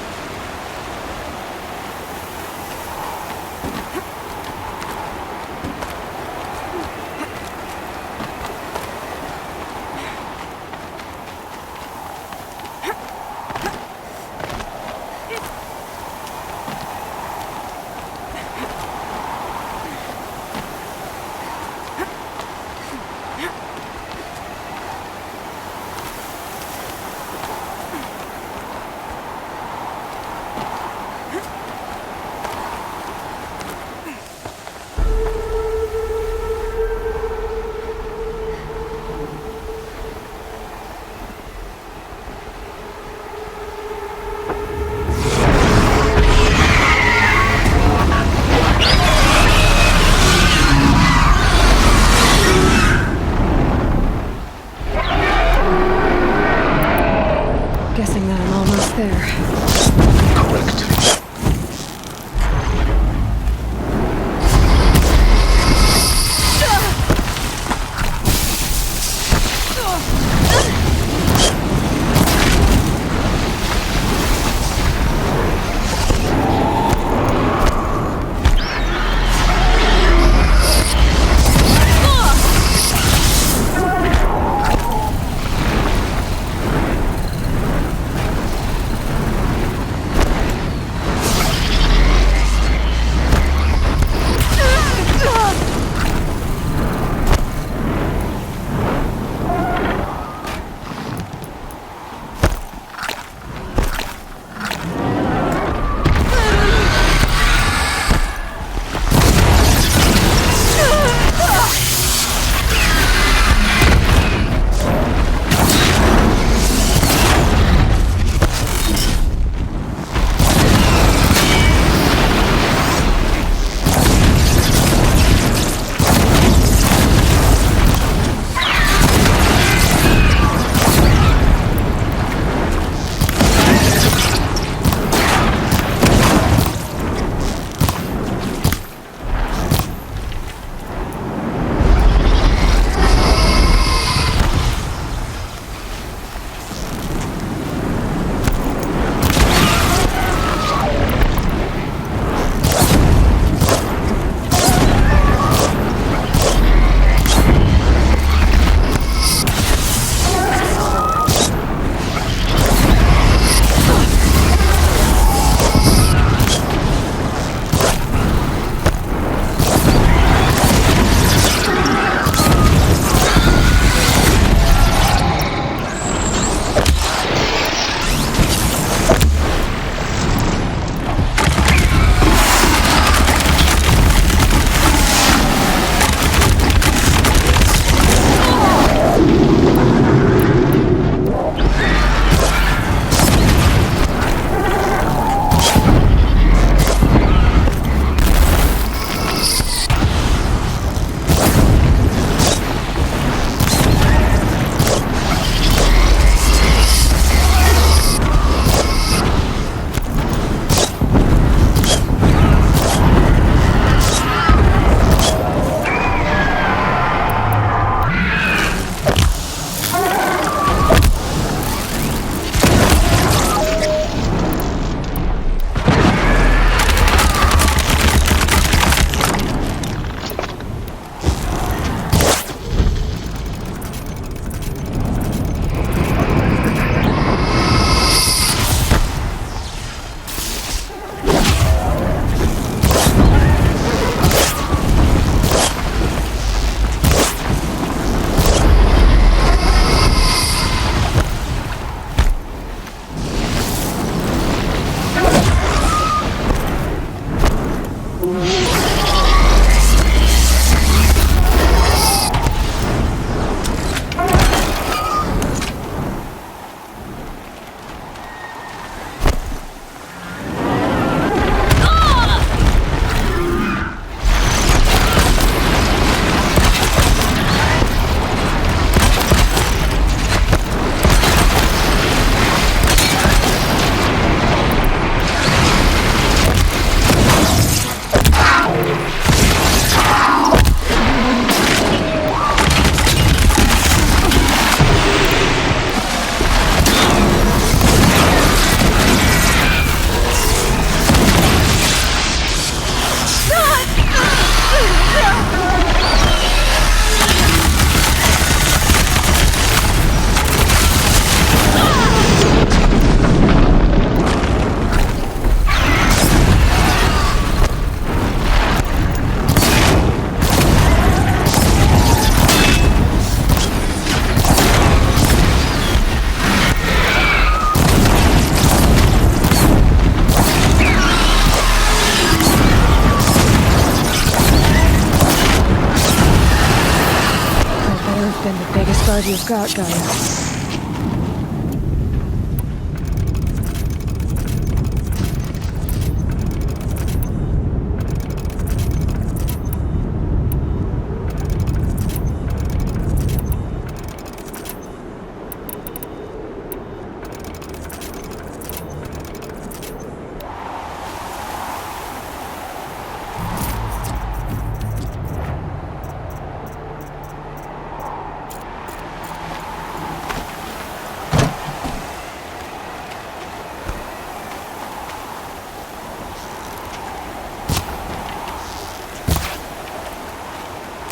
I'm the biggest guard you've got, Gaia.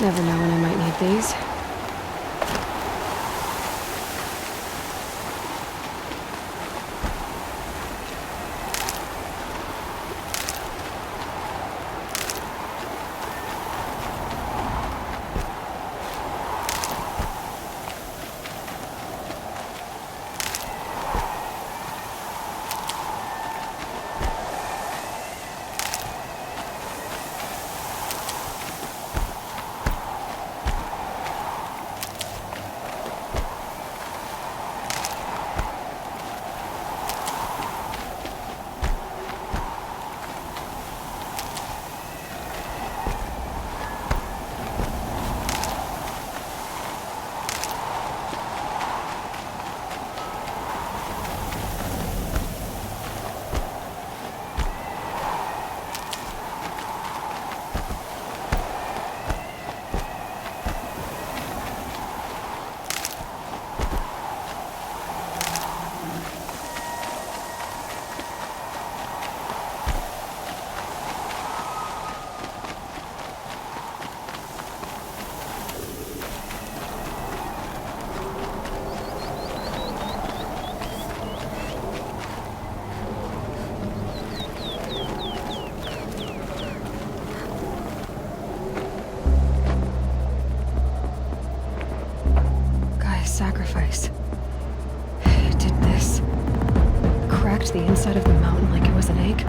Never know when I might need these. Sacrifice. It did this. Cracked the inside of the mountain like it was an egg.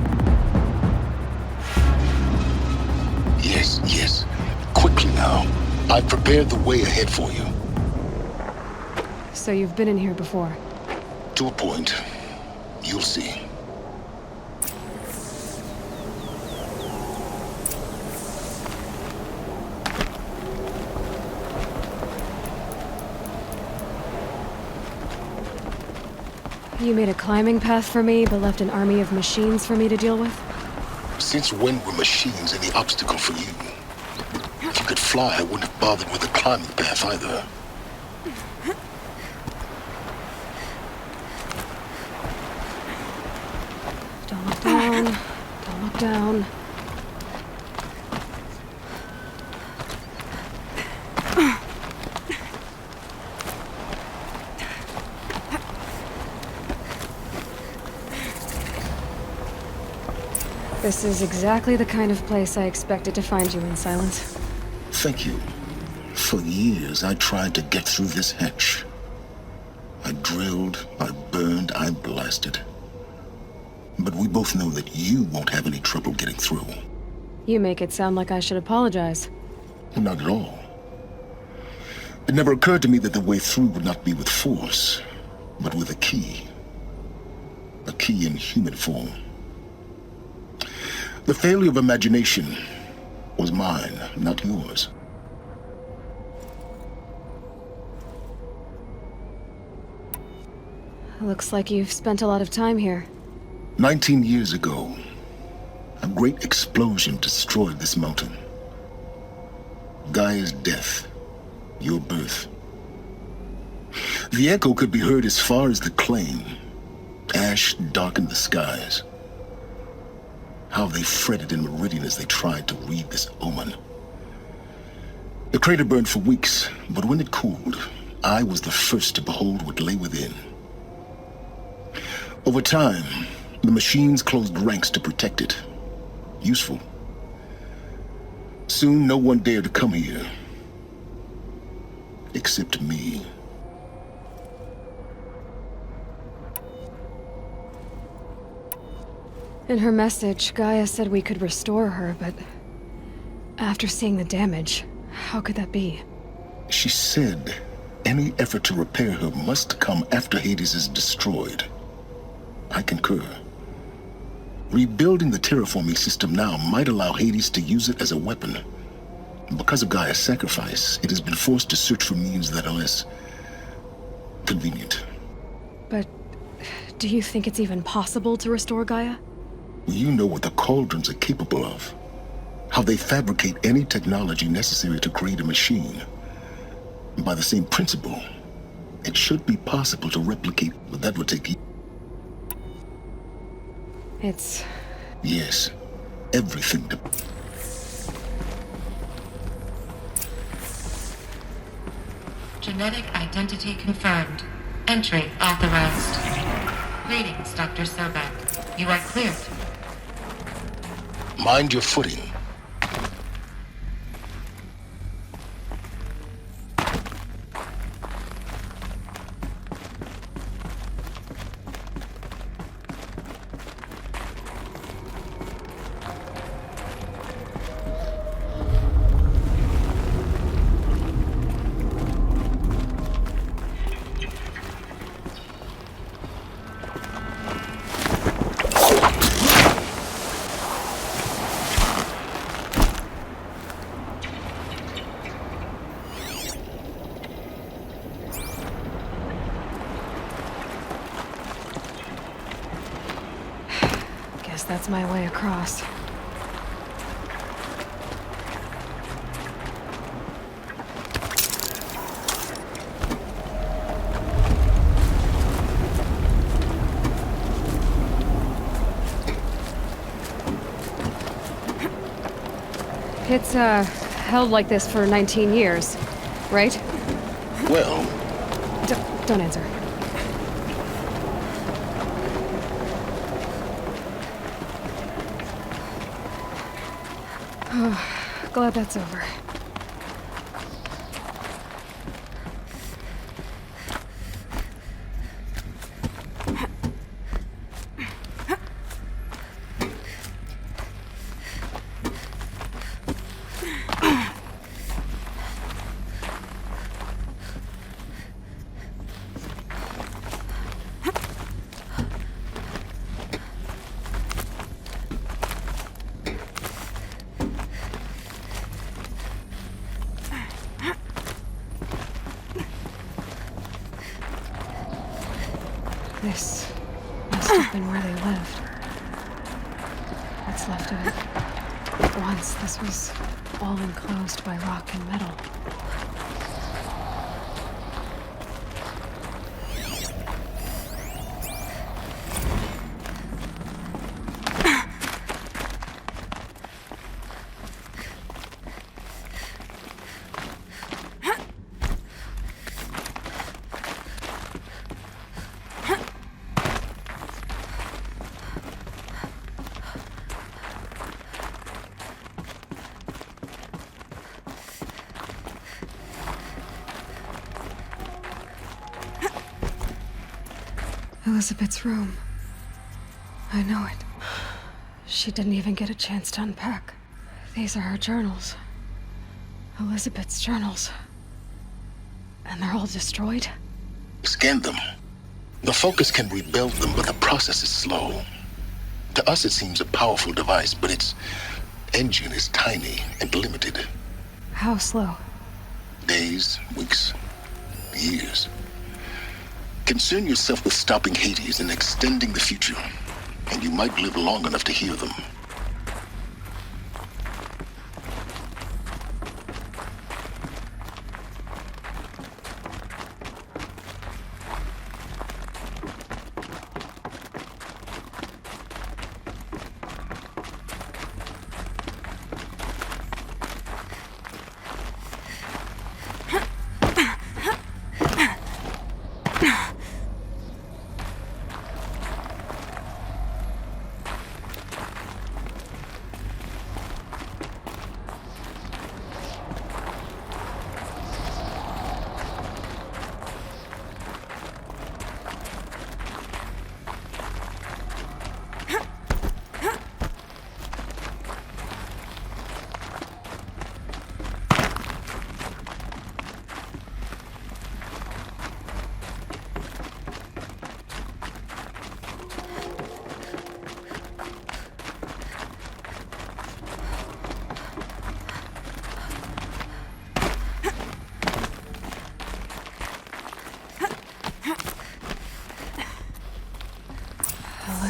Yes, yes. Quickly now. I've prepared the way ahead for you. So you've been in here before? To a point. You'll see. You made a climbing path for me, but left an army of machines for me to deal with? Since when were machines any obstacle for you? If you could fly, I wouldn't have bothered with the climbing path either. Don't look down. Don't look down. This is exactly the kind of place I expected to find you in, Silence. Thank you. For years, I tried to get through this hatch. I drilled, I burned, I blasted. But we both know that you won't have any trouble getting through. You make it sound like I should apologize. Not at all. It never occurred to me that the way through would not be with force, but with a key. A key in human form. The failure of imagination was mine, not yours. Looks like you've spent a lot of time here. 19 years ago, a great explosion destroyed this mountain. Gaia's death, your birth. The echo could be heard as far as the claim. Ash darkened the skies. How they fretted in Meridian as they tried to read this omen. The crater burned for weeks, but when it cooled, I was the first to behold what lay within. Over time, the machines closed ranks to protect it. Useful. Soon, no one dared to come here. Except me. In her message, Gaia said we could restore her, but after seeing the damage, how could that be? She said Any effort to repair her must come after Hades is destroyed. I concur. Rebuilding the terraforming system now might allow Hades to use it as a weapon. Because of Gaia's sacrifice, it has been forced to search for means that are less convenient. But do you think it's even possible to restore Gaia? You know what the Cauldrons are capable of. How they fabricate any technology necessary to create a machine. By the same principle, it should be possible to replicate, but that would take... It's... Yes. Everything to... Genetic identity confirmed. Entry authorized. Greetings, Dr. Sobek. You are cleared. Mind your footing. That's my way across. It's, held like this for 19 years, right? Well... Don't answer. Oh, glad that's over. This must have been where they lived. What's left of it. Once this was all enclosed by rock and metal. Elizabeth's room. I know it. She didn't even get a chance to unpack. These are her journals. Elizabeth's journals. And they're all destroyed? Scan them. The Focus can rebuild them, but the process is slow. To us it seems a powerful device, but its engine is tiny and limited. How slow? Days, weeks, years. Concern yourself with stopping Hades and extending the future, and you might live long enough to hear them.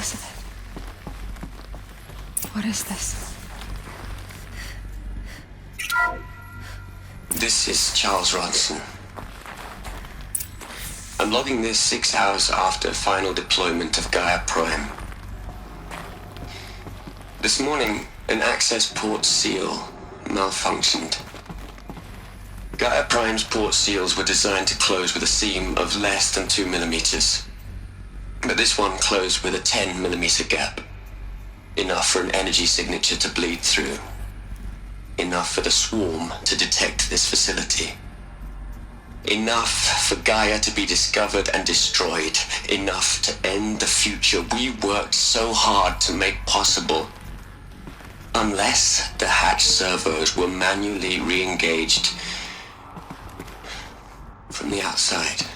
Elizabeth. What is this? This is Charles Ronson. I'm logging this 6 hours after final deployment of Gaia Prime. This morning, an access port seal malfunctioned. Gaia Prime's port seals were designed to close with a seam of less than 2 millimeters. But this one closed with a 10 millimeter gap. Enough for an energy signature to bleed through. Enough for the swarm to detect this facility. Enough for Gaia to be discovered and destroyed. Enough to end the future we worked so hard to make possible. Unless the hatch servos were manually re-engaged from the outside.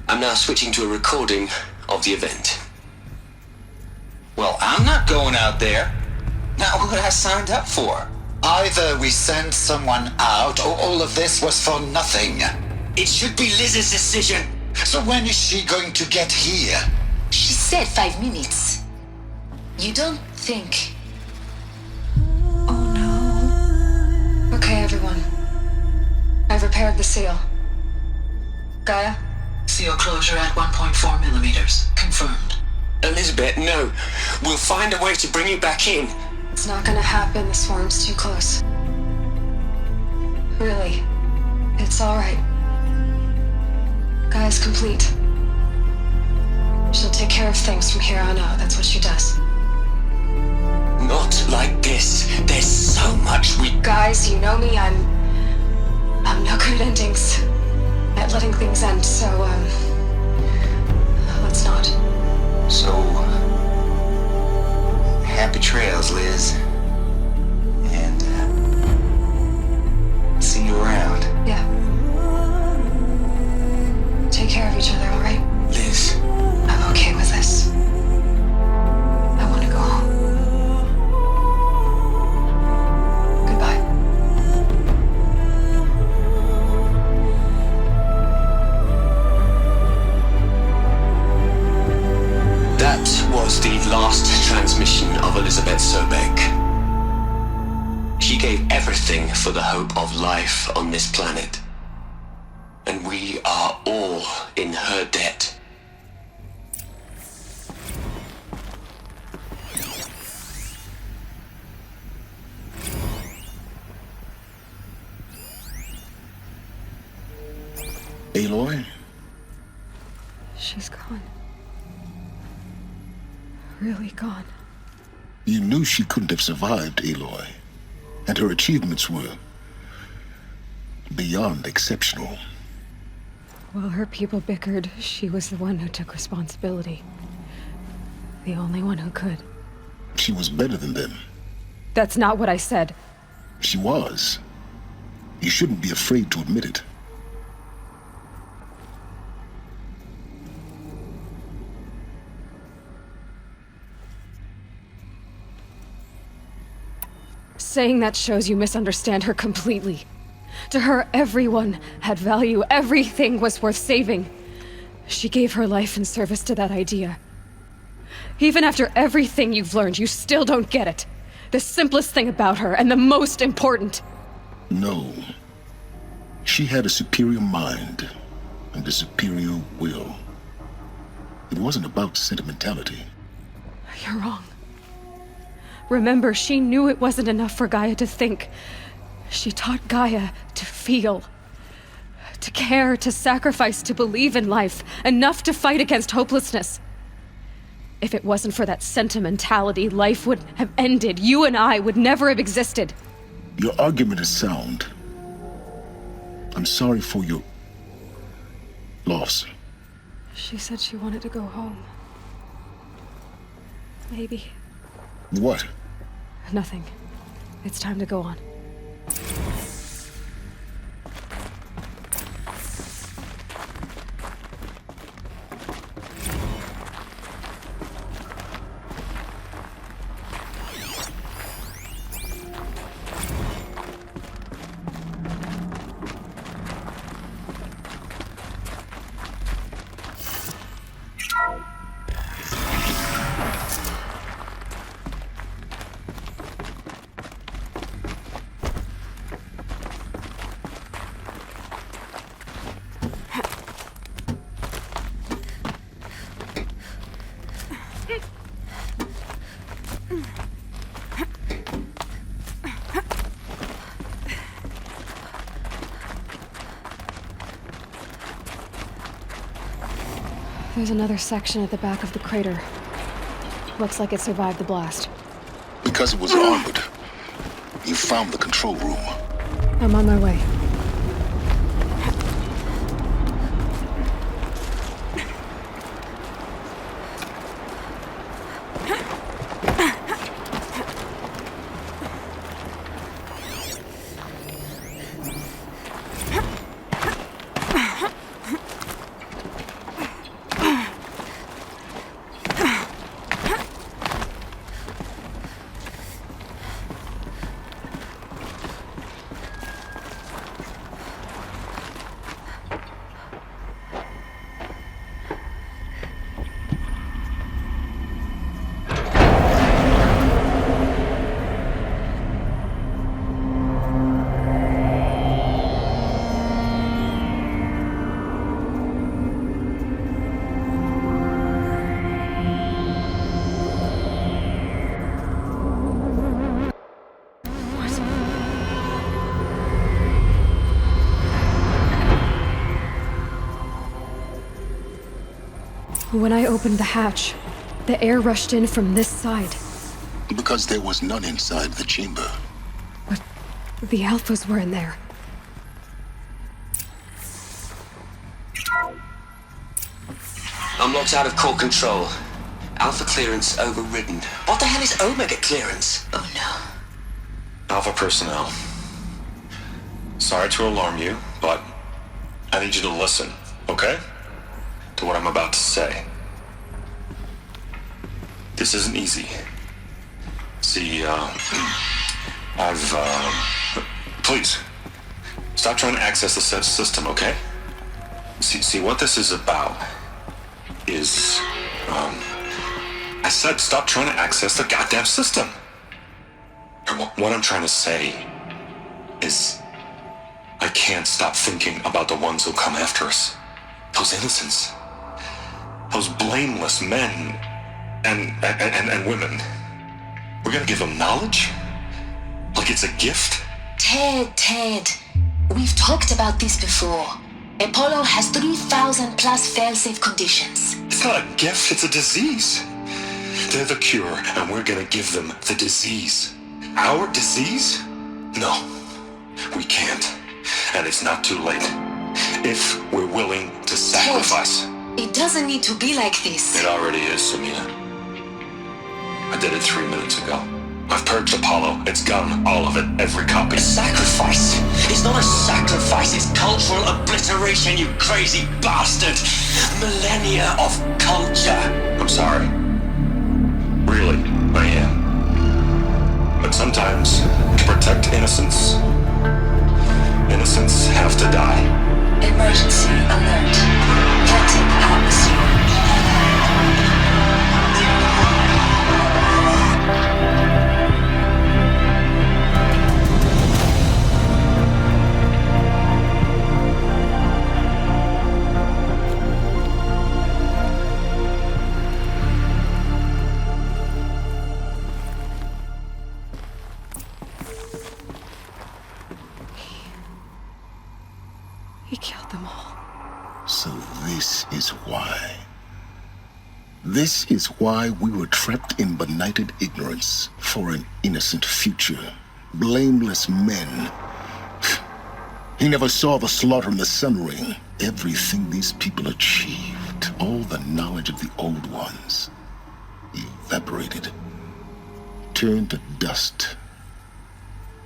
I'm now switching to a recording of the event. Well, I'm not going out there. Not what I signed up for. Either we send someone out, or all of this was for nothing. It should be Liz's decision. So when is she going to get here? She said 5 minutes. You don't think... Oh no. Okay, everyone. I've repaired the seal. Gaia? Seal closure at 1.4 millimeters. Confirmed. Elizabeth, no. We'll find a way to bring you back in. It's not gonna happen. The swarm's too close. Really. It's alright. Gaia's complete. She'll take care of things from here on out. That's what she does. Not like this. There's so much we... Guys, you know me. I'm no good at endings. At letting things end, so, let's not. So... happy trails, Liz. And, see you around. Yeah. Take care of each other, alright? Liz. I'm okay with this. I want to go home. Goodbye. That was the last transmission of Elizabeth Sobek. She gave everything for the hope of life on this planet. And we are all in her debt. Aloy? She's gone. Really gone. You knew she couldn't have survived, Aloy. And her achievements were beyond exceptional. While her people bickered, she was the one who took responsibility. The only one who could. She was better than them. That's not what I said. She was. You shouldn't be afraid to admit it. Saying that shows you misunderstand her completely. To her, everyone had value. Everything was worth saving. She gave her life in service to that idea. Even after everything you've learned, you still don't get it. The simplest thing about her, and the most important. No. She had a superior mind and a superior will. It wasn't about sentimentality. You're wrong. Remember, she knew it wasn't enough for Gaia to think. She taught Gaia to feel. To care, to sacrifice, to believe in life. Enough to fight against hopelessness. If it wasn't for that sentimentality, life would have ended. You and I would never have existed. Your argument is sound. I'm sorry for your loss. She said she wanted to go home. Maybe. What? Nothing. It's time to go on. There's another section at the back of the crater. Looks like it survived the blast. Because it was armored, you found the control room. I'm on my way. When I opened the hatch, the air rushed in from this side. Because there was none inside the chamber. But the Alphas were in there. I'm locked out of core control. Alpha clearance overridden. What the hell is Omega clearance? Oh no. Alpha personnel. Sorry to alarm you, but I need you to listen, okay? To what I'm about to say. This isn't easy. See, please, stop trying to access the system, okay? See, what this is about is, I said stop trying to access the goddamn system. What I'm trying to say is, I can't stop thinking about the ones who come after us. Those innocents. Those blameless men and women. We're gonna give them knowledge? Like it's a gift? Ted. We've talked about this before. Apollo has 3,000 plus fail-safe conditions. It's not a gift, it's a disease. They're the cure, and we're gonna give them the disease. Our disease? No, we can't. And it's not too late. If we're willing to sacrifice. Ted, it doesn't need to be like this. It already is, Samina. I did it 3 minutes ago. I've purged Apollo. It's gone. All of it. Every copy. A sacrifice? It's not a sacrifice. It's cultural obliteration, you crazy bastard. Millennia of culture. I'm sorry. Really, I am. But sometimes, to protect innocence, innocents have to die. Emergency alert. Venting atmosphere. He killed them all. So this is why. This is why we were trapped in benighted ignorance for an innocent future. Blameless men. He never saw the slaughter in the Sun Ring. Everything these people achieved, all the knowledge of the old ones, evaporated, turned to dust,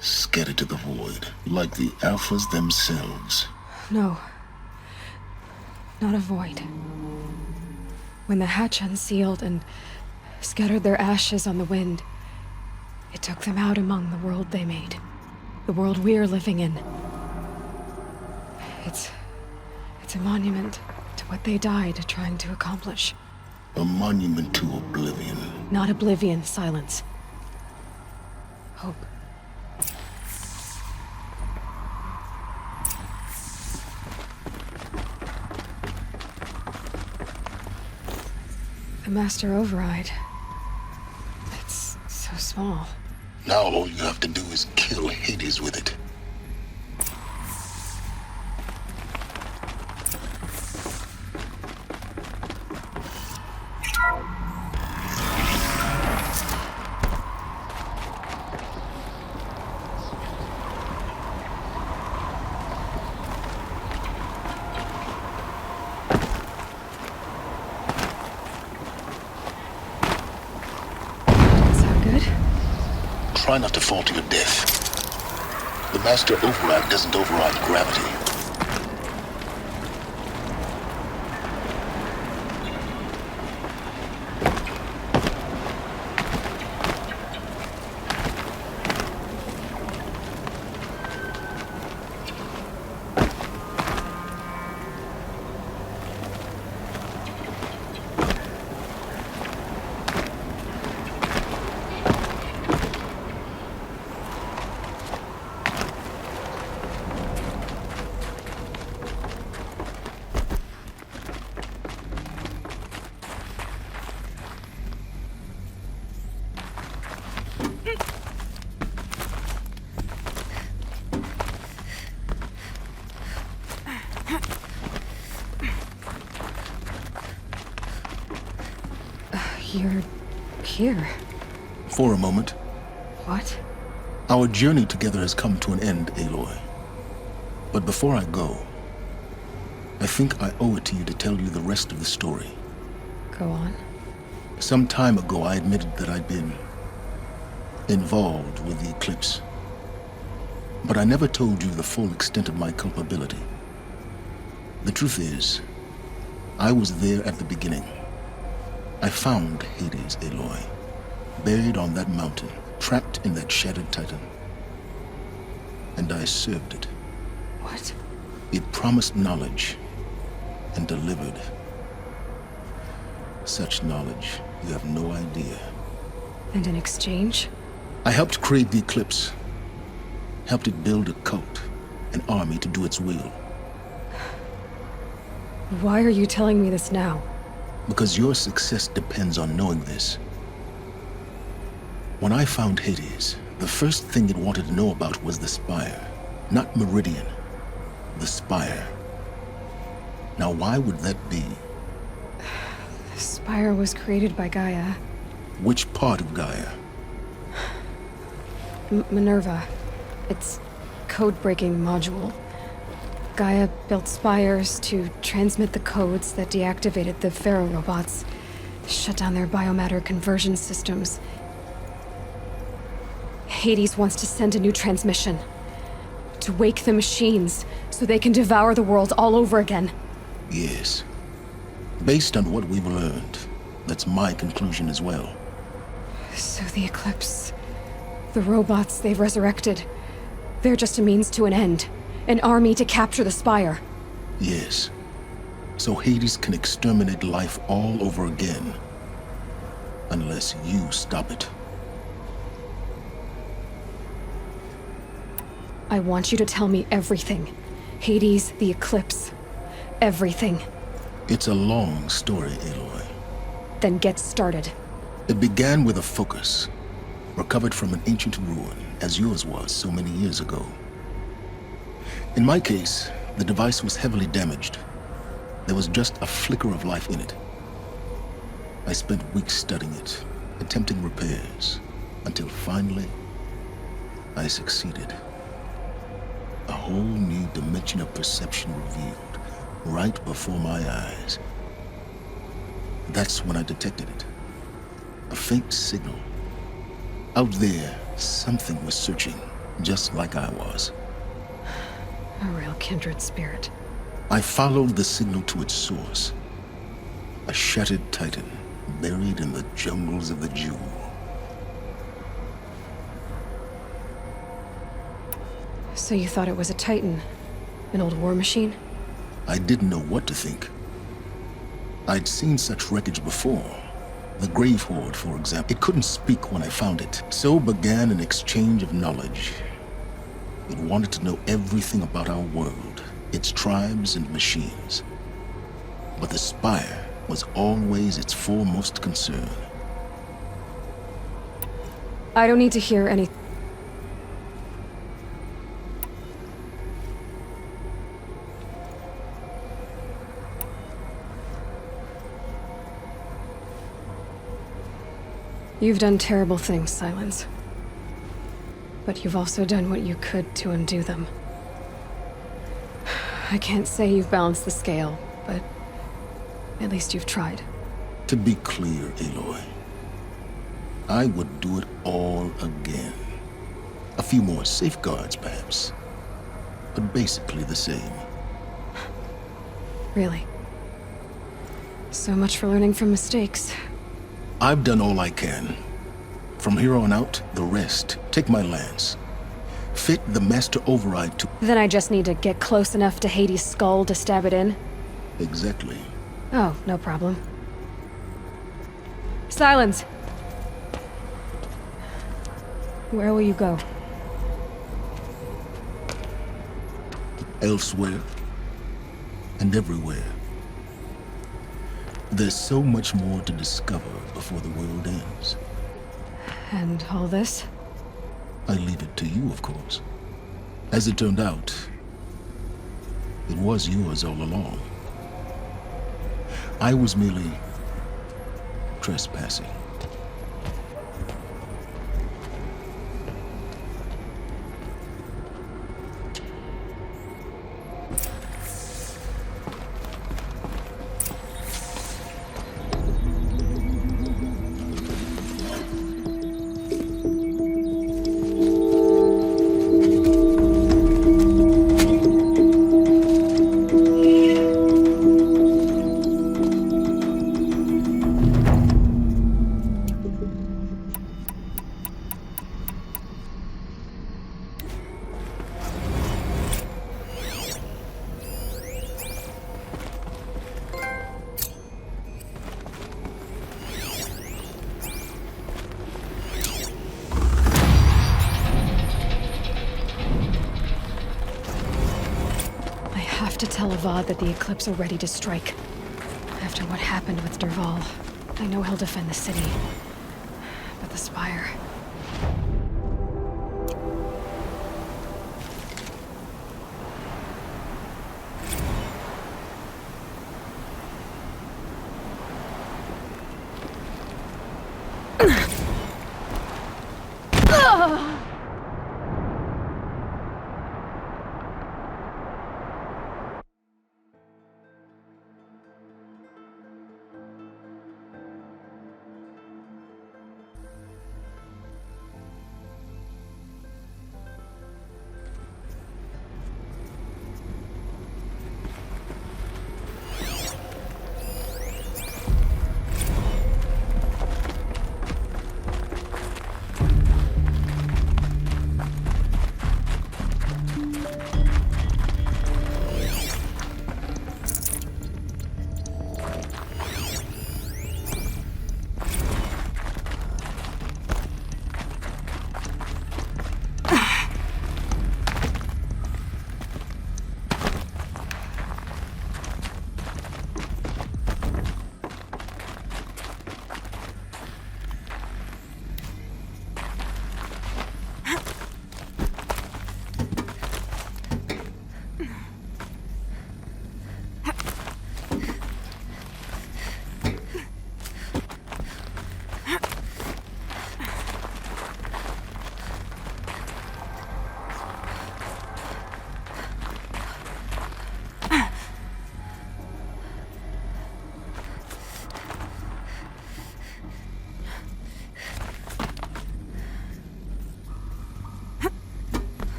scattered to the void, like the Alphas themselves. No. Not a void. When the hatch unsealed and scattered their ashes on the wind, it took them out among the world they made. The world we're living in. It's a monument to what they died trying to accomplish. A monument to oblivion. Not oblivion, silence. Hope. The Master Override. It's so small. Now all you have to do is kill Hades with it. try not to fall to your death. The master override doesn't override gravity. You're here. For a moment. What? Our journey together has come to an end, Aloy. But before I go, I think I owe it to you to tell you the rest of the story. Go on. Some time ago, I admitted that I'd been involved with the Eclipse. But I never told you the full extent of my culpability. The truth is, I was there at the beginning. I found Hades, Aloy, buried on that mountain, trapped in that shattered titan. And I served it. What? It promised knowledge and delivered. Such knowledge, you have no idea. And in exchange? I helped create the Eclipse. Helped it build a cult, an army to do its will. Why are you telling me this now? Because your success depends on knowing this. When I found Hades, the first thing it wanted to know about was the Spire. Not Meridian. The Spire. Now why would that be? The Spire was created by Gaia. Which part of Gaia? Minerva. Its code-breaking module. Gaia built spires to transmit the codes that deactivated the Pharaoh robots, shut down their biomatter conversion systems. Hades wants to send a new transmission. To wake the machines, so they can devour the world all over again. Yes. Based on what we've learned, that's my conclusion as well. So the Eclipse, the robots they've resurrected, they're just a means to an end. An army to capture the Spire. Yes. So Hades can exterminate life all over again. Unless you stop it. I want you to tell me everything. Hades, the Eclipse. Everything. It's a long story, Aloy. Then get started. It began with a focus. Recovered from an ancient ruin, as yours was so many years ago. In my case, the device was heavily damaged. There was just a flicker of life in it. I spent weeks studying it, attempting repairs, until finally, I succeeded. A whole new dimension of perception revealed, right before my eyes. That's when I detected it. A faint signal. Out there, something was searching, just like I was. A real kindred spirit. I followed the signal to its source. A shattered titan, buried in the jungles of the Jewel. So you thought it was a titan? An old war machine? I didn't know what to think. I'd seen such wreckage before. The Grave Horde, for example. It couldn't speak when I found it. So began an exchange of knowledge. It wanted to know everything about our world, its tribes and machines. But the Spire was always its foremost concern. I don't need to hear any... You've done terrible things, Silence. But you've also done what you could to undo them. I can't say you've balanced the scale, but at least you've tried. To be clear, Aloy, I would do it all again. A few more safeguards, perhaps. But basically the same. Really? So much for learning from mistakes. I've done all I can. From here on out, the rest. Take my lance. Fit the master override to... Then I just need to get close enough to Hades' skull to stab it in? Exactly. Oh, no problem. Silence! Where will you go? Elsewhere. And everywhere. There's so much more to discover before the world ends. And all this? I leave it to you, of course. As it turned out, it was yours all along. I was merely trespassing. To tell Avad that the Eclipse are ready to strike. After what happened with Dervahl, I know he'll defend the city. But the Spire...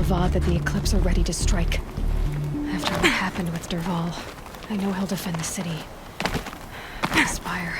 Avad that the Eclipse are ready to strike. After what happened with Dervahl, I know he'll defend the city. The Spire.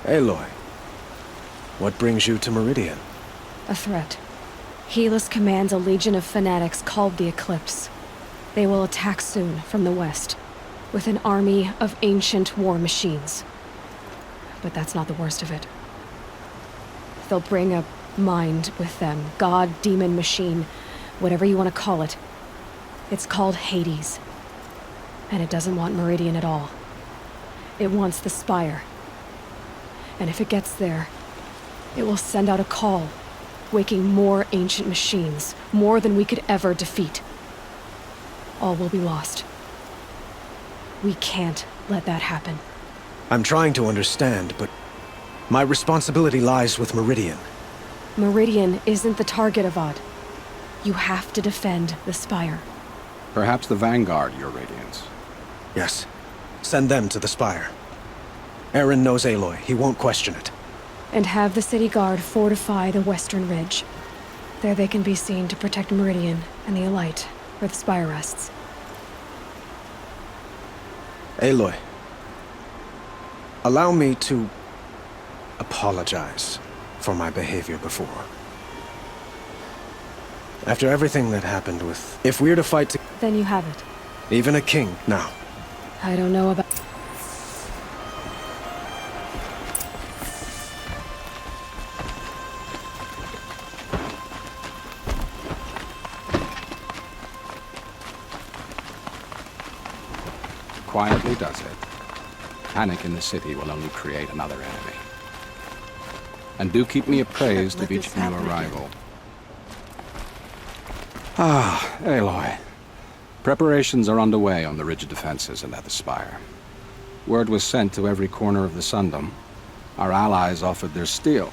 Aloy, what brings you to Meridian? A threat. Helis commands a legion of fanatics called the Eclipse. They will attack soon from the west, with an army of ancient war machines. But that's not the worst of it. They'll bring a mind with them, god, demon, machine, whatever you want to call it. It's called Hades. And it doesn't want Meridian at all. It wants the Spire. And if it gets there, it will send out a call, waking more ancient machines, more than we could ever defeat. All will be lost. We can't let that happen. I'm trying to understand, but my responsibility lies with Meridian. Meridian isn't the target, Avad. You have to defend the Spire. Perhaps the Vanguard, Your Radiance. Yes. Send them to the Spire. Eren knows Aloy. He won't question it. And have the city guard fortify the western ridge. There they can be seen to protect Meridian and the Elite, where the Spire rests. Aloy, allow me to apologize for my behavior before. After everything that happened with... If we're to fight to... Then you have it. Even a king, now. I don't know about... Quietly does it. Panic in the city will only create another enemy. And do keep me appraised of each new arrival. Ah, Aloy. Preparations are underway on the ridge defenses and at the Spire. Word was sent to every corner of the Sundom. Our allies offered their steel.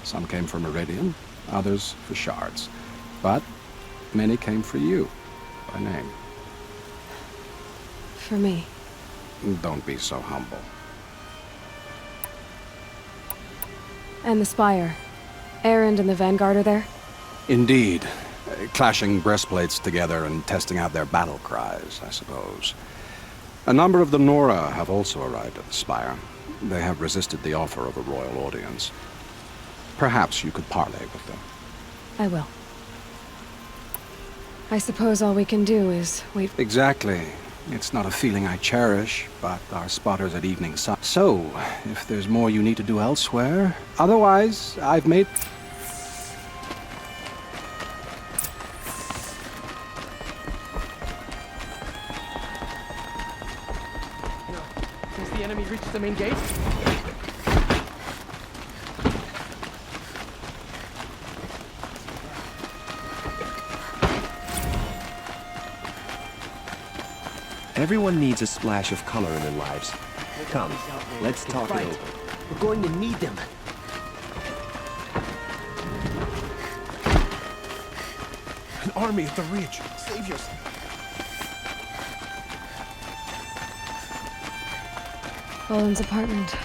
Some came for Meridian, others for shards. But many came for you, by name. For me. Don't be so humble. And the Spire. Erend and the Vanguard are there? Indeed. Clashing breastplates together and testing out their battle cries, I suppose. A number of the Nora have also arrived at the Spire. They have resisted the offer of a royal audience. Perhaps you could parley with them. I will. I suppose all we can do is wait... Exactly. It's not a feeling I cherish, but our spotters at Evening Sun. So, if there's more you need to do elsewhere... Otherwise, I've made... Has the enemy reached the main gate? Everyone needs a splash of color in their lives. Come, let's talk it over. We're going to need them. An army at the ridge. Save yourself. Boland's apartment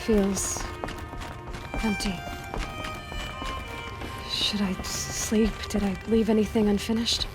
feels empty. Should I sleep? Did I leave anything unfinished?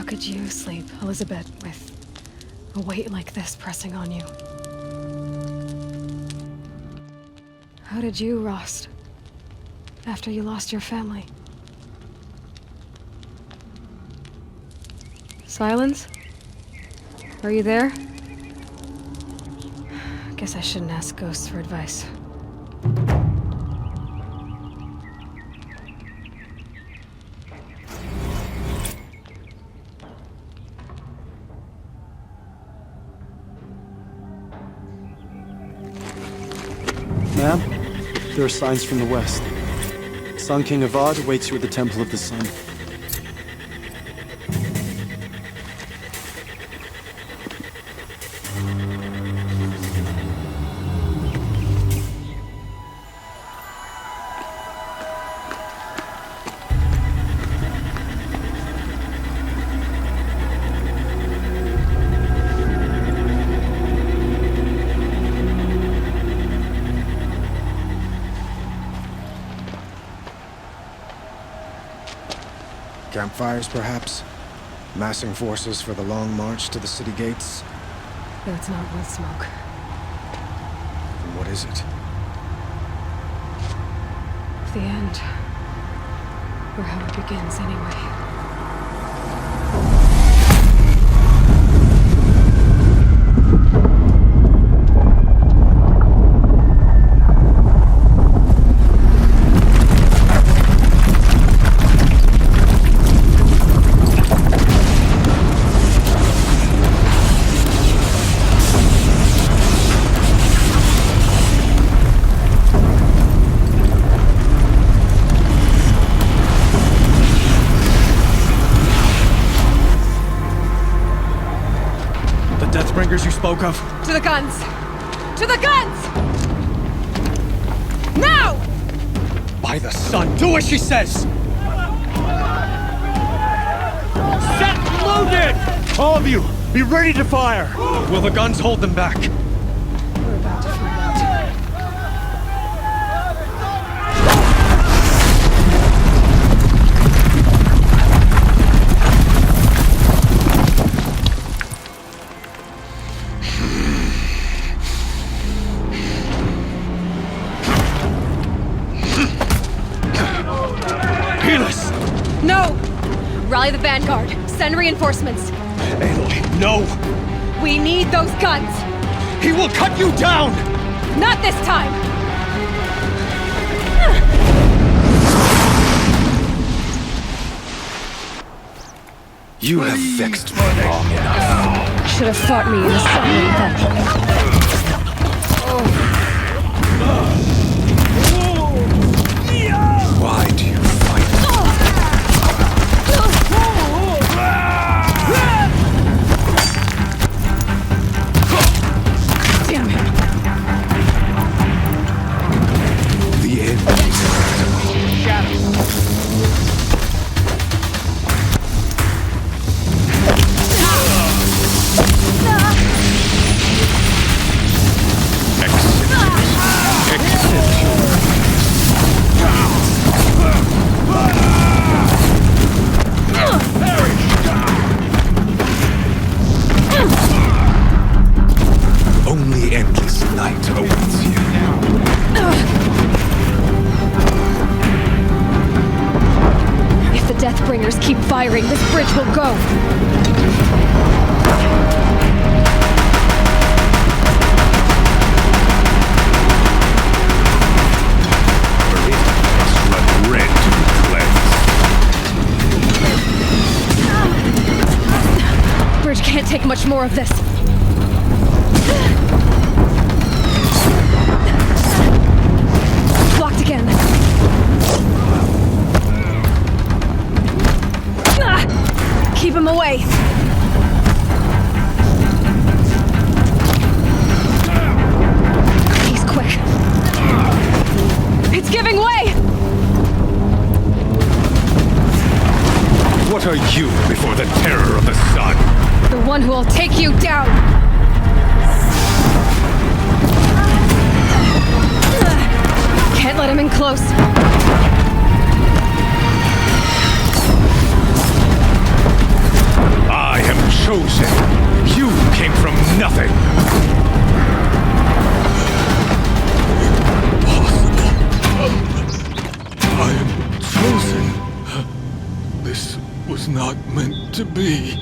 could you sleep, Elizabeth, with a weight like this pressing on you? How did you, Rost, after you lost your family? Silence? Are you there? Guess I shouldn't ask ghosts for advice. Ma'am, there are signs from the west. Sun King Avad awaits you at the Temple of the Sun. Campfires, perhaps? Massing forces for the long march to the city gates? That's not with smoke. Then what is it? The end. Or how it begins, anyway. You spoke of? To the guns! To the guns! Now! By the sun, do as she says! Set loaded! All of you, be ready to fire! Will the guns hold them back? We're about to find out. No! Rally the vanguard. Send reinforcements. Aloy, no! We need those guns! He will cut you down! Not this time! You have vexed me long enough. Should have fought me in the sun then. Why do you fight? Damn it! The end is only endless night awaits you. If the Deathbringers keep firing, this bridge will go. Red to be cleansed. Bridge can't take much more of this. Blocked again. Keep him away. He's quick. It's giving way! What are you before the terror of the sun? The one who will take you down! Can't let him in close. chosen. You came from nothing. I am chosen. This was not meant to be.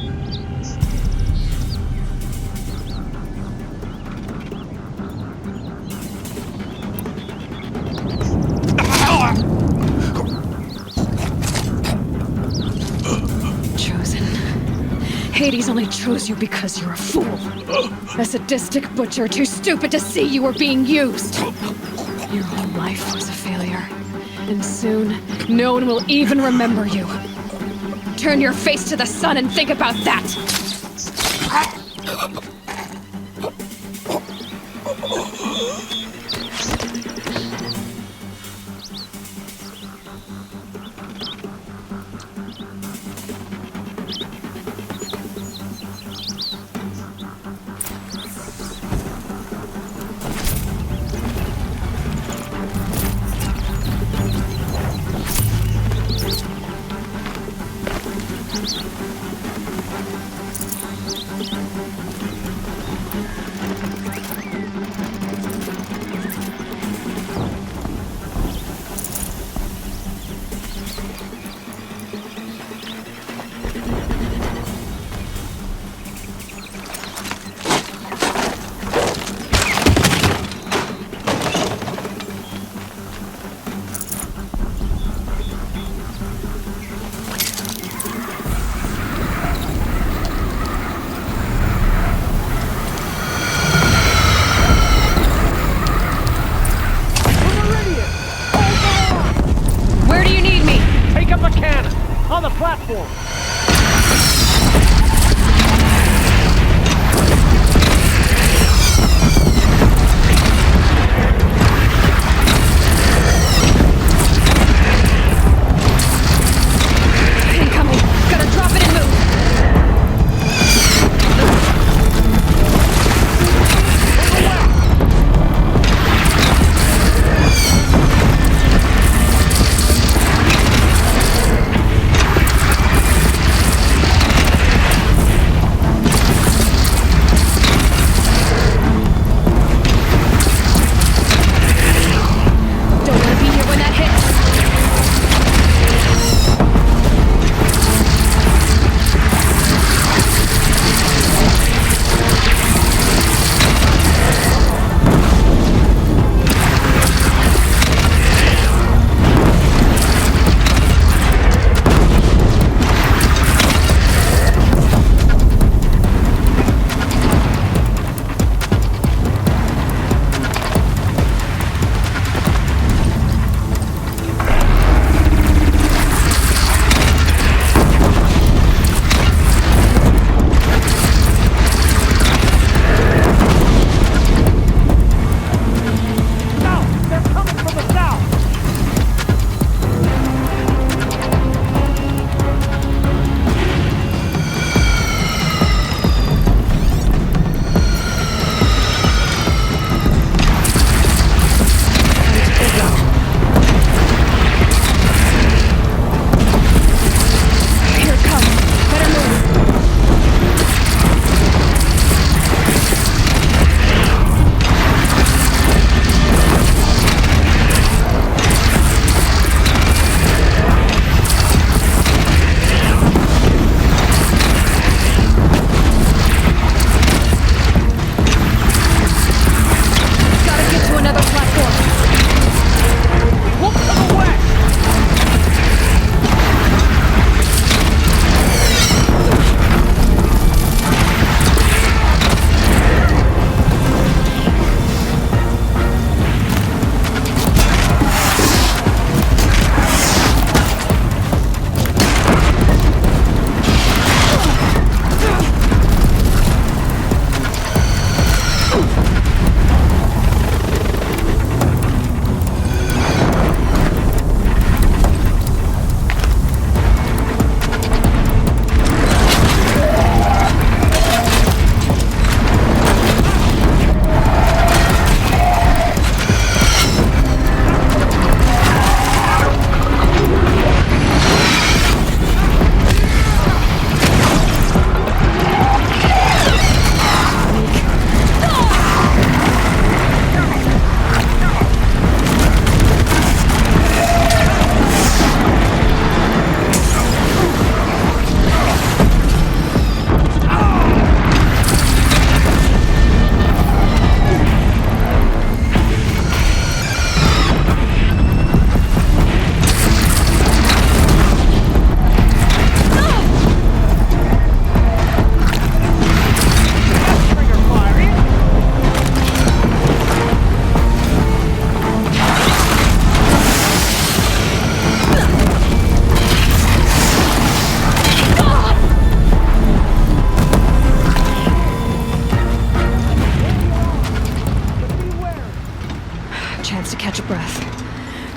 Chosen. Hades only chose you because you're a fool. A sadistic butcher too stupid to see you were being used. Your whole life was a failure. And soon, no one will even remember you. Turn your face to the sun and think about that!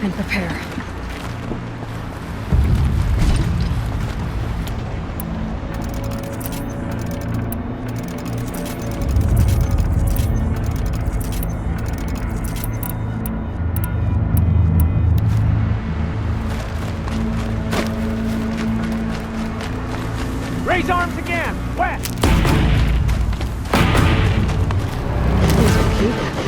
and prepare. Raise arms again! West! These are cute.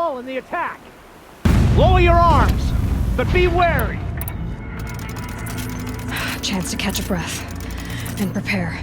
all in the attack. Lower your arms, but be wary. Chance to catch a breath and prepare.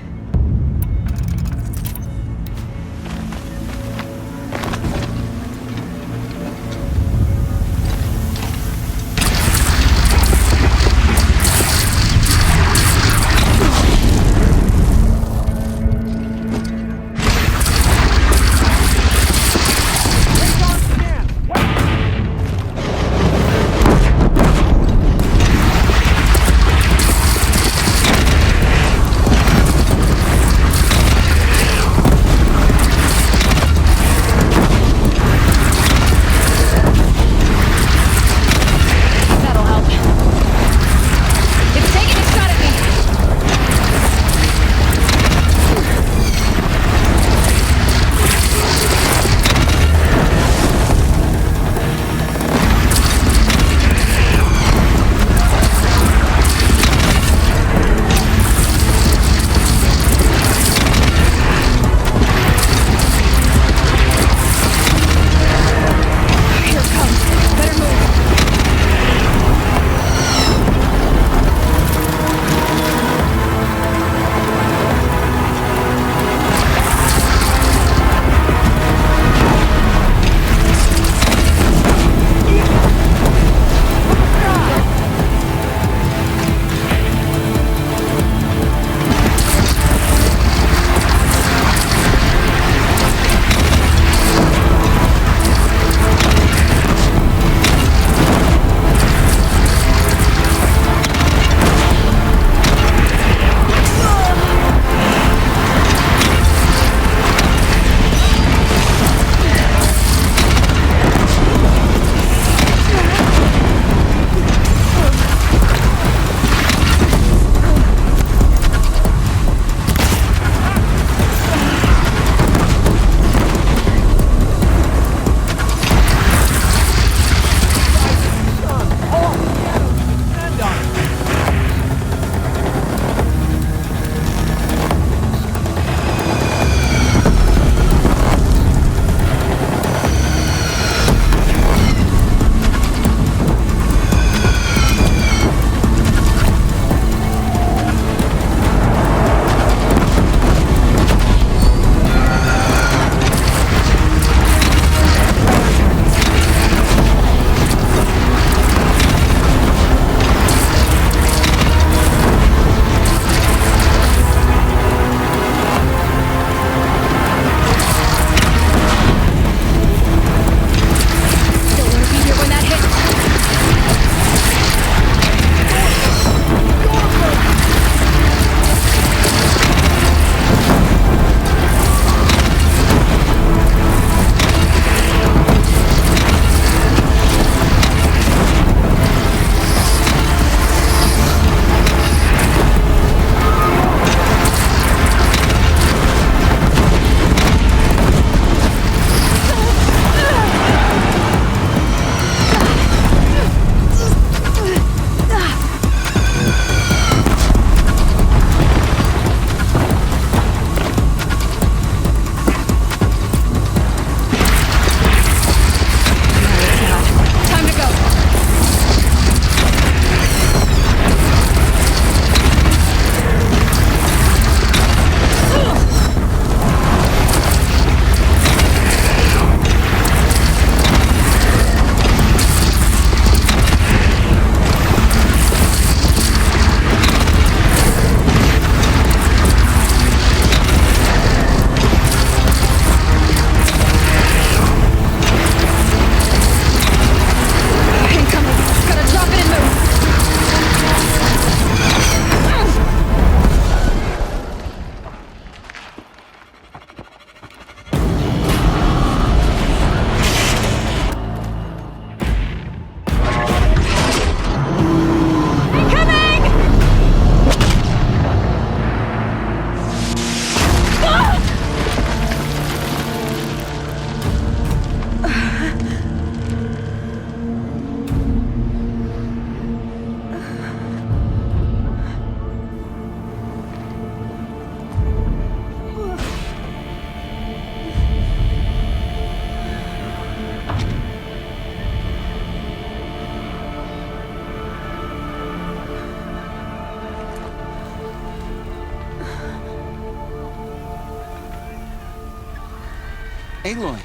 Aloy!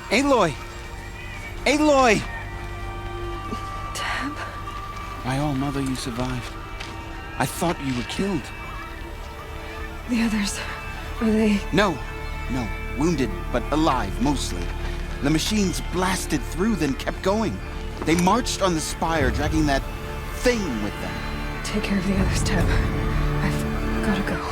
Aloy! Aloy! Tab? My all-mother, you survived. I thought you were killed. The others, are they... No. Wounded, but alive, mostly. The machines blasted through, then kept going. They marched on the spire, dragging that thing with them. Take care of the others, Tab. I've gotta go.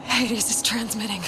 Hades is transmitting.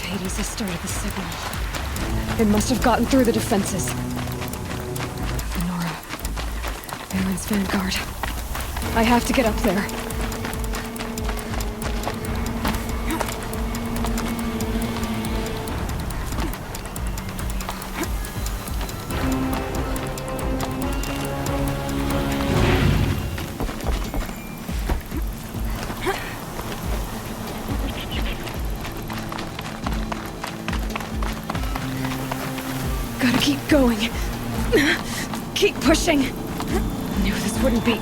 Hades has started the signal. It must have gotten through the defenses. Nora. Valen's vanguard. I have to get up there. Gotta keep going. Keep pushing. Knew this wouldn't be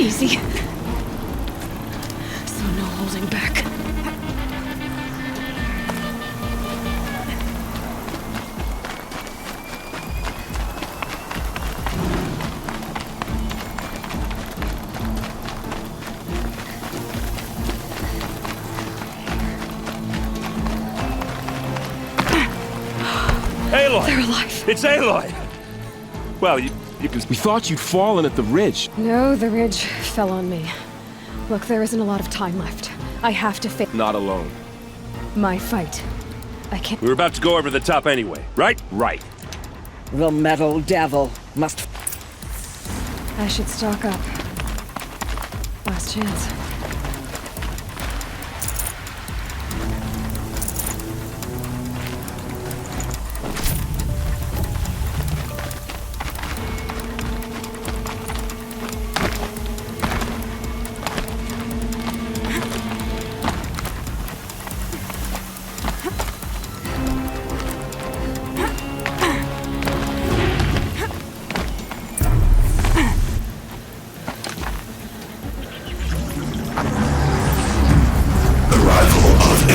easy. So no holding back. Aloy! They're alive. It's Aloy! Well, you we thought you'd fallen at the ridge. No, the ridge fell on me. Look, there isn't a lot of time left. I have to face Not alone. my fight. I can't. We were about to go over the top anyway, right? Right. The metal devil must... I should stock up. Last chance.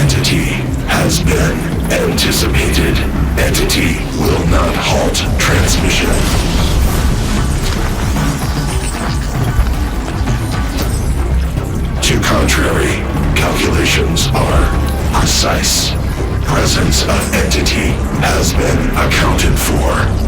Entity has been anticipated. Entity will not halt transmission. To contrary, calculations are precise. Presence of Entity has been accounted for.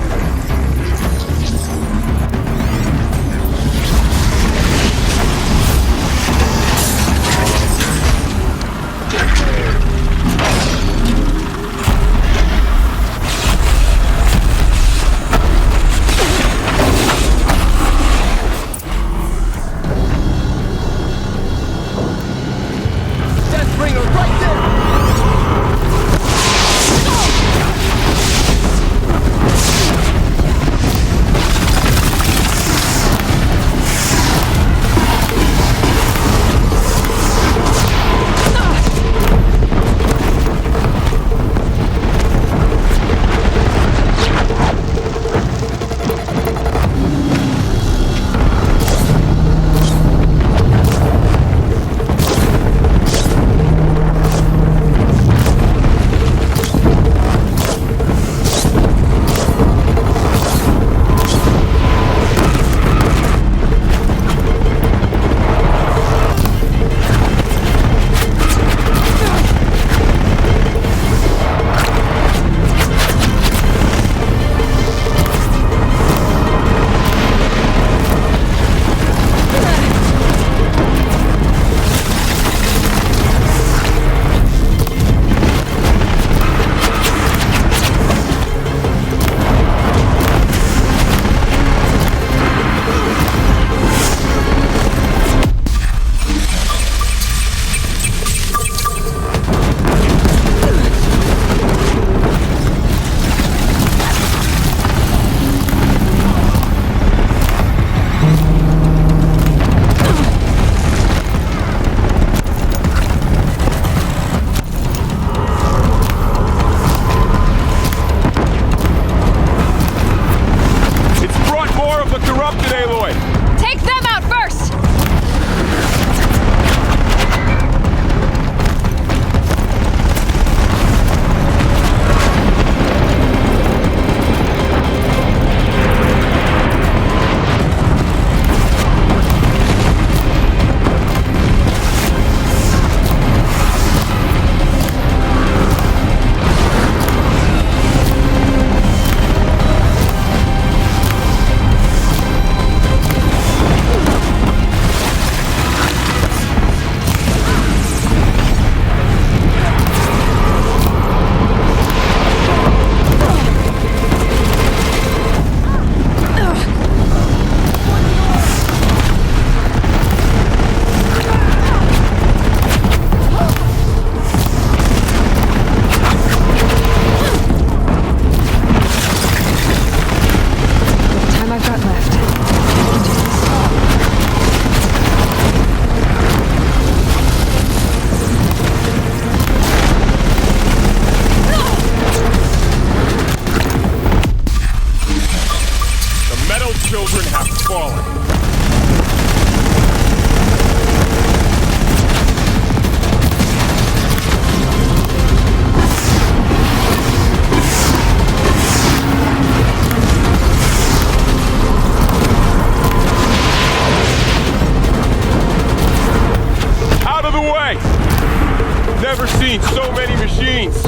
seen so many machines.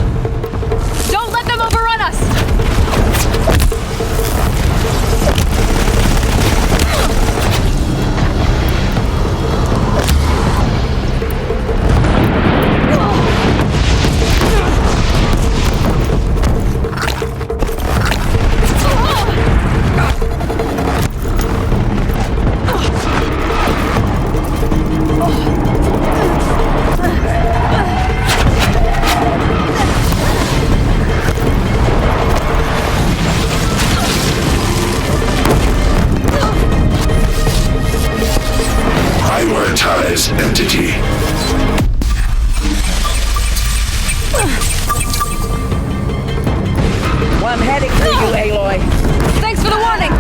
Don't let them overrun us! Prioritize entity. Well, I'm heading for you, Aloy. Thanks for the warning!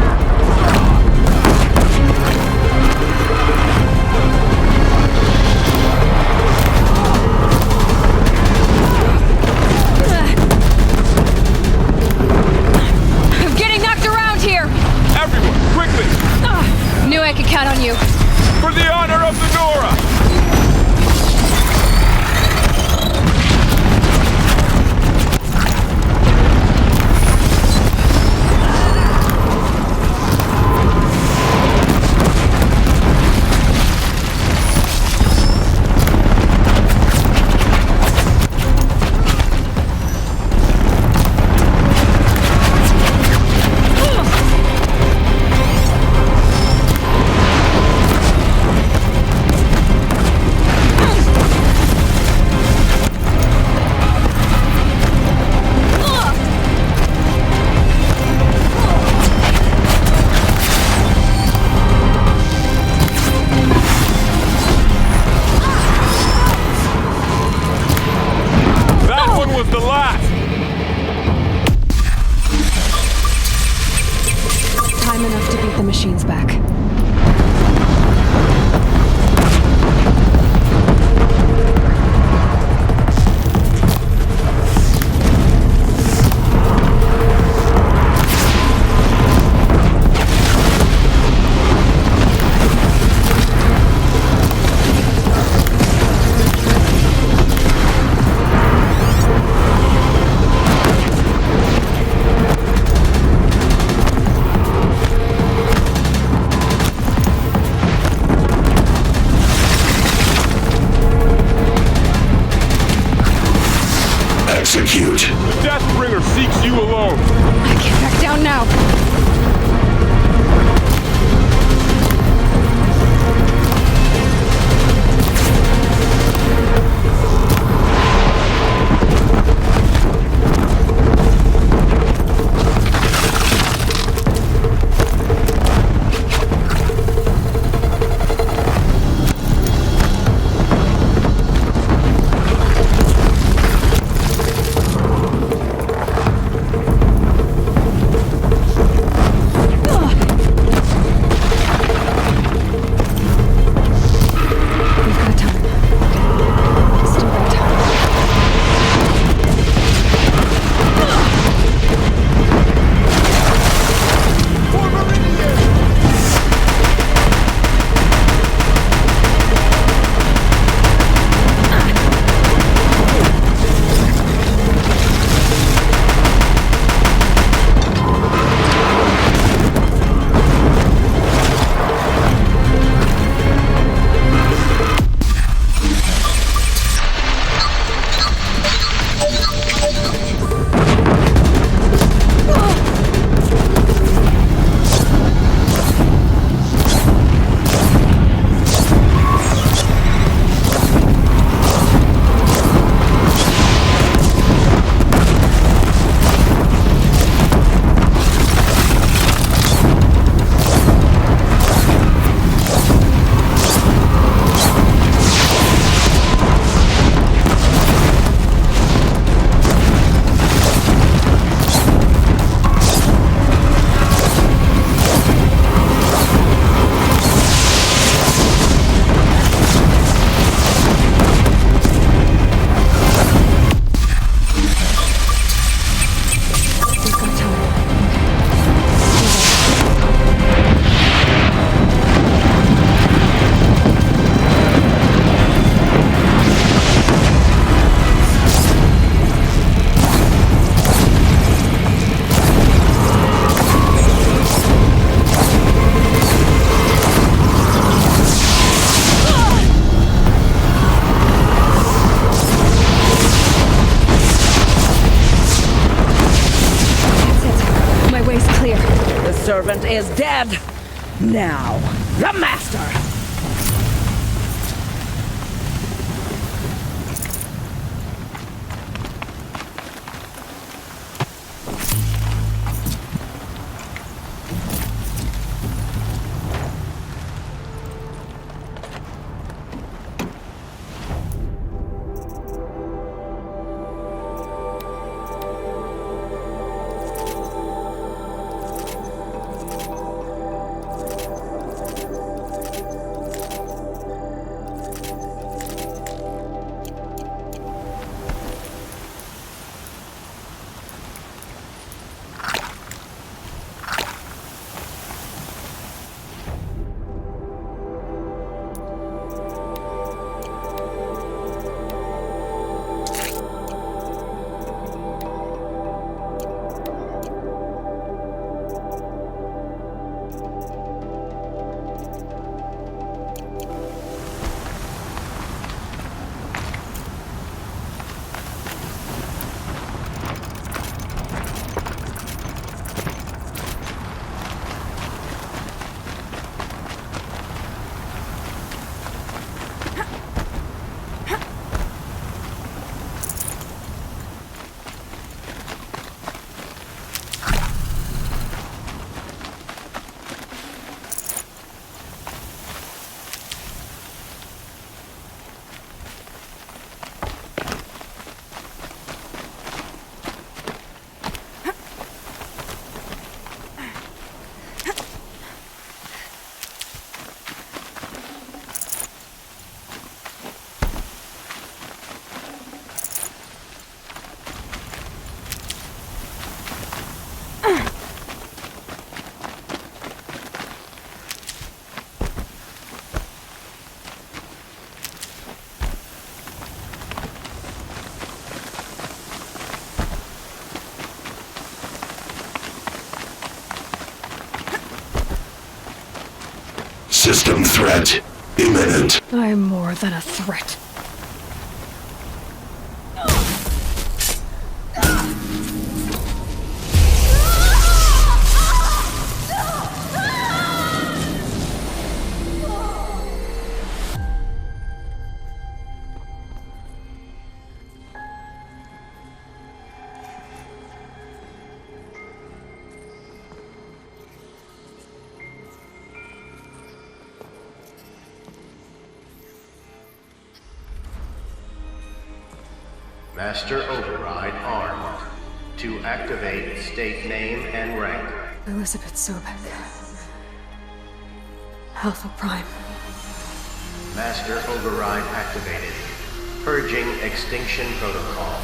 execute. Deathbringer seeks you alone. I can't back down now. Servant is dead. Now, the master. System threat imminent. I'm more than a threat. Master Override armed. To activate, state name and rank. Elizabeth Sobek. Alpha Prime. Master Override activated. Purging Extinction Protocol.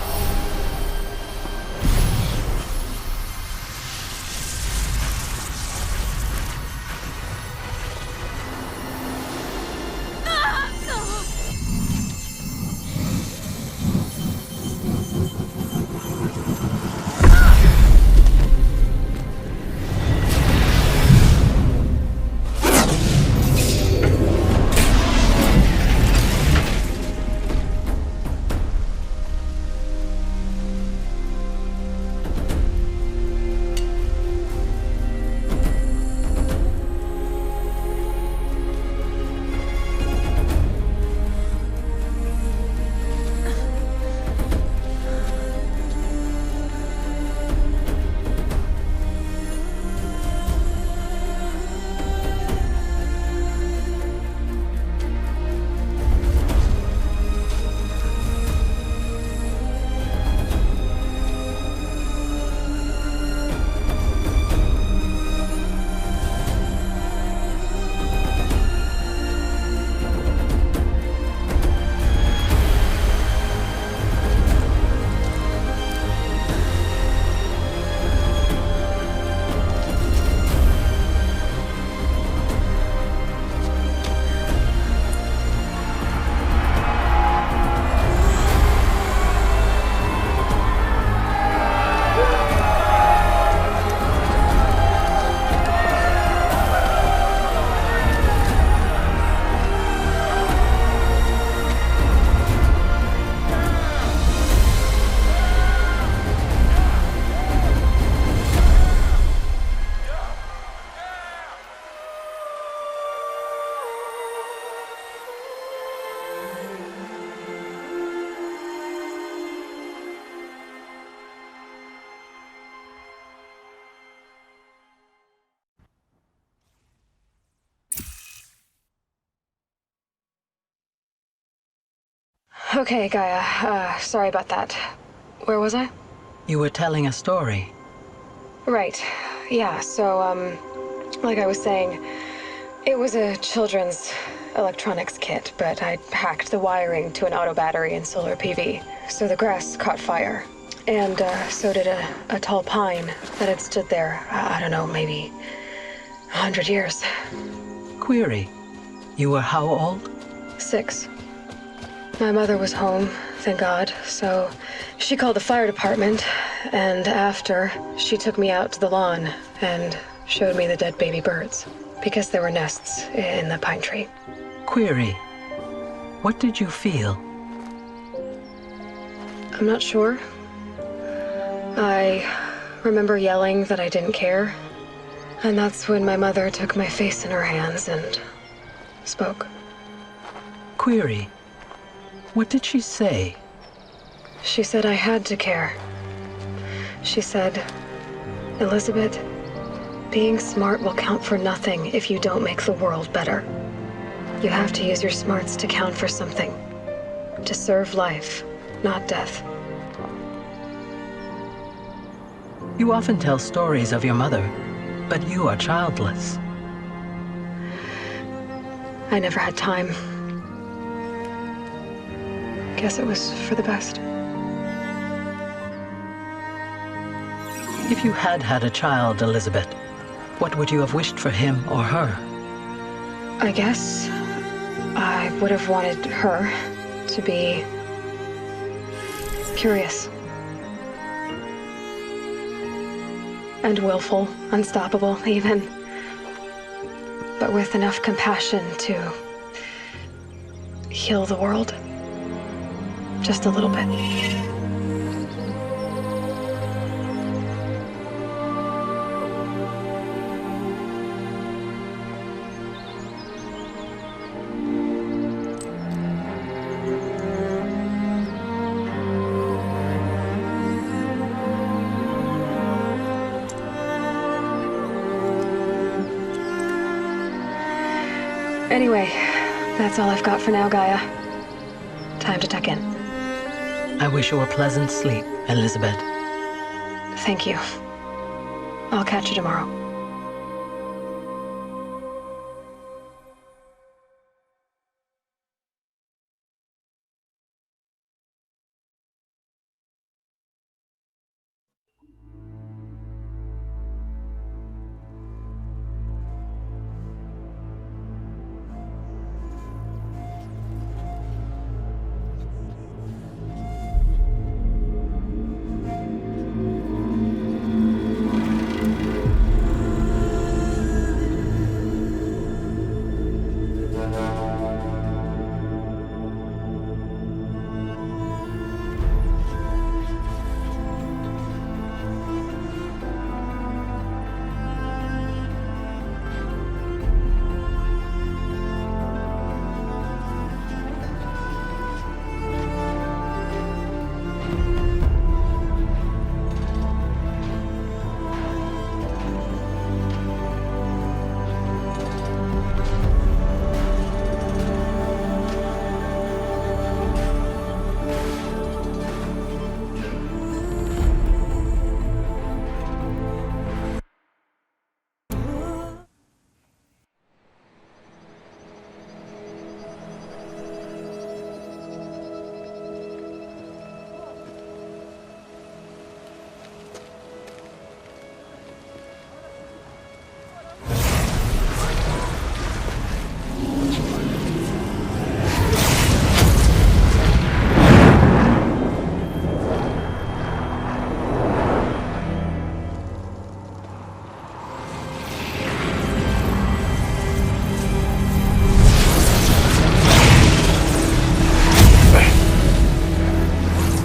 Okay, Gaia. Sorry about that. Where was I? You were telling a story. Right. Yeah, so, like I was saying, it was a children's electronics kit, but I hacked the wiring to an auto battery and solar PV. So the grass caught fire. And, so did a tall pine that had stood there, I don't know, maybe 100 years. Query. You were how old? 6. My mother was home, thank God, so she called the fire department, and after, she took me out to the lawn and showed me the dead baby birds, because there were nests in the pine tree. Query. What did you feel? I'm not sure. I remember yelling that I didn't care, and that's when my mother took my face in her hands and spoke. Query. What did she say? She said I had to care. She said, Elizabeth, being smart will count for nothing if you don't make the world better. You have to use your smarts to count for something. To serve life, not death. You often tell stories of your mother, but you are childless. I never had time. Guess it was for the best. If you had had a child, Elizabeth, what would you have wished for him or her? I guess I would have wanted her to be curious. And willful, unstoppable, even. But with enough compassion to heal the world. Just a little bit. Anyway, that's all I've got for now, Gaia. Time to tuck in. I wish you a pleasant sleep, Elizabeth. Thank you. I'll catch you tomorrow.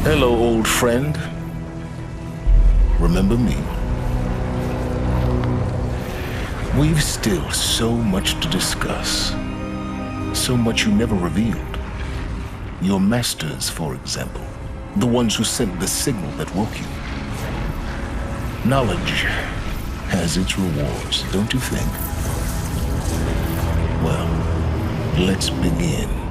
Hello, old friend. Remember me? We've still so much to discuss. So much you never revealed. Your masters, for example. The ones who sent the signal that woke you. Knowledge has its rewards, don't you think? Well, let's begin.